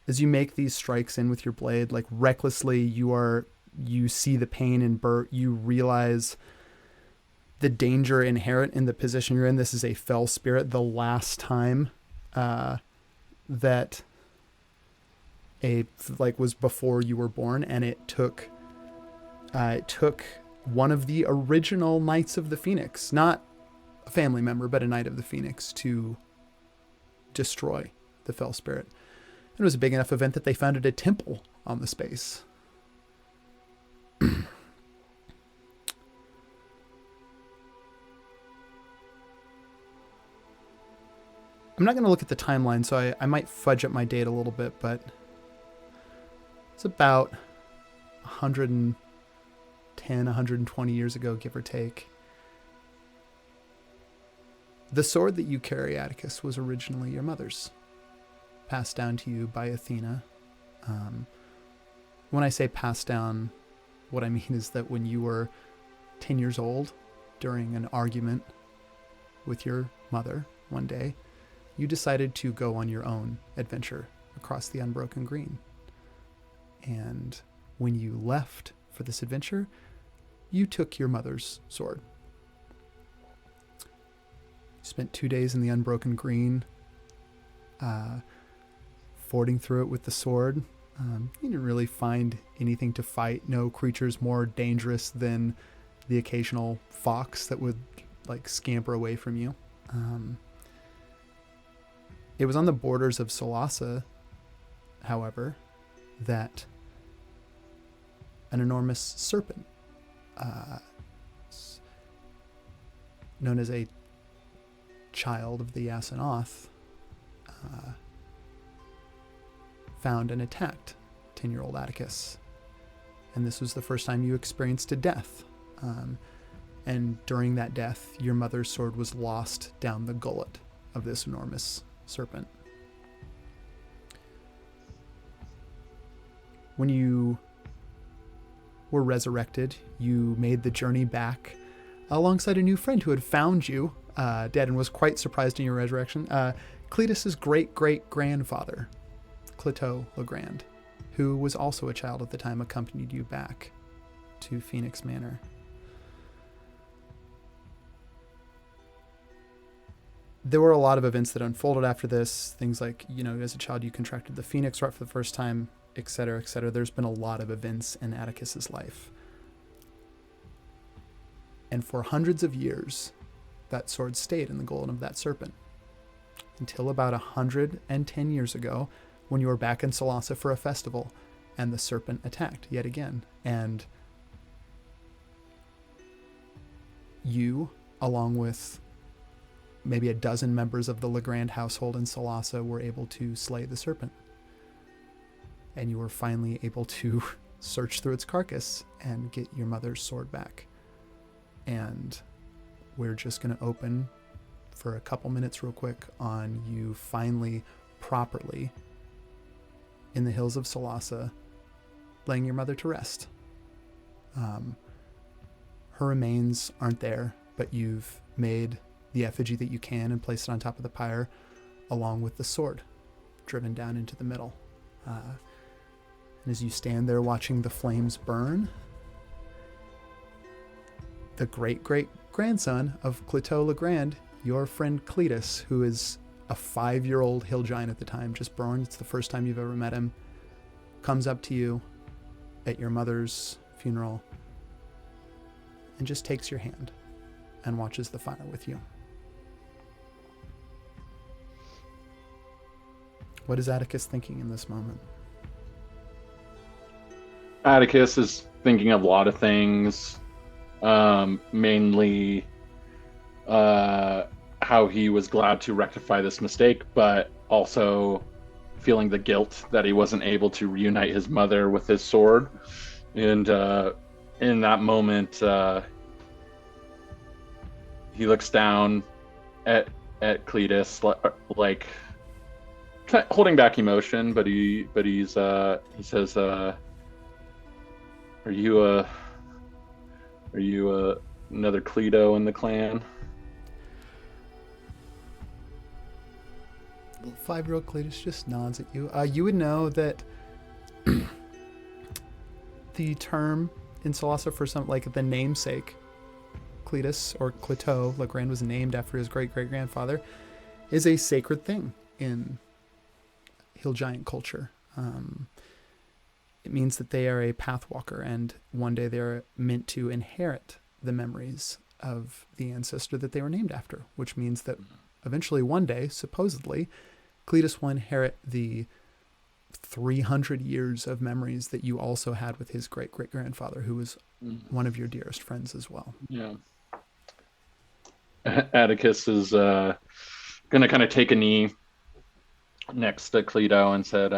As you make these strikes in with your blade, like recklessly, you see the pain in Bert. You realize the danger inherent in the position you're in. This is a fell spirit. The last time that was before you were born, and it took one of the original Knights of the Phoenix, not a family member, but a Knight of the Phoenix, to destroy the fell spirit. It was a big enough event that they founded a temple on the space. I'm not going to look at the timeline, so I might fudge up my date a little bit, but it's about 110, 120 years ago, give or take. The sword that you carry, Atticus, was originally your mother's, passed down to you by Athena. When I say passed down, what I mean is that when you were 10 years old, during an argument with your mother one day, you decided to go on your own adventure across the unbroken green. And when you left for this adventure, you took your mother's sword. You spent 2 days in the unbroken green, fording through it with the sword. You didn't really find anything to fight. No creatures more dangerous than the occasional fox that would scamper away from you. It was on the borders of Solasa however, that an enormous serpent, known as a child of the Asanoth, found and attacked 10-year-old Atticus. And this was the first time you experienced a death. And during that death, your mother's sword was lost down the gullet of this enormous serpent. When you were resurrected, you made the journey back alongside a new friend who had found you dead and was quite surprised in your resurrection. Cletus's great-great-grandfather, Cleto Legrand, who was also a child at the time, accompanied you back to Phoenix Manor. There were a lot of events that unfolded after this. Things like, as a child you contracted the Phoenix Rot for the first time, etc., etc. There's been a lot of events in Atticus's life. And for hundreds of years, that sword stayed in the gullet of that serpent. Until about 110 years ago, when you were back in Solasa for a festival, and the serpent attacked yet again. And you, along with maybe a dozen members of the Legrand household in Solasa, were able to slay the serpent. And you were finally able to search through its carcass and get your mother's sword back. And we're just going to open for a couple minutes real quick on you finally properly in the hills of Solasa laying your mother to rest. Her remains aren't there, but you've made the effigy that you can and placed it on top of the pyre along with the sword driven down into the middle. And as you stand there watching the flames burn, the great-great-grandson of Cleto Legrand, your friend Cletus, who is a 5-year-old hill giant at the time, just born, it's the first time you've ever met him, comes up to you at your mother's funeral and just takes your hand and watches the fire with you. What is Atticus thinking in this moment? Atticus is thinking of a lot of things, mainly how he was glad to rectify this mistake, but also feeling the guilt that he wasn't able to reunite his mother with his sword. And in that moment, he looks down at Cletus, like holding back emotion, but he says, "Are you another Cleto in the clan?" Little 5-year-old Cletus just nods at you. You would know that the term in Solasa for some, like the namesake, Cletus or Cleto Legrand was named after his great-great-grandfather, is a sacred thing in hill giant culture. It means that they are a pathwalker, and one day they're meant to inherit the memories of the ancestor that they were named after, which means that eventually one day, supposedly, Cletus will inherit the 300 years of memories that you also had with his great-great-grandfather, who was one of your dearest friends as well. Yeah. Atticus is going to kind of take a knee next to Cleto and said,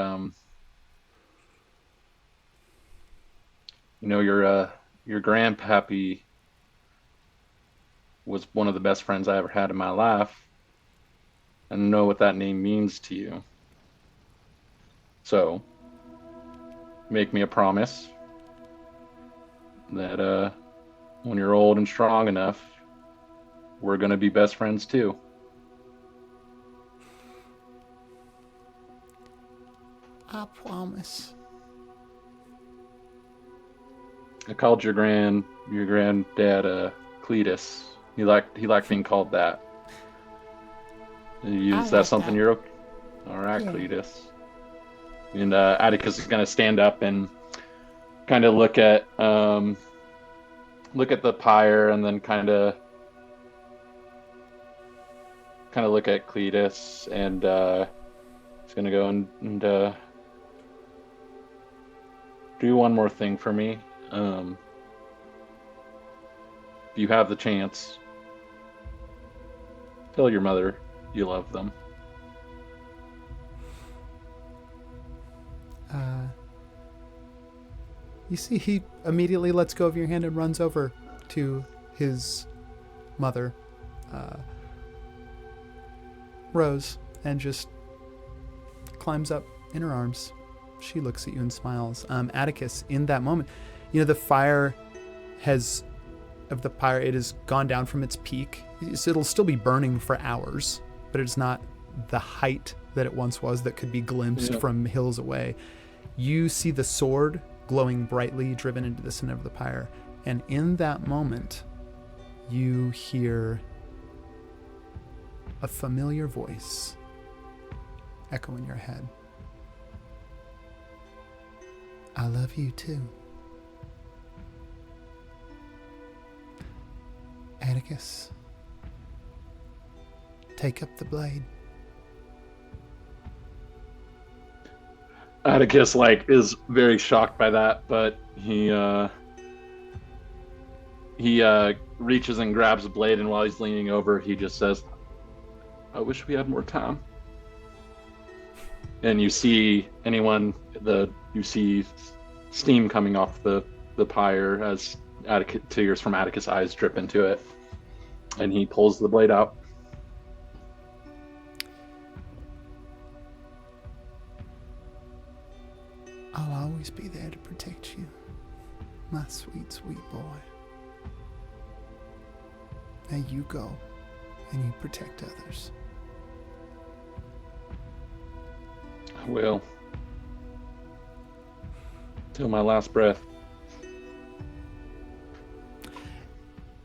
your grandpappy was one of the best friends I ever had in my life, and know what that name means to you. So, make me a promise that when you're old and strong enough, we're going to be best friends too. I promise. I called your granddad Cletus. He liked being called that. Is that something you're okay? All right, yeah. Cletus. And Atticus is going to stand up and kind of look at the pyre, and then kind of look at Cletus, and he's going to go and do one more thing for me. If you have the chance, tell your mother you love them. You see, he immediately lets go of your hand and runs over to his mother, Rose, and just climbs up in her arms. She looks at you and smiles. Atticus, in that moment, the fire it has gone down from its peak. So it'll still be burning for hours, but it's not the height that it once was that could be glimpsed from hills away. You see the sword glowing brightly driven into the center of the pyre, and in that moment you hear a familiar voice echo in your head. I love you too. Atticus, take up the blade. Atticus is very shocked by that, but he reaches and grabs a blade, and while he's leaning over, he just says, "I wish we had more time." And you see steam coming off the pyre as tears from Atticus' eyes drip into it, and he pulls the blade out. I'll always be there to protect you, my sweet, sweet boy. Now you go, and you protect others. I will. Till my last breath.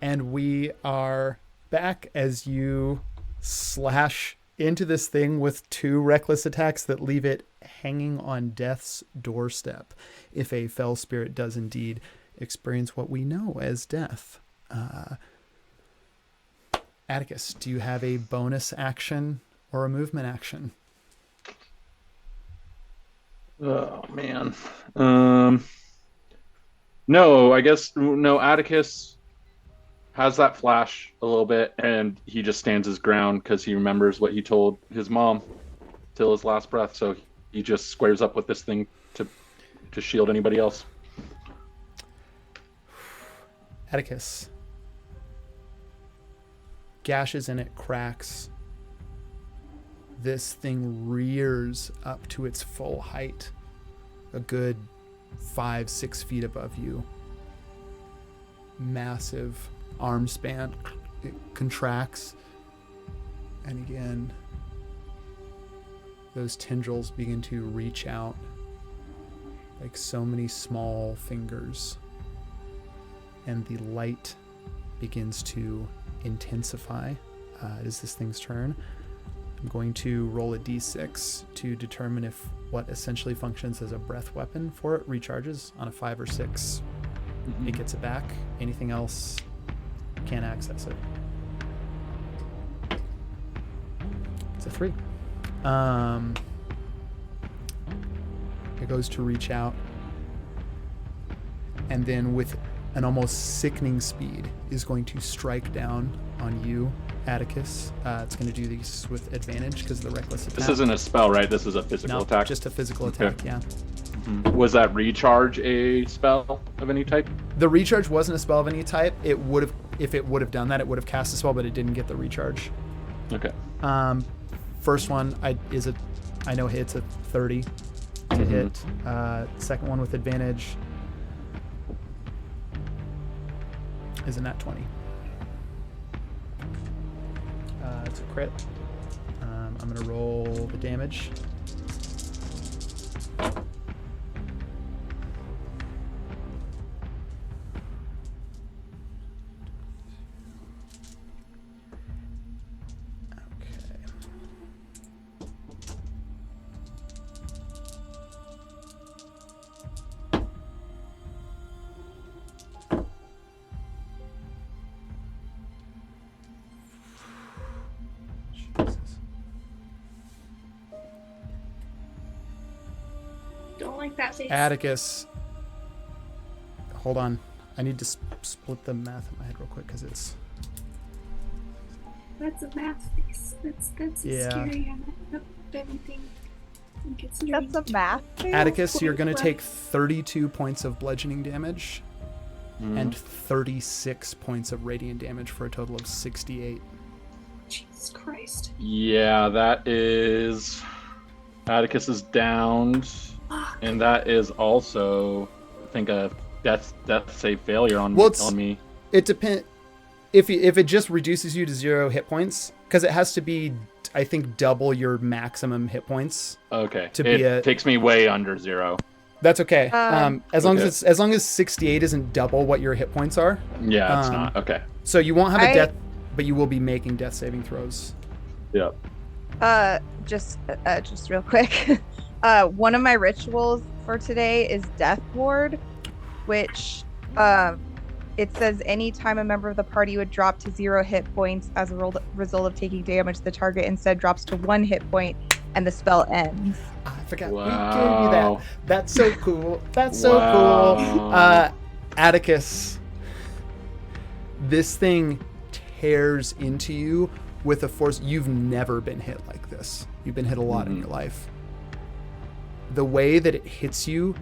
And we are back as you slash into this thing with 2 reckless attacks that leave it hanging on death's doorstep. If a fell spirit does indeed experience what we know as death. Atticus, do you have a bonus action or a movement action? Oh, man. No, I guess, no, Atticus has that flash a little bit, and he just stands his ground because he remembers what he told his mom till his last breath, so he just squares up with this thing to shield anybody else. Atticus. Gashes in it, cracks. This thing rears up to its full height, a good 5-6 feet above you. Massive arm span. It contracts, and again those tendrils begin to reach out like so many small fingers, and the light begins to intensify. It is this thing's turn. I'm going to roll a d6 to determine if what essentially functions as a breath weapon for it recharges. On a 5 or 6, it gets it back. Anything else, can't access it. It's a 3. It goes to reach out, and then with an almost sickening speed is going to strike down on you, Atticus. It's going to do these with advantage because of the reckless attack. This isn't a spell, right? This is a physical attack? Just a physical attack, Okay. yeah. Was that recharge a spell of any type? The recharge wasn't a spell of any type. It would have, if it would have done that, it would have cast a spell, but it didn't get the recharge. Okay. First one I know hits a 30 to hit. Second one with advantage is a nat 20. It's a crit. I'm going to roll the damage. Don't like that face. Atticus, hold on. I need to split the math in my head real quick because it's. That's a math face. That's Yeah. scary. I'm up everything. I think it's That's a math thing? Atticus, you're going to take 32 points of bludgeoning damage and 36 points of radiant damage for a total of 68. Jesus Christ. Yeah, that is. Atticus is downed, and that is also, I think, a death save failure on me. It depends. If it just reduces you to 0 hit points, because it has to be, I think, double your maximum hit points. Okay. It takes me way under 0. That's okay. As long okay. as long as 68 isn't double what your hit points are. Yeah, it's not. Okay. So you won't have a death, but you will be making death saving throws. Yep. Just real quick. One of my rituals for today is Death Ward, which it says anytime a member of the party would drop to 0 hit points as a result of taking damage, the target instead drops to 1 hit point and the spell ends. I forgot Wow. we gave you that. That's so cool. That's so cool. Atticus, this thing tears into you with a force. You've never been hit like this. You've been hit a lot in your life. The way that it hits you,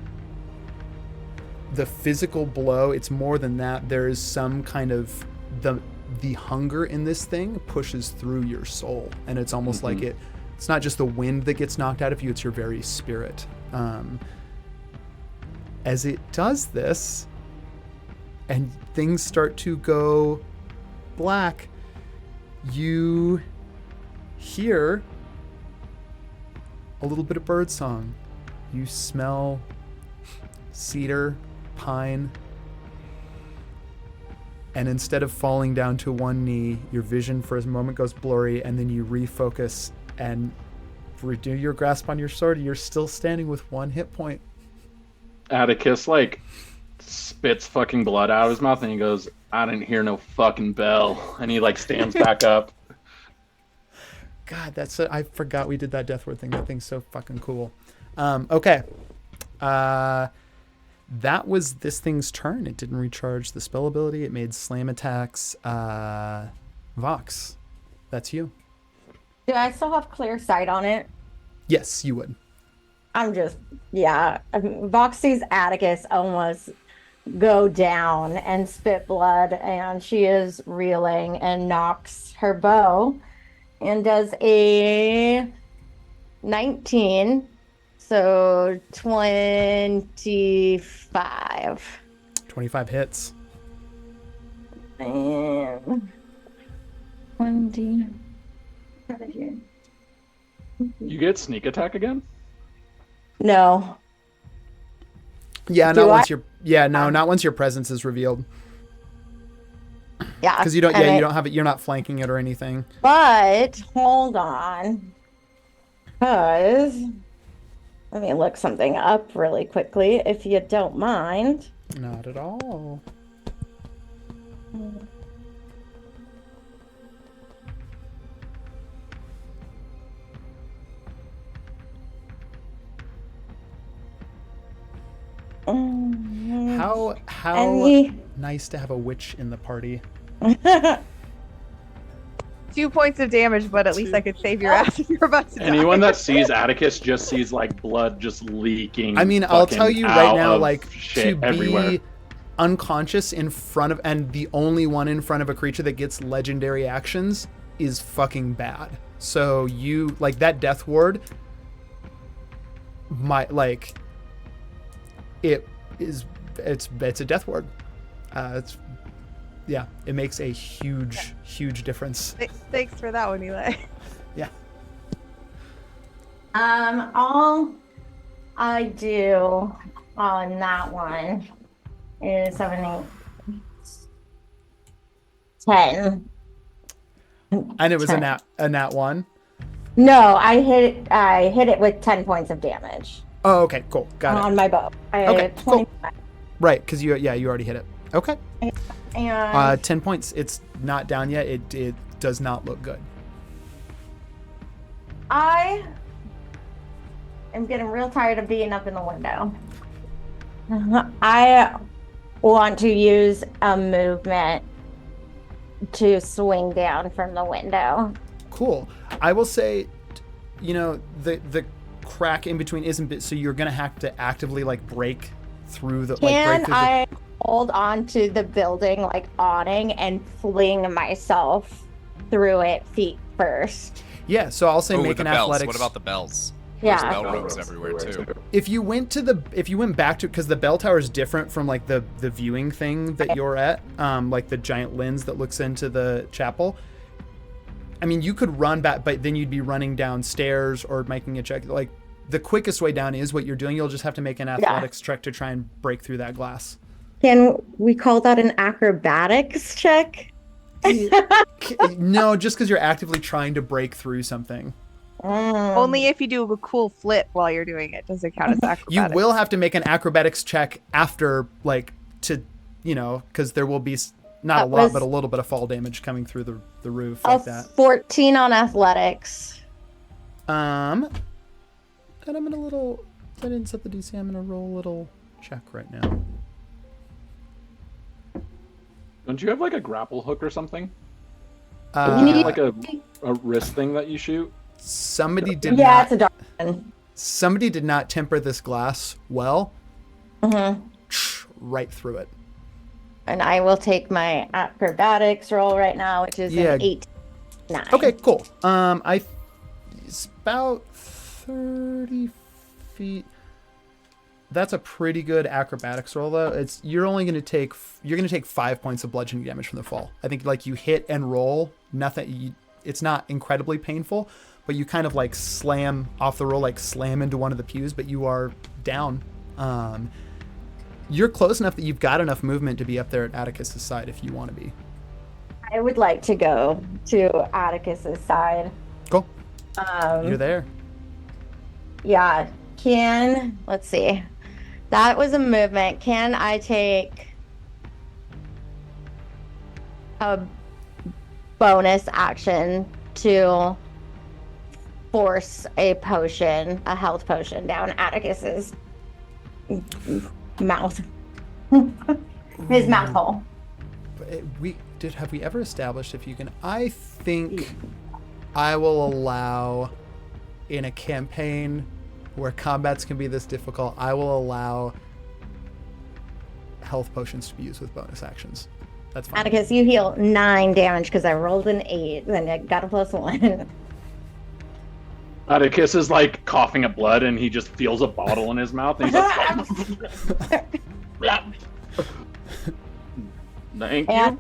the physical blow, it's more than that. There is some kind of the hunger in this thing pushes through your soul, and it's almost like it's not just the wind that gets knocked out of you, it's your very spirit. As it does this and things start to go black, you hear a little bit of bird song. You smell cedar, pine, and instead of falling down to one knee, your vision for a moment goes blurry, and then you refocus and renew your grasp on your sword. You're still standing with 1 hit point. Atticus, spits fucking blood out of his mouth, and he goes, I didn't hear no fucking bell. And he, stands back up. God, I forgot we did that death word thing. That thing's so fucking cool. Okay. That was this thing's turn. It didn't recharge the spell ability. It made slam attacks. Vox, that's you. Do I still have clear sight on it? Yes, you would. Vox sees Atticus almost go down and spit blood, and she is reeling and knocks her bow and does a 19. So 25. 25 hits. And 20. You get sneak attack again? No. Yeah, Do not once your presence is revealed. Yeah. Because you don't have it, you're not flanking it or anything. But hold on. Because let me look something up really quickly, if you don't mind. Not at all. How nice to have a witch in the party. 2 points of damage, but at least I could save your ass if you're about to die. Anyone that sees Atticus just sees blood just leaking. I mean, I'll tell you right now, to everywhere. be unconscious in front of, and the only one in front of a creature that gets legendary actions is fucking bad. So you, that death ward might, it's a death ward. It makes a huge difference. Thanks for that one, Eli. Yeah. All I do on that one is 7, 8, 10. And it was 10. a nat 1? No, I hit it with 10 points of damage. Oh, okay, cool. Got it. On my bow. Okay, cool. 25. Right, because you already hit it. Okay. And 10 points. It's not down yet. It does not look good. I am getting real tired of being up in the window. I want to use a movement to swing down from the window. Cool. I will say, the crack in between isn't bit, so you're gonna have to actively like break through the. Can break through I hold on to the building like awning and fling myself through it feet first? Yeah. So I'll say Oh, make the an bells. athletics. What about the bells? Yeah. There's bell rooms everywhere too. If you went back to, because the bell tower is different from like the viewing thing that you're at, like the giant lens that looks into the chapel. I mean, you could run back, but then you'd be running downstairs or making a check. Like the quickest way down is what you're doing. You'll just have to make an athletics check to try and break through that glass. Can we call that an acrobatics check? No, just because you're actively trying to break through something. Only if you do a cool flip while you're doing it does it count as acrobatics. You will have to make an acrobatics check after, like, to, because there will be not a lot, but a little bit of fall damage coming through the roof like that. 14 on athletics. And I didn't set the DC. I'm gonna roll a little check right now. Don't you have like a grapple hook or something? You need Like a wrist thing that you shoot? Somebody did Yeah, not. it's a dark one. Somebody did not temper this glass well. Mm-hmm. Right through it. And I will take my acrobatics roll right now, which is an 8. 9. Okay, cool. It's about 30 feet. That's a pretty good acrobatics roll, though. You're gonna take 5 points of bludgeoning damage from the fall. I think like you hit and roll, nothing. It's not incredibly painful, but you kind of like slam off the roll, like slam into one of the pews, but you are down. You're close enough that you've got enough movement to be up there at Atticus's side if you want to be. I would like to go to Atticus's side. Cool. You're there. Yeah. Let's see. That was a movement. Can I take a bonus action to force a health potion down Atticus's mouth? His mouth hole. Have we ever established if you can? I think I will allow, in a campaign where combats can be this difficult, I will allow health potions to be used with bonus actions. That's fine. Atticus, you heal 9 damage because I rolled an 8 and I got a +1. Atticus is like coughing up blood and he just feels a bottle in his mouth and he's like, thank you.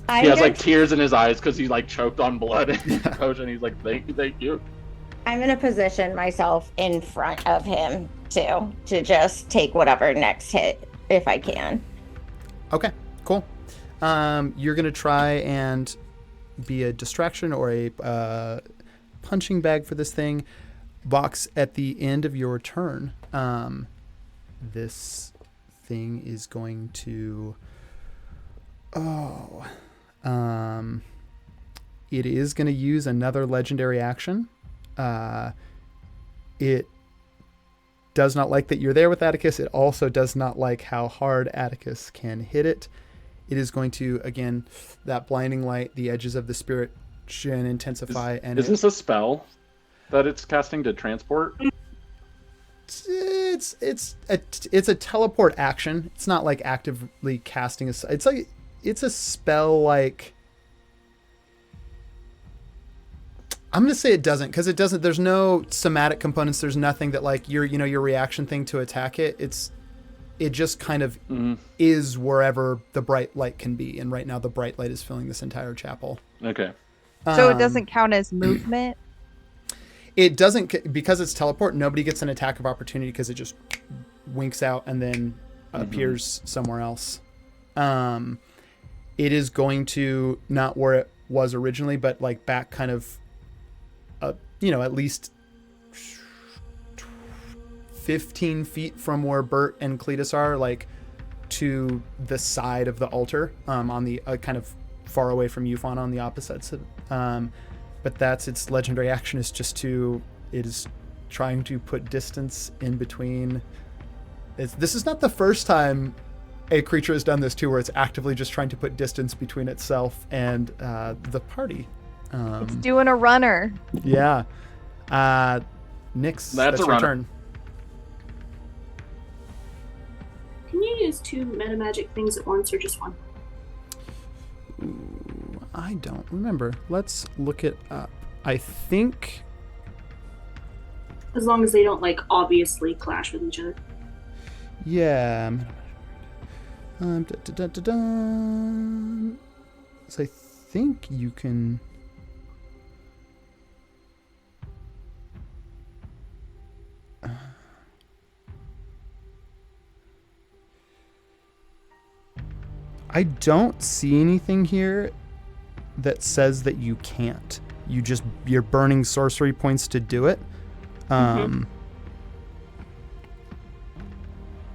And He has like tears in his eyes because he like choked on blood in his potion. He's like, thank you. I'm going to position myself in front of him too, to just take whatever next hit if I can. Okay, cool. You're going to try and be a distraction or a punching bag for this thing. Vox, at the end of your turn, this thing is going to... it is going to use another legendary action. It does not like that you're there with Atticus. It also does not like how hard Atticus can hit it. It is going to, again, that blinding light, the edges of the spirit should intensify. Is this a spell that it's casting to transport? It's a teleport action. It's not like actively casting it's a spell like... I'm going to say it doesn't, because it doesn't, there's no somatic components. There's nothing that like your reaction thing to attack it. It just kind of is wherever the bright light can be. And right now the bright light is filling this entire chapel. Okay. So it doesn't count as movement? It doesn't, because it's teleport, nobody gets an attack of opportunity because it just winks out and then appears somewhere else. It is going to, not where it was originally, but like back kind of, at least 15 feet from where Bert and Cletus are, like to the side of the altar, on the kind of far away from you, Fauna, on the opposite side. But that's its legendary action, is just it is trying to put distance in between. This is not the first time a creature has done this too, where it's actively just trying to put distance between itself and the party. It's doing a runner. Yeah. Nyx, that's a your runner. turn. Can you use 2 meta magic things at once or just one? Ooh, I don't remember. Let's look it up. I think. As long as they don't like obviously clash with each other. Yeah. So I think you can. I don't see anything here that says that you can't. You're burning sorcery points to do it.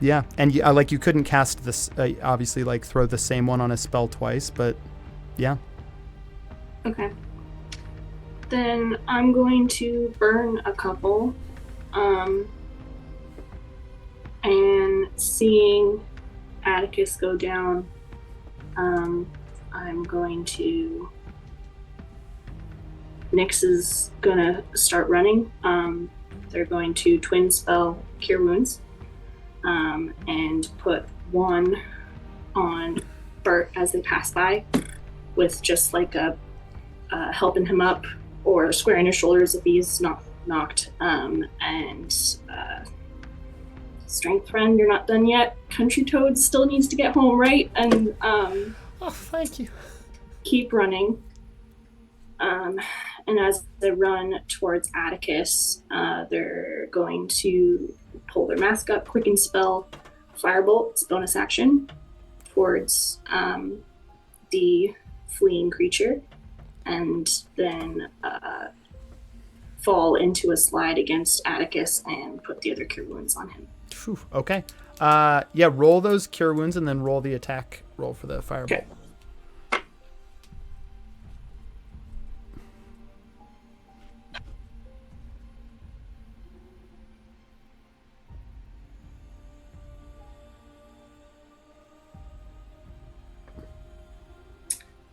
Yeah, and like you couldn't cast this, obviously, like throw the same one on a spell twice, but yeah. Okay. Then I'm going to burn a couple. And seeing Atticus go down, I'm going to. Nyx is gonna start running. They're going to twin spell Cure Wounds, and put one on Bert as they pass by, with just like a helping him up or squaring his shoulders if he's not knocked. And strength friend, you're not done yet. Country Toad still needs to get home, right? And Oh, thank you. keep running. And as they run towards Atticus, they're going to pull their mask up, quicken spell, firebolt, it's bonus action, towards the fleeing creature, and then fall into a slide against Atticus and put the other cure wounds on him. Phew, okay. Yeah, roll those cure wounds and then roll the attack roll for the firebolt. Okay.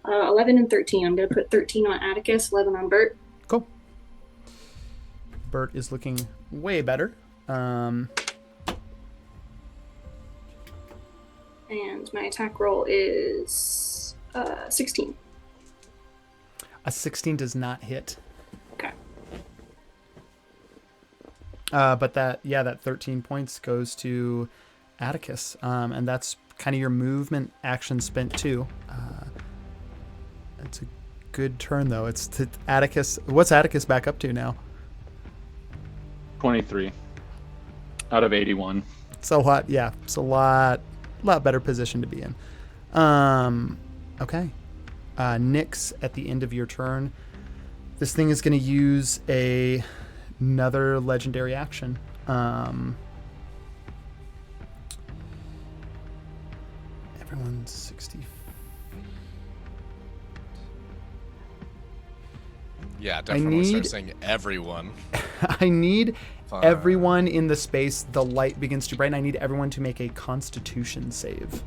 Uh, 11 and 13. I'm going to put 13 on Atticus, 11 on Bert. Cool. Bert is looking way better. And my attack roll is 16. A 16 does not hit. Okay. But that 13 points goes to Atticus. And that's kind of your movement action spent too. It's a good turn though. It's to Atticus. What's Atticus back up to now? 23 out of 81. It's a lot. Yeah, it's a lot better position to be in. Okay. Nyx, at the end of your turn, this thing is going to use another legendary action. Everyone's 60. Yeah, definitely start saying everyone. I need Fine. everyone in the space the light begins to brighten. I need everyone to make a Constitution save.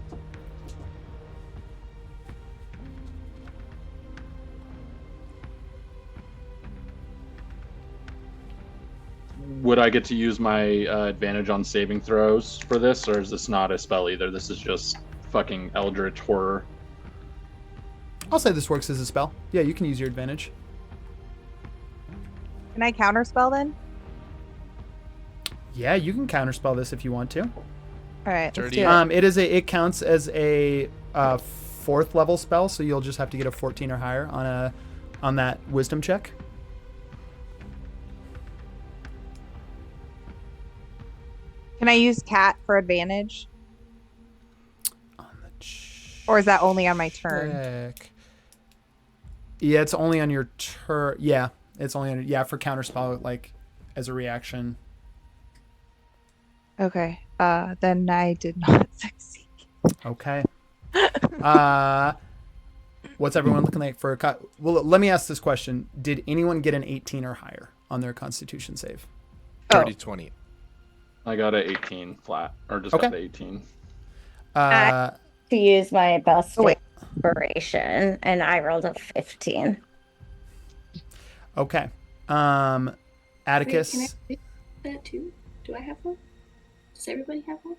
Would I get to use my advantage on saving throws for this, or is this not a spell either? This is just fucking Eldritch Horror. I'll say this works as a spell. Yeah, you can use your advantage. Can I counterspell then? Yeah, you can counterspell this if you want to. All right, let's Dirty. do it. It counts as a 4th level spell, so you'll just have to get a 14 or higher on that wisdom check. Can I use cat for advantage? On the Or is that only on my turn? check. Yeah, it's only on your turn. Yeah, it's only on for counterspell, like as a reaction. Okay. Then I did not succeed. Okay. What's everyone looking like for a cut? Well, let me ask this question: did anyone get an 18 or higher on their Constitution save? Oh. Dirty 20. I got a 18 flat, or just Okay. got the 18. Uh, To use my best Oh, wait. inspiration, and I rolled a 15. okay. Wait, Atticus. can I do that too? Do I have one? Does everybody have one?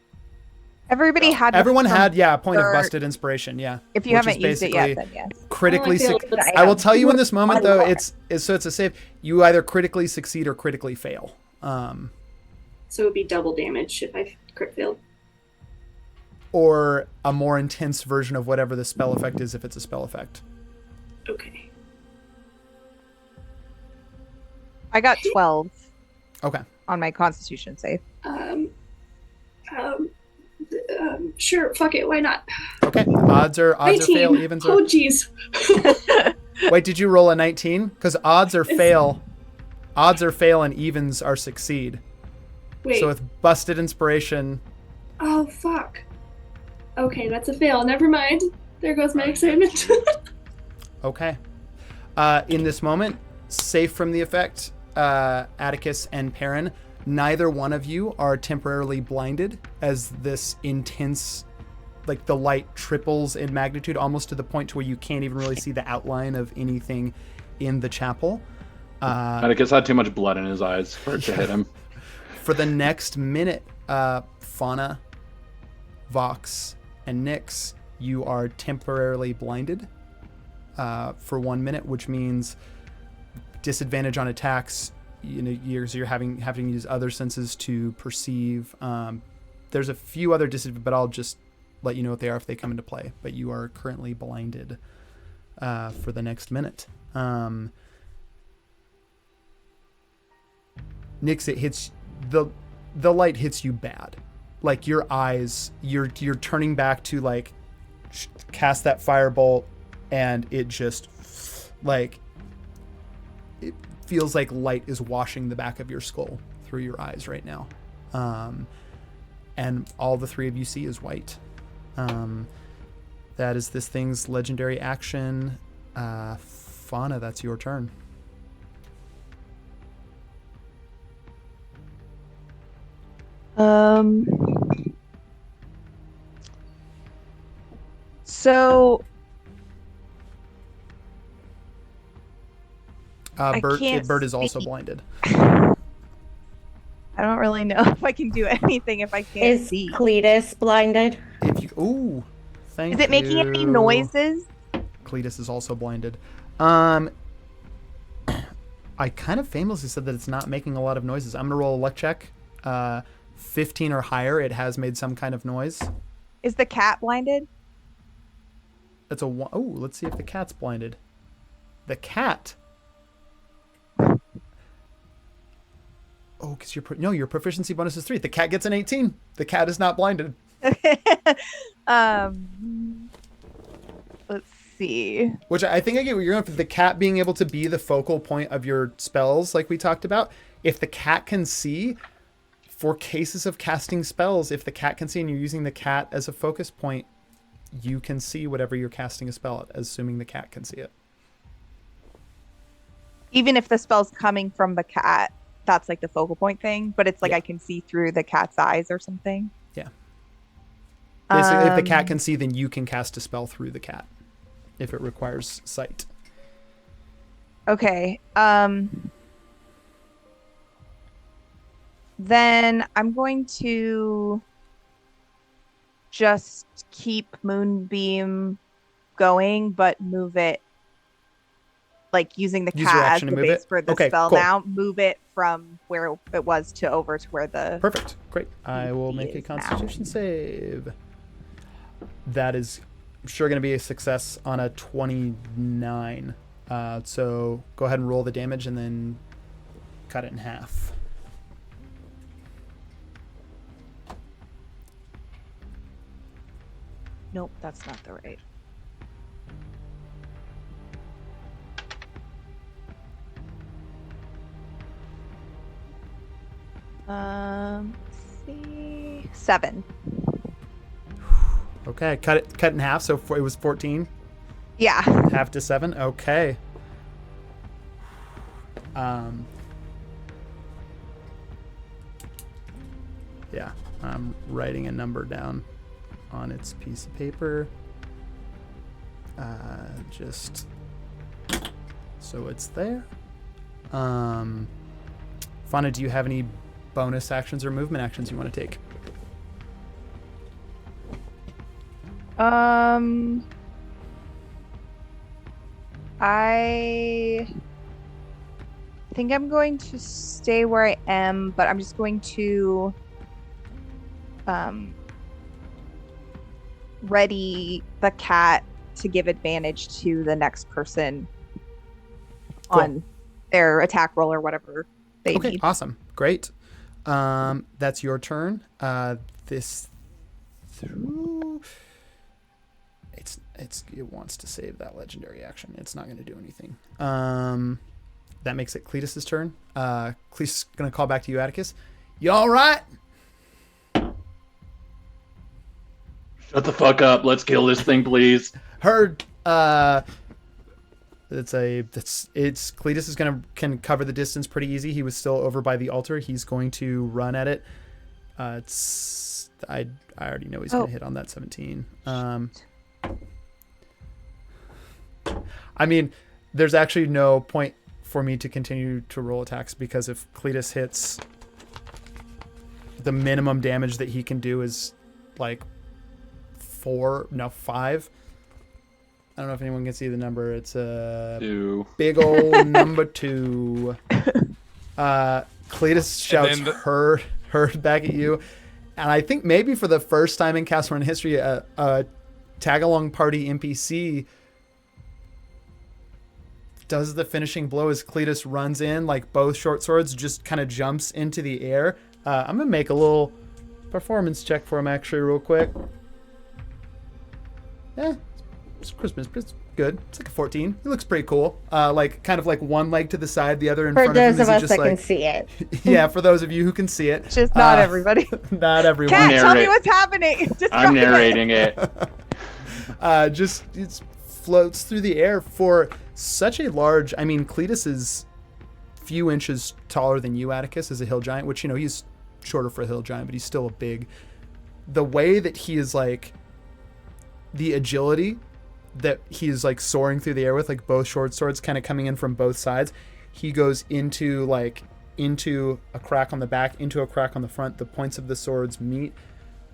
Everybody had. Everyone from had, a point of their- busted inspiration, yeah. If you which is haven't used it basically yet, then yes. critically. Oh, I failed, but I will tell you in this moment One though, more. it's so it's a save. You either critically succeed or critically fail. So it would be double damage if I crit failed. Or a more intense version of whatever the spell effect is if it's a spell effect. Okay. I got 12 Okay. on my Constitution save. Sure, fuck it, why not? Okay. Odds are 19. fail, evens are. Oh, jeez. Wait, did you roll a 19? Because odds are fail. Odds are fail and evens are succeed. Wait. So with busted inspiration. Oh, fuck. Okay, that's a fail. Never mind. There goes my excitement. Okay. In this moment, safe from the effect, Atticus and Perrin, neither one of you are temporarily blinded as this intense, like the light triples in magnitude almost to the point to where you can't even really see the outline of anything in the chapel. Atticus had too much blood in his eyes for it to hit him. For the next minute, Fauna, Vox, and Nyx, you are temporarily blinded for 1 minute, which means disadvantage on attacks. You know, you're having to use other senses to perceive. There's a few other disadvantages, but I'll just let you know what they are if they come into play. But you are currently blinded for the next minute. Nyx, it hits the light hits you bad. Like your eyes, you're turning back to like cast that firebolt, and it just like it feels like light is washing the back of your skull through your eyes right now, and all the three of you see is white. That is this thing's legendary action. Fauna, that's your turn. So Bird is also see. blinded. I don't really know if I can do anything if I can't Is see. Cletus blinded? If you, ooh, thank Is it making any you. noises? Cletus is also blinded. I kind of famously said that it's not making a lot of noises. I'm gonna roll a luck check. 15 or higher, it has made some kind of noise. Is the cat blinded? That's a one. Oh, let's see if the cat's blinded. The cat. Oh, because your proficiency bonus is 3. The cat gets an 18. The cat is not blinded. Let's see. Which I think I get what you're going for. The cat being able to be the focal point of your spells, like we talked about. If the cat can see, for cases of casting spells, if the cat can see and you're using the cat as a focus point, you can see whatever you're casting a spell at, assuming the cat can see it. Even if the spell's coming from the cat, that's like the focal point thing, but it's like Yeah. I can see through the cat's eyes or something. Yeah. Basically, if the cat can see, then you can cast a spell through the cat if it requires sight. Okay. Then I'm going to just keep Moonbeam going, but move it, like using the Use your cat as action the to move base it? for the Okay, spell cool. now. Move it from where it was to over to where the... Perfect. Great. I will make a is now. Constitution save. That is sure going to be a success on a 29. So go ahead and roll the damage and then cut it in half. Nope, that's not the right. Let's see. 7. Okay, cut in half. So it was 14. Yeah. Half to 7. Okay. Yeah, I'm writing a number down. on its piece of paper. Just so it's there. Fauna, do you have any bonus actions or movement actions you want to take? I think I'm going to stay where I am, but I'm just going to ready the cat to give advantage to the next person on their attack roll or whatever they need. Awesome. Great. That's your turn. It wants to save that legendary action. It's not going to do anything. That makes it Cletus's turn. Cletus is going to call back to you, Atticus. You all right? Shut the fuck up. Let's kill this thing, please. Heard. Cletus can cover the distance pretty easy. He was still over by the altar. He's going to run at it. I already know he's going to hit on that 17. I mean, there's actually no point for me to continue to roll attacks because if Cletus hits, the minimum damage that he can do is like 5. I don't know if anyone can see the number. It's a 2. Big old number 2. Cletus shouts heard back at you. And I think maybe for the first time in Castle Run history, a tag-along party NPC does the finishing blow as Cletus runs in, like both short swords, just kind of jumps into the air. I'm going to make a little performance check for him actually real quick. Yeah, it's Christmas, but it's good. It's like a 14. It looks pretty cool. Like kind of like one leg to the side, the other in front of him. For those of us just that like, can see it. Yeah, for those of you who can see it. Just not everybody. Not everyone. Cat, tell me what's happening. I'm narrating it. Just it floats through the air for such a large. I mean, Cletus is few inches taller than you, Atticus, as a hill giant. Which he's shorter for a hill giant, but he's still a big. The way that he is like, the agility that he is like soaring through the air with, like both short swords kind of coming in from both sides. He goes into a crack on the back, into a crack on the front. The points of the swords meet.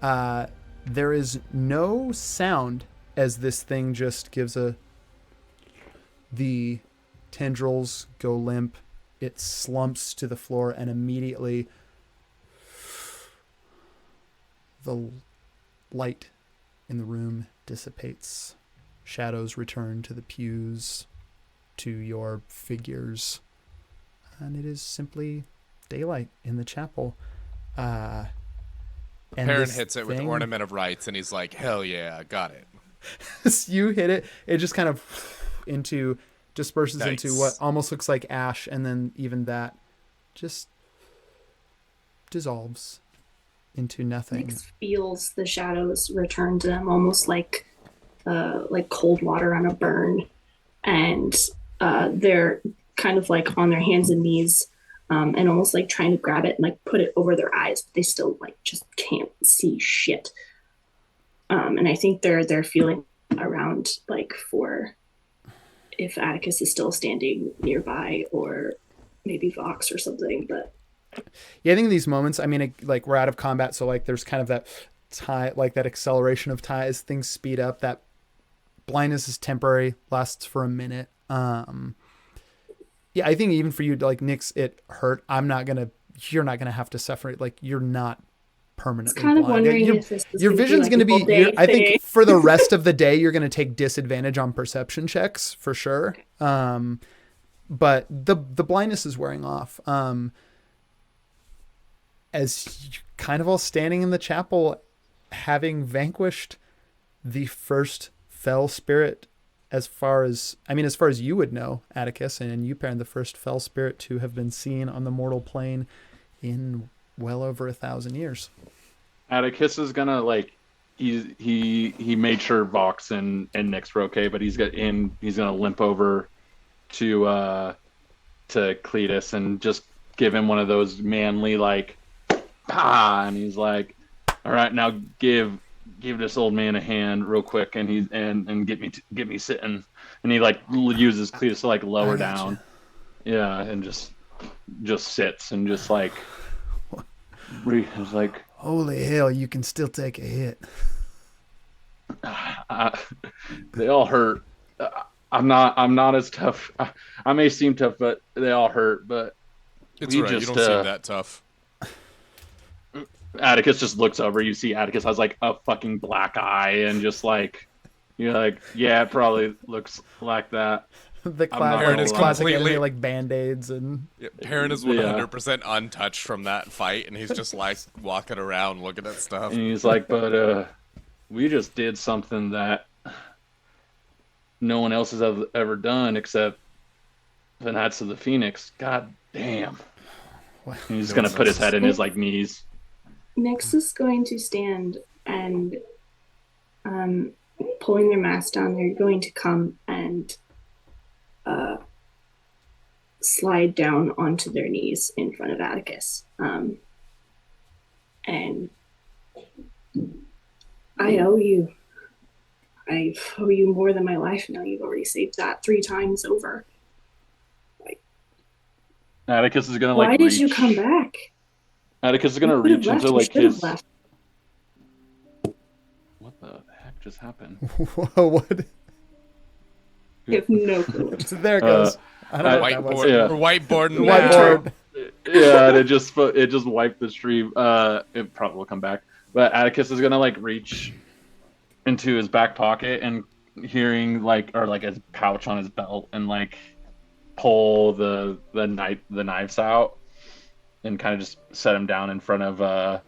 There is no sound as this thing just gives the tendrils go limp. It slumps to the floor and immediately the light in the room dissipates. Shadows return to the pews, to your figures, and it is simply daylight in the chapel. And Perrin hits it with Ornament of Rights, and he's like, hell yeah, got it. You hit it, it just kind of disperses into what almost looks like ash, and then even that just dissolves into nothing. Nyx feels the shadows return to them, almost like cold water on a burn, and they're kind of like on their hands and knees, and almost like trying to grab it and like put it over their eyes, but they still like just can't see shit. And I think they're feeling around like for if Atticus is still standing nearby, or maybe Vox or something. But yeah, I think in these moments, I mean, like we're out of combat, so like there's kind of that time, like that acceleration of time as things speed up. That blindness is temporary, lasts for a minute. Yeah, I think even for you, like Nyx, it hurt. You're not gonna have to suffer it. Like you're not permanently kind of blind. wondering if this is your vision's going to be. I think thing. for the rest of the day, you're going to take disadvantage on perception checks for sure. But the blindness is wearing off. As you're kind of all standing in the chapel, having vanquished the first fell spirit, as far as you would know, Atticus, and you, Perrin, the first fell spirit to have been seen on the mortal plane in well over 1,000 years. Atticus is gonna he made sure Vox and Nyx were okay, but he's gonna limp over to Cletus and just give him one of those manly like, and he's like, all right, now give give this old man a hand real quick, and get me sitting, and he like uses cleats to like lower down, yeah, and just sits and just like is like, Holy hell, you can still take a hit. they all hurt. I'm not as tough. I may seem tough, but they all hurt. But It's we right. You just don't seem that tough. Atticus just looks over. You see Atticus has like a fucking black eye, and just like you're like, yeah, it probably looks like that. The Perrin is classic completely- enemy, like band-aids and Yeah, Perrin is 100% untouched from that fight, and he's just like walking around looking at stuff. And he's like, but we just did something that no one else has ever done except the Knights of the Phoenix. God damn. And he's gonna put his head in his like knees. Nyx is going to stand and, pulling their mask down, they're going to come and slide down onto their knees in front of Atticus. And I owe you. I owe you more than my life now. You've already saved that 3 times over. Atticus is gonna like. Why did you come back? Atticus is gonna You could've reach left. into You like should've his. left. What the heck just happened? whoa, what? You have no clue. There it goes. I don't know what that was. Whiteboard, Yeah. whiteboard, and Whiteboard. Yeah, and it just wiped the stream. It probably will come back. But Atticus is gonna like reach into his back pocket and hearing like or like his pouch on his belt and like pull the knives out and kind of just set him down in front of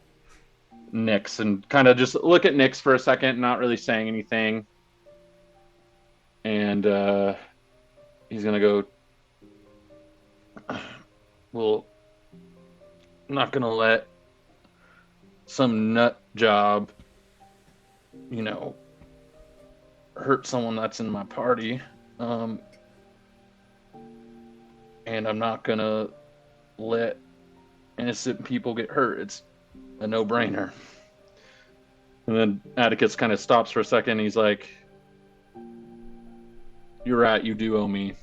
Nyx and kind of just look at Nyx for a second, not really saying anything. And he's gonna go, well, I'm not gonna let some nut job, you know, hurt someone that's in my party. And I'm not gonna let innocent people get hurt. It's a no-brainer. And then Atticus kind of stops for a second. He's like, "You're right. You do owe me.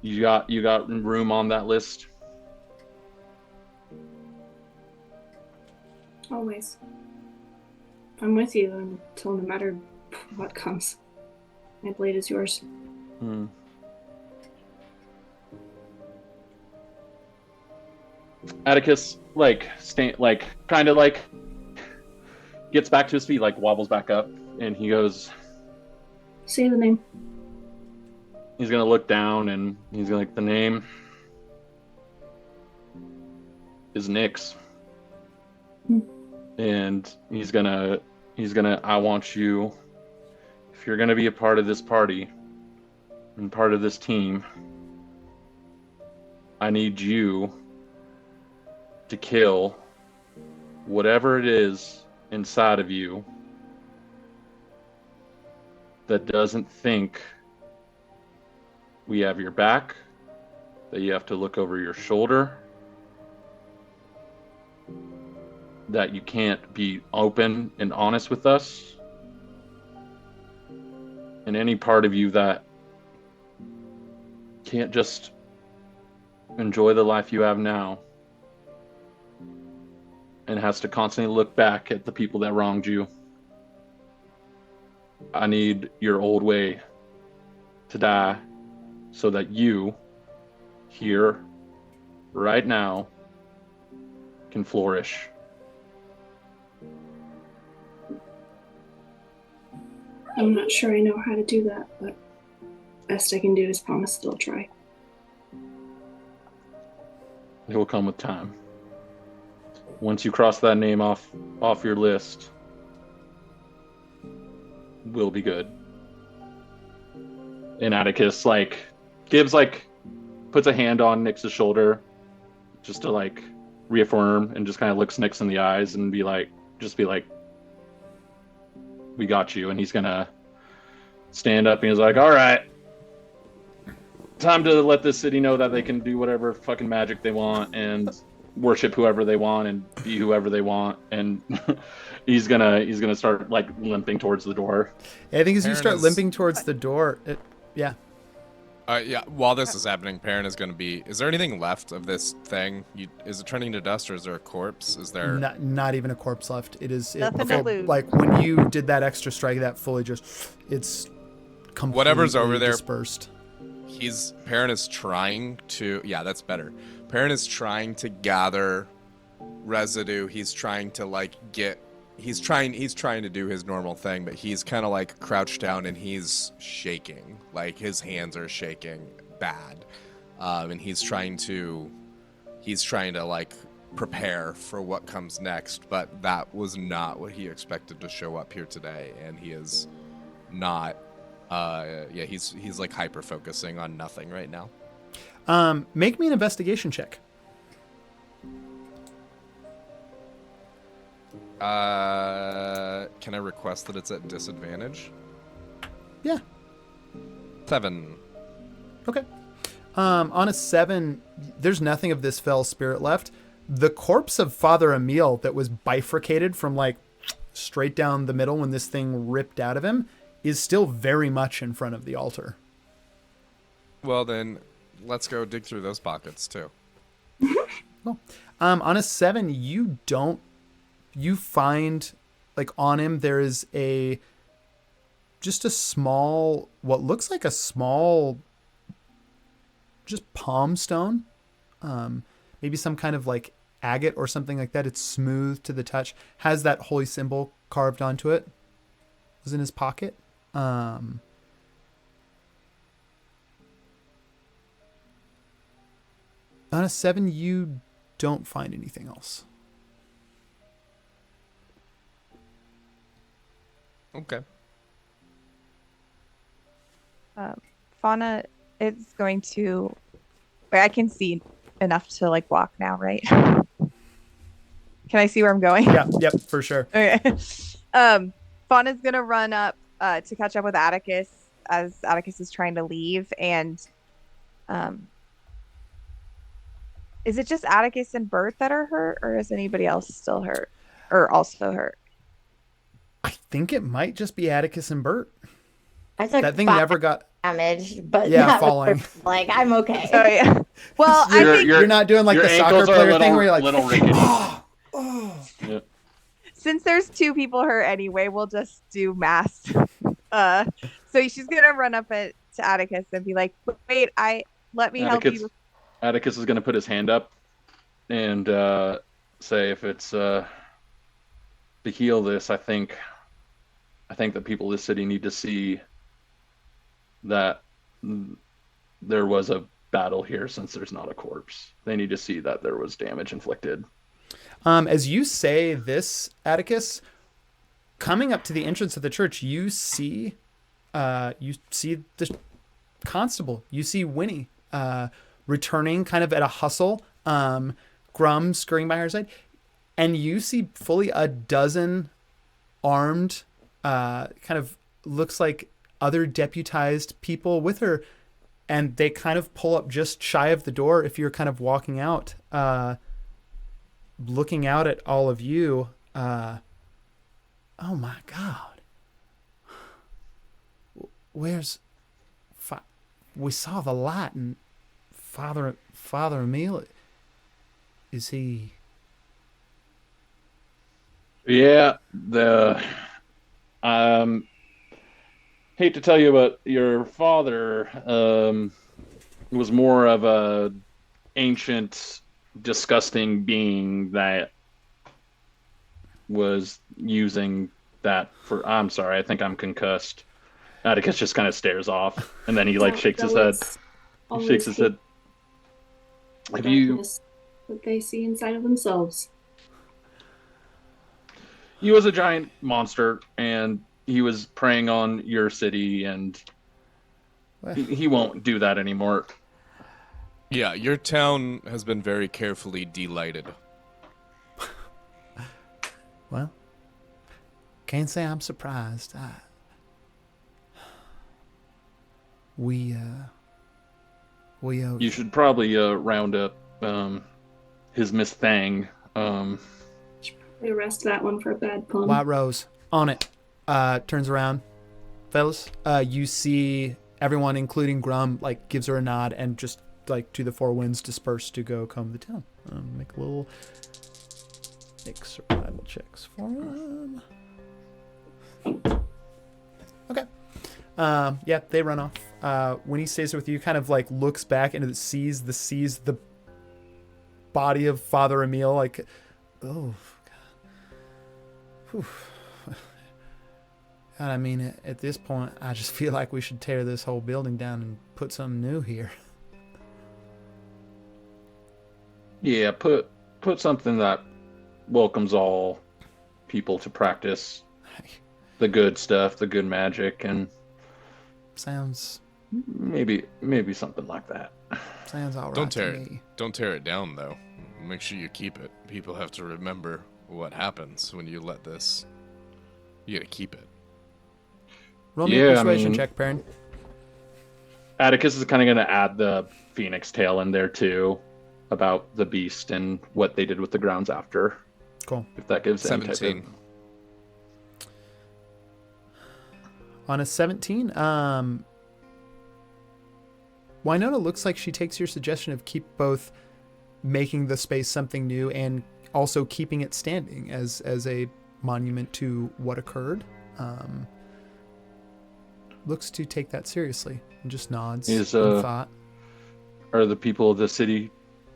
You got room on that list." Always. I'm with you until no matter what comes. My blade is yours. Atticus kind of gets back to his feet, like wobbles back up, and he goes. Say the name. He's gonna look down and he's gonna the name is Nyx. And he's gonna I want you, if you're gonna be a part of this party and part of this team, I need you to kill whatever it is inside of you that doesn't think we have your back, that you have to look over your shoulder, that you can't be open and honest with us, and any part of you that can't just enjoy the life you have now and has to constantly look back at the people that wronged you. I need your old way to die so that you, here, right now, can flourish. I'm not sure I know how to do that, but best I can do is promise that I'll try. It will come with time. Once you cross that name off your list, we'll be good. And Atticus puts a hand on Nyx's shoulder just to reaffirm, and just kind of looks Nyx in the eyes and be like, we got you. And he's gonna stand up and he's like, all right, time to let this city know that they can do whatever fucking magic they want. And worship whoever they want and be whoever they want, and he's gonna start like limping towards the door. I think as you Perrin start is- limping towards the door, yeah. Yeah, while this is happening, Perrin is going to be... Is there anything left of this thing? Is it turning to dust, or is there a corpse? Is there... Not even a corpse left. It is Nothing to lose. like when you did that extra strike, that fully just it's completely Whatever's over there- dispersed. Perrin is trying to... Yeah, that's better. Perrin is trying to gather residue. He's trying to, like, get... He's trying to do his normal thing, but he's kind of, like, crouched down and he's shaking. Like, his hands are shaking bad. And he's trying to, like, prepare for what comes next, but that was not what he expected to show up here today, and he is not... he's like hyper-focusing on nothing right now. Make me an investigation check. Can I request that it's at disadvantage? Yeah. 7. Okay. On a 7, there's nothing of this fell spirit left. The corpse of Father Emile that was bifurcated from like straight down the middle when this thing ripped out of him is still very much in front of the altar. Well, then, let's go dig through those pockets, too. Cool. On a 7, you find like on him there is just a small, what looks like a small just palm stone, maybe some kind of like agate or something like that. It's smooth to the touch, has that holy symbol carved onto it. It was in his pocket. On a 7, you don't find anything else. Okay. Fauna is going to... Wait, I can see enough to like walk now, right? Can I see where I'm going? Yep, for sure. Okay. Fauna's gonna run up to catch up with Atticus as Atticus is trying to leave, and is it just Atticus and Bert that are hurt, or is anybody else still hurt, or also hurt? I think it might just be Atticus and Bert. I took That thing 5 never got... damage, but Yeah, that was falling. like I'm okay. Oh yeah. Well, I think You're not doing like your the soccer ankles are a player little, thing where you're like, little rickety. Yeah. since there's 2 people hurt anyway, we'll just do mass. So she's gonna run up to Atticus and be like, "Wait, let me help you." Atticus is going to put his hand up and say, "If it's to heal this, I think the people of this city need to see that there was a battle here, since there's not a corpse. They need to see that there was damage inflicted." As you say this, Atticus, coming up to the entrance of the church, you see the constable. You see Winnie returning kind of at a hustle, Grum scurrying by her side, and you see fully a dozen armed, kind of looks like other deputized people with her, and they kind of pull up just shy of the door if you're kind of walking out, looking out at all of you. Oh my God. Where's... we saw the light, and Father Emile, is he... Yeah, hate to tell you, but your father was more of a ancient, disgusting being that was using that for... I'm sorry, I think I'm concussed. Atticus just kind of stares off, and then he like shakes his head. He shakes his head. Have you... That they see inside of themselves. He was a giant monster, and he was preying on your city, and he won't do that anymore. Yeah, your town has been very carefully delighted. Well, can't say I'm surprised. We owe You should probably round up his Miss Thang. They arrest that one for a bad pun. White Rose on it. Turns around, fellas. You see everyone, including Grum, like gives her a nod and just like to the four winds disperse to go comb the town. Make a little survival checks for him. Okay. Yeah, they run off. When he stays with you, kind of like looks back and sees the body of Father Emil. Like, oh, God. God, I mean, at this point, I just feel like we should tear this whole building down and put something new here. Yeah, put something that welcomes all people to practice the good stuff, the good magic, and Sounds maybe something like that. sounds all right Don't to tear me. don't tear it down though. Make sure you keep it. People have to remember what happens when you let this. You gotta keep it. Roll me a Yeah, I persuasion mean- check, Perrin. Atticus is kind of going to add the phoenix tale in there too, about the beast and what they did with the grounds after. Cool. If that gives any type 17. of... On a 17, Winona looks like she takes your suggestion of keep both making the space something new and also keeping it standing as a monument to what occurred. Looks to take that seriously and just nods in thought. Are the people of the city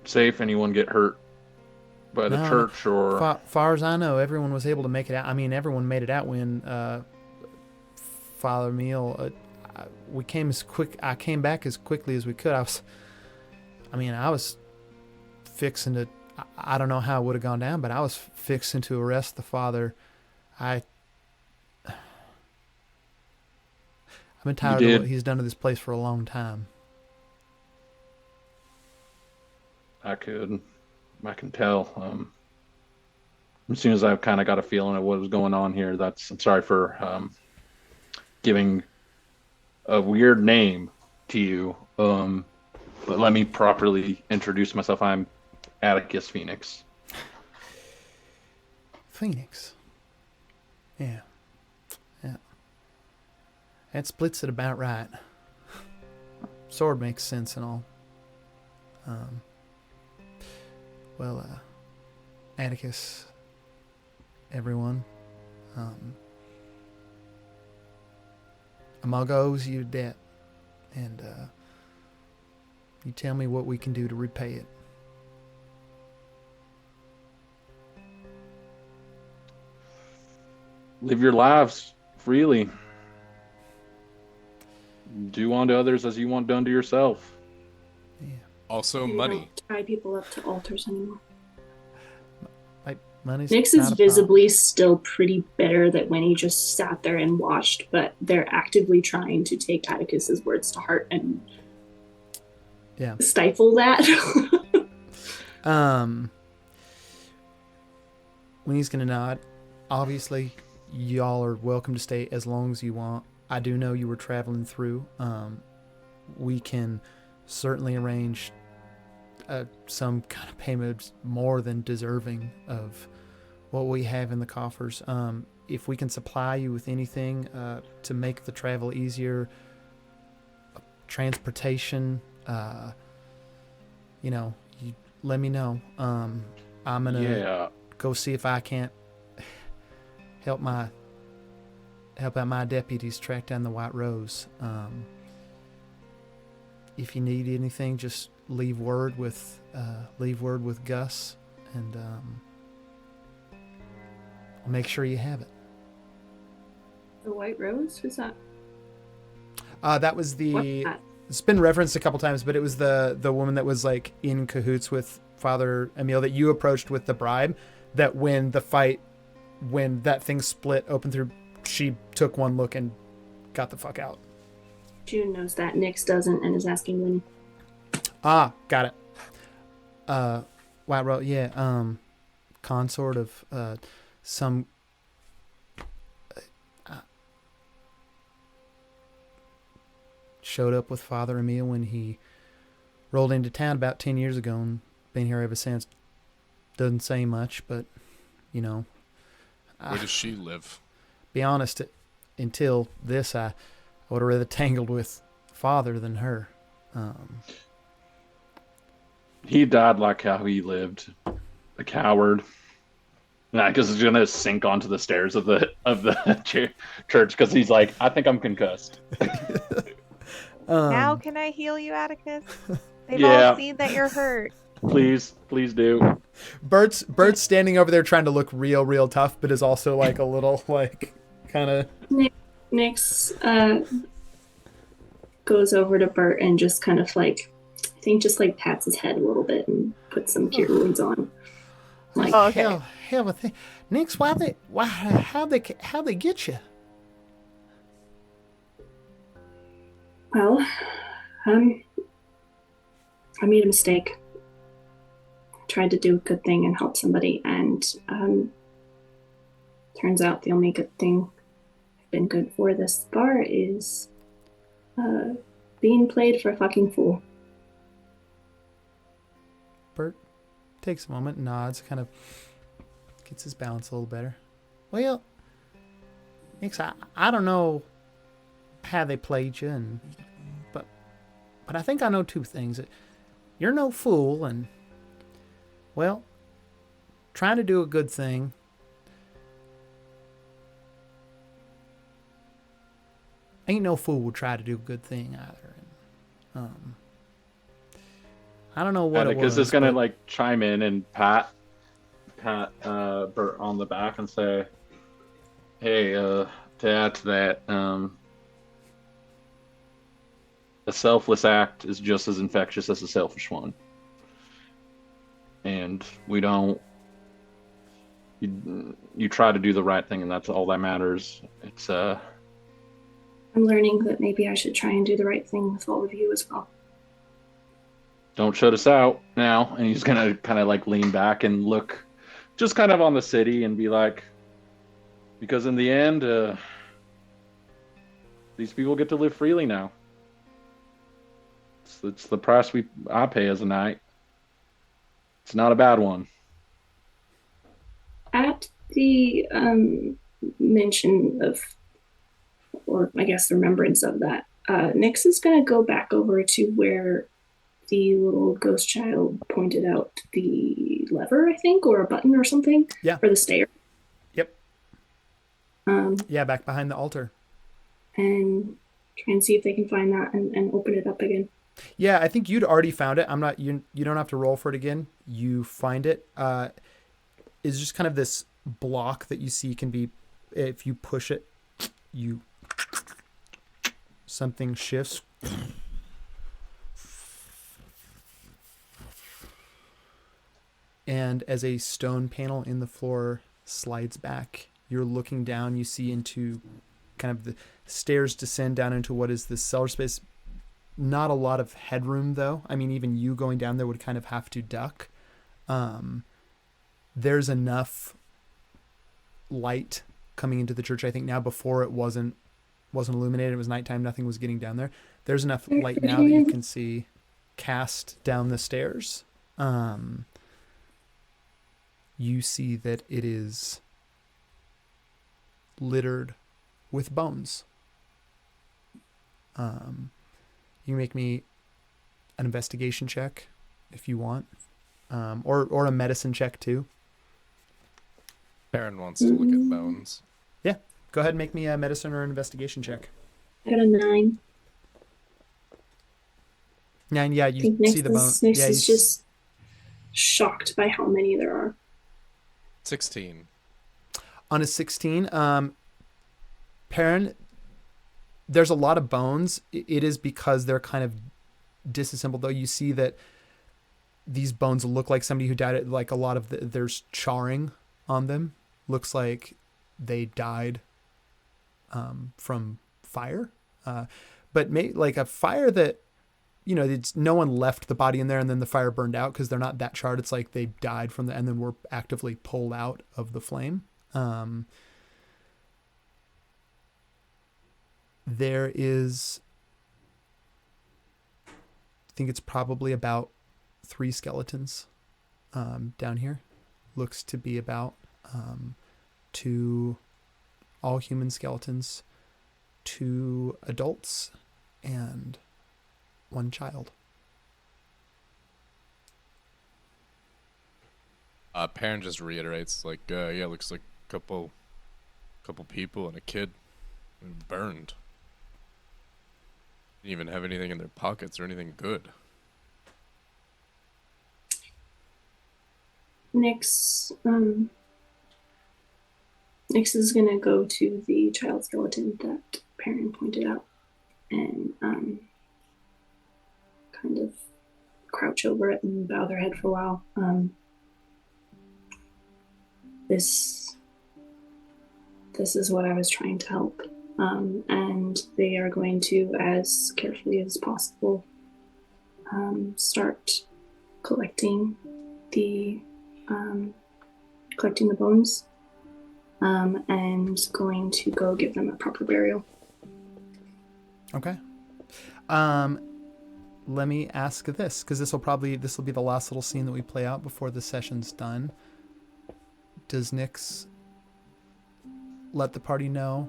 safe? Anyone get hurt by the No, church or... Far as I know, everyone was able to make it out. I mean, everyone made it out when Father Emil. We came as quick. I came back as quickly as we could. I was fixing to. I don't know how it would have gone down, but I was fixing to arrest the father. I've been tired of what he's done to this place for a long time. I can tell. As soon as I've kind of got a feeling of what was going on here, I'm sorry for giving a weird name to you. But let me properly introduce myself. I'm Atticus Phoenix. Phoenix. Yeah. That splits it about right. Sword makes sense and all. Atticus, everyone, Amog owes you a debt, and you tell me what we can do to repay it. Live your lives freely. Do unto others as you want done to yourself. Yeah. Also, We money. don't tie people up to altars anymore. Like money's Nyx not is a visibly still pretty bitter that Winnie just sat there and watched, but they're actively trying to take Atticus's words to heart and stifle that. When he's gonna nod, obviously y'all are welcome to stay as long as you want. I do know you were traveling through. We can certainly arrange some kind of payment more than deserving of what we have in the coffers. If we can supply you with anything to make the travel easier, transportation, you let me know. I'm gonna go see if I can't help out my deputies track down the White Rose. If you need anything, just leave word with Gus, and I'll make sure you have it. The White Rose? Who's that? That was What's that? it's been referenced a couple times, but it was the woman that was like in cahoots with Father Emil that you approached with the bribe. That when that thing split open through, she took one look and got the fuck out. June knows that. Nyx doesn't and is asking Winnie. Ah, got it. White Rose, yeah. Consort of some. Showed up with Father Emil when he rolled into town about 10 years ago and been here ever since. Doesn't say much, but you know, Where does she live? be honest, until this, I would have rather tangled with father than her. He died like how he lived, a coward. Nah, because he's gonna sink onto the stairs of the church because he's like, I think I'm concussed. How can I heal you, Atticus? They've Yeah. all seen that you're hurt. Please do. Bert's standing over there trying to look real tough, but is also like a little like kind of. Nyx goes over to Bert and just kind of like, I think just like pats his head a little bit and puts some cure wounds on. Like, Oh, okay. Hell with it. Nyx, how they get you? well, I made a mistake. Tried to do a good thing and help somebody, and turns out the only good thing I've been good for this far is being played for a fucking fool. Bert takes a moment, nods, kind of gets his balance a little better. Well, Nyx, I don't know how they played you, but I think I know two things. That you're no fool, and well, trying to do a good thing. Ain't no fool would try to do a good thing either. I don't know what it was. Atticus is gonna but like chime in and pat Bert on the back and say, "Hey, to add to that, a selfless act is just as infectious as a selfish one, and we don't. You try to do the right thing, and that's all that matters. It's I'm learning that maybe I should try and do the right thing with all of you as well. Don't shut us out now." And he's gonna kind of like lean back and look just kind of on the city and be like, because in the end, these people get to live freely now. It's the price I pay as a knight. It's not a bad one. At the mention of, or I guess remembrance of that, Nyx is going to go back over to where the little ghost child pointed out the lever, I think, or a button or something. Yeah. For the stair. Yep. Yeah, back behind the altar. And try and see if they can find that and open it up again. Yeah, I think you'd already found it. You don't have to roll for it again. You find it. It's just kind of this block that you see can be, if you push it, something shifts. And as a stone panel in the floor slides back, you're looking down, you see into kind of the stairs descend down into what is this cellar space. Not a lot of headroom, though. I mean, even you going down there would kind of have to duck. There's enough light coming into the church, I think now. Before it wasn't illuminated, it was nighttime, nothing was getting down there. There's enough light now that you can see cast down the stairs. You see that it is littered with bones. You can make me an investigation check if you want, or a medicine check too. Baron wants to look at bones. Yeah, go ahead and make me a medicine or an investigation check. I got a 9. 9, yeah, I you think see the bone. Nyx Yeah, is just shocked by how many there are. 16. on a 16, Perrin, there's a lot of bones. It is because they're kind of disassembled, though. You see that these bones look like somebody who died. Like a lot of there's charring on them. Looks like they died from fire, but like a fire that, you know, it's no one left the body in there and then the fire burned out, because they're not that charred. It's like they died from and then were actively pulled out of the flame. There is, I think it's probably about 3 skeletons down here. looks to be about 2 all human skeletons, 2 adults, and 1 child. Perrin just reiterates, like, yeah, looks like a couple people and a kid burned. Didn't even have anything in their pockets or anything good. Nyx is gonna go to the child skeleton that Perrin pointed out and kind of crouch over it and bow their head for a while. This is what I was trying to help. And they are going to, as carefully as possible, start collecting the bones, and going to go give them a proper burial. Okay. Let me ask this, because this will be the last little scene that we play out before the session's done. Does Nyx let the party know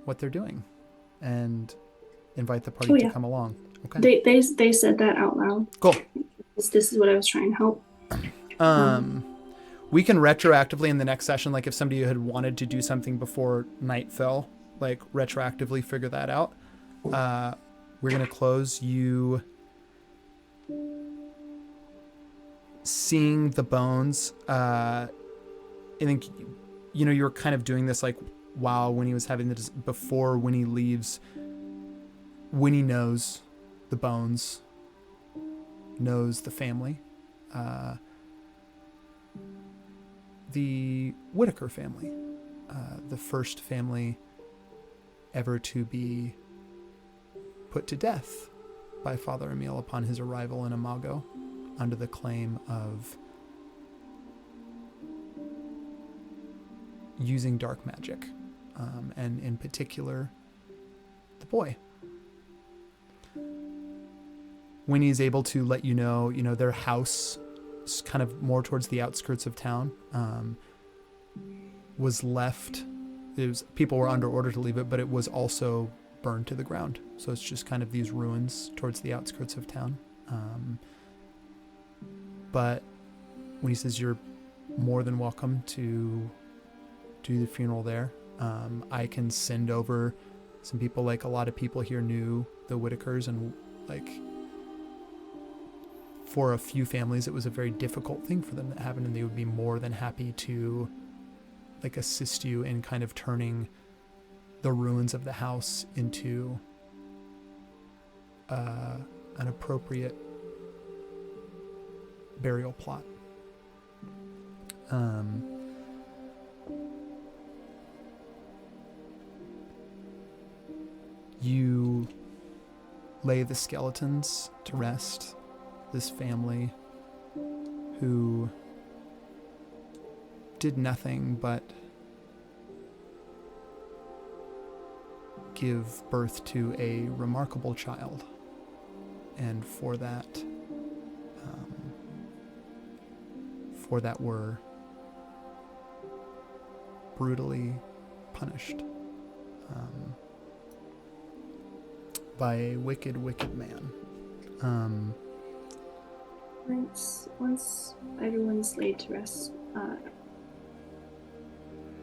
what they're doing and invite the party to come along? Okay. They said that out loud. Cool. This is what I was trying to help. We can retroactively in the next session, like if somebody had wanted to do something before night fell, like retroactively figure that out. We're going to close you seeing the bones. I think, you were kind of doing this like while Winnie was having this, before Winnie leaves. Winnie knows the bones, knows the family. The Whitaker family, the first family ever to be put to death by Father Emile upon his arrival in Imago under the claim of using dark magic, and in particular, the boy. Winnie is able to let you know, their house, kind of more towards the outskirts of town, was left. People were under order to leave it, but it was also burned to the ground. So it's just kind of these ruins towards the outskirts of town. But when he says you're more than welcome to do the funeral there, I can send over some people. Like a lot of people here knew the Whitakers, and like for a few families, it was a very difficult thing for them that happened, and they would be more than happy to like assist you in kind of turning the ruins of the house into an appropriate burial plot. You lay the skeletons to rest. This family who did nothing but give birth to a remarkable child, and for that were brutally punished by a wicked man. Once everyone's laid to rest,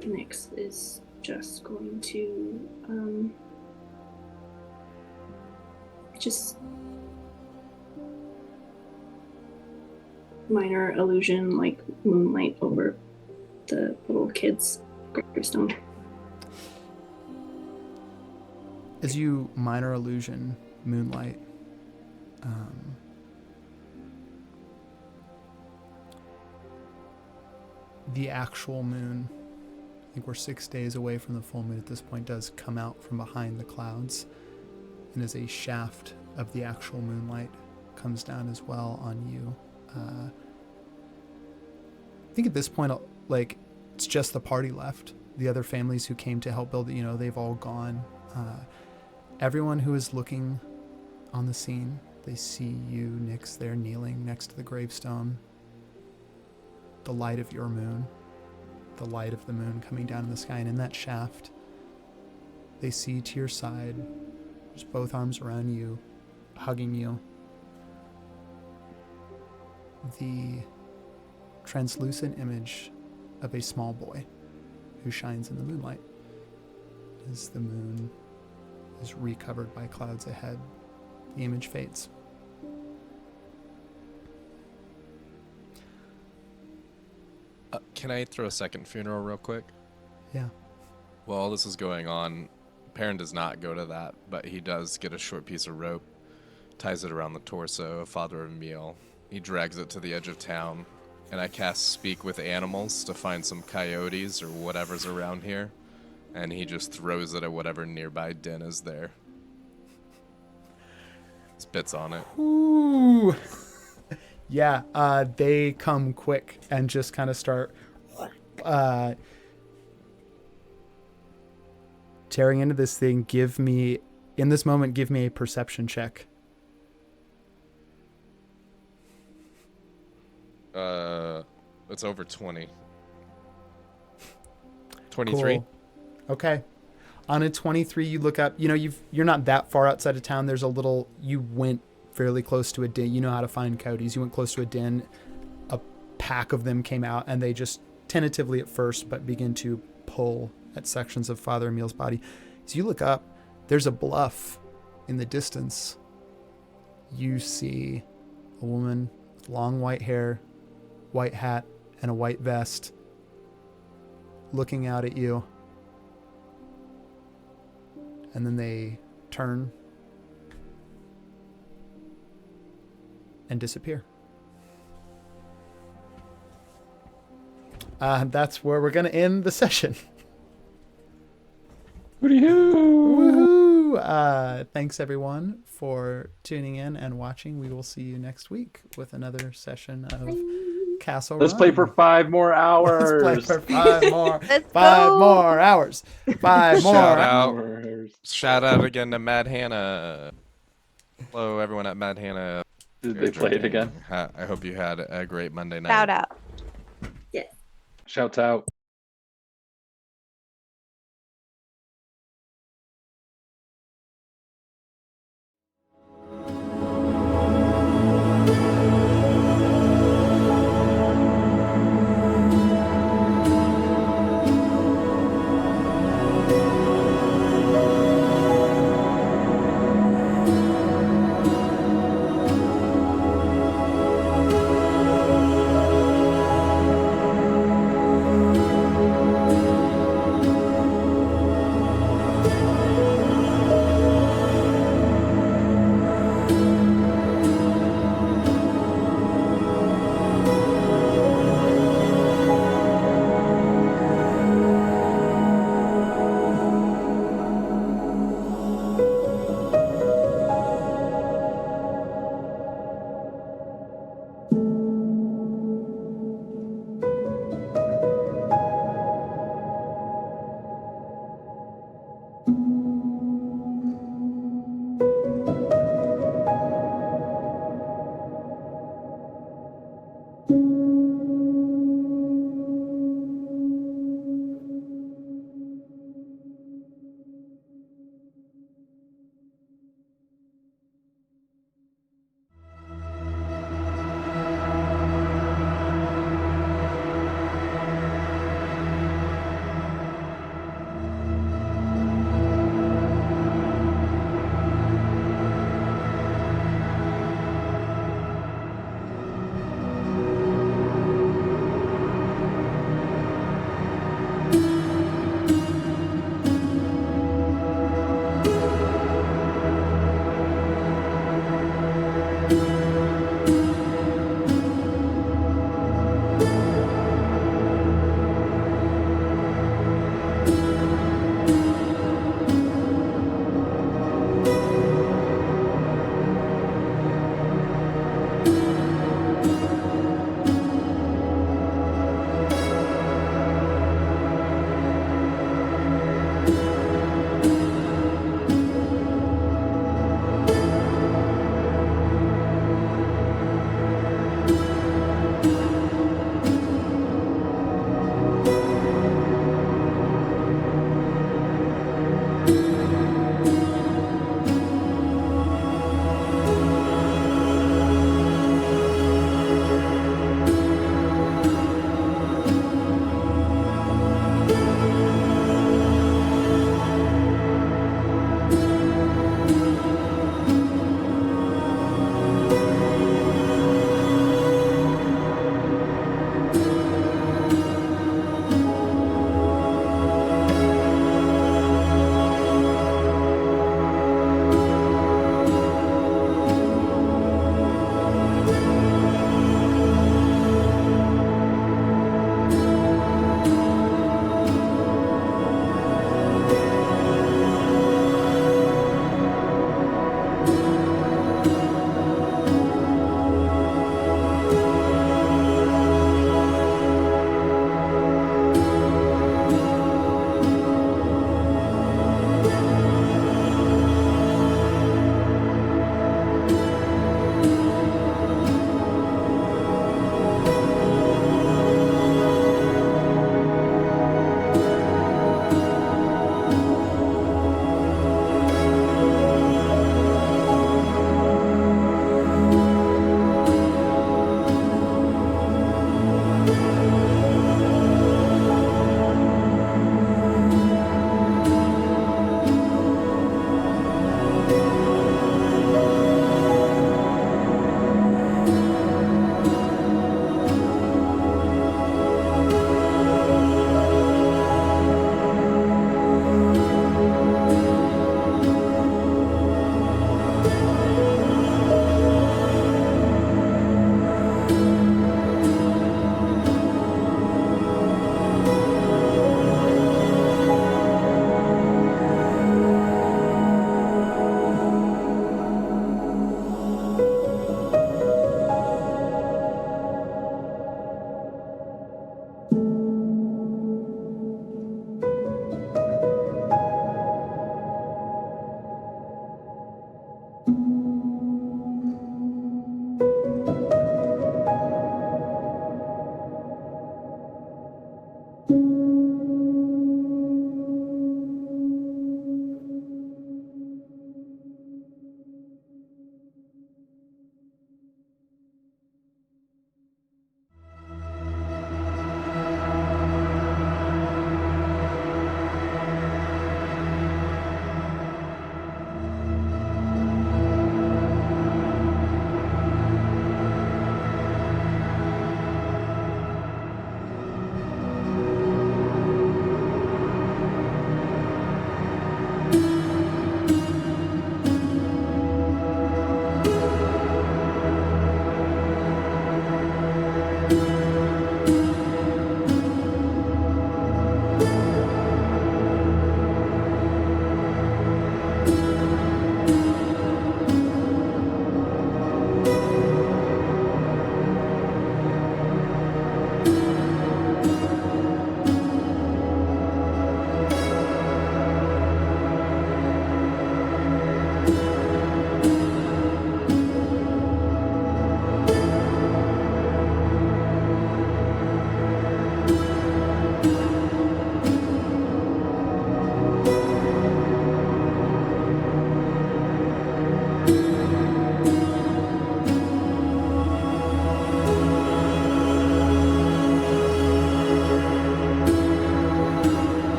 Nyx is just going to just minor illusion like moonlight over the little kid's gravestone. As you minor illusion moonlight, the actual moon, I think we're 6 days away from the full moon at this point, does come out from behind the clouds, and as a shaft of the actual moonlight comes down as well on you. I think at this point, like, it's just the party left. The other families who came to help build it, they've all gone. Everyone who is looking on the scene, they see you, Nyx, there kneeling next to the gravestone. the light of your moon, the light of the moon coming down in the sky. And in that shaft, they see to your side, just both arms around you, hugging you, the translucent image of a small boy who shines in the moonlight. As the moon is recovered by clouds ahead, the image fades. Can I throw a second funeral real quick? Yeah. While this is going on, Perrin does not go to that, but he does get a short piece of rope, ties it around the torso of Father Emile. He drags it to the edge of town, and I cast Speak with Animals to find some coyotes or whatever's around here, and he just throws it at whatever nearby den is there. Spits on it. Ooh. Yeah, they come quick and just kind of start tearing into this thing. In this moment, give me a perception check. It's over 20. 23. Cool. Okay. On a 23, you look up, you're not that far outside of town. You went fairly close to a den. You know how to find coyotes. You went close to a den. A pack of them came out, and they just tentatively at first, but begin to pull at sections of Father Emile's body. As you look up, there's a bluff in the distance. You see a woman with long white hair, white hat, and a white vest looking out at you. And then they turn and disappear. That's where we're going to end the session. Woohoo! Thanks everyone for tuning in and watching. We will see you next week with another session of Castle Let's Run. play for 5 more hours. Let's play for 5 more. Let's 5 go. more hours. 5 more. Shout out. Hours. Shout out again to Mad Hannah. Hello, everyone at Mad Hannah. Did they play it again? I hope you had a great Monday night. Shout out. Shouts out.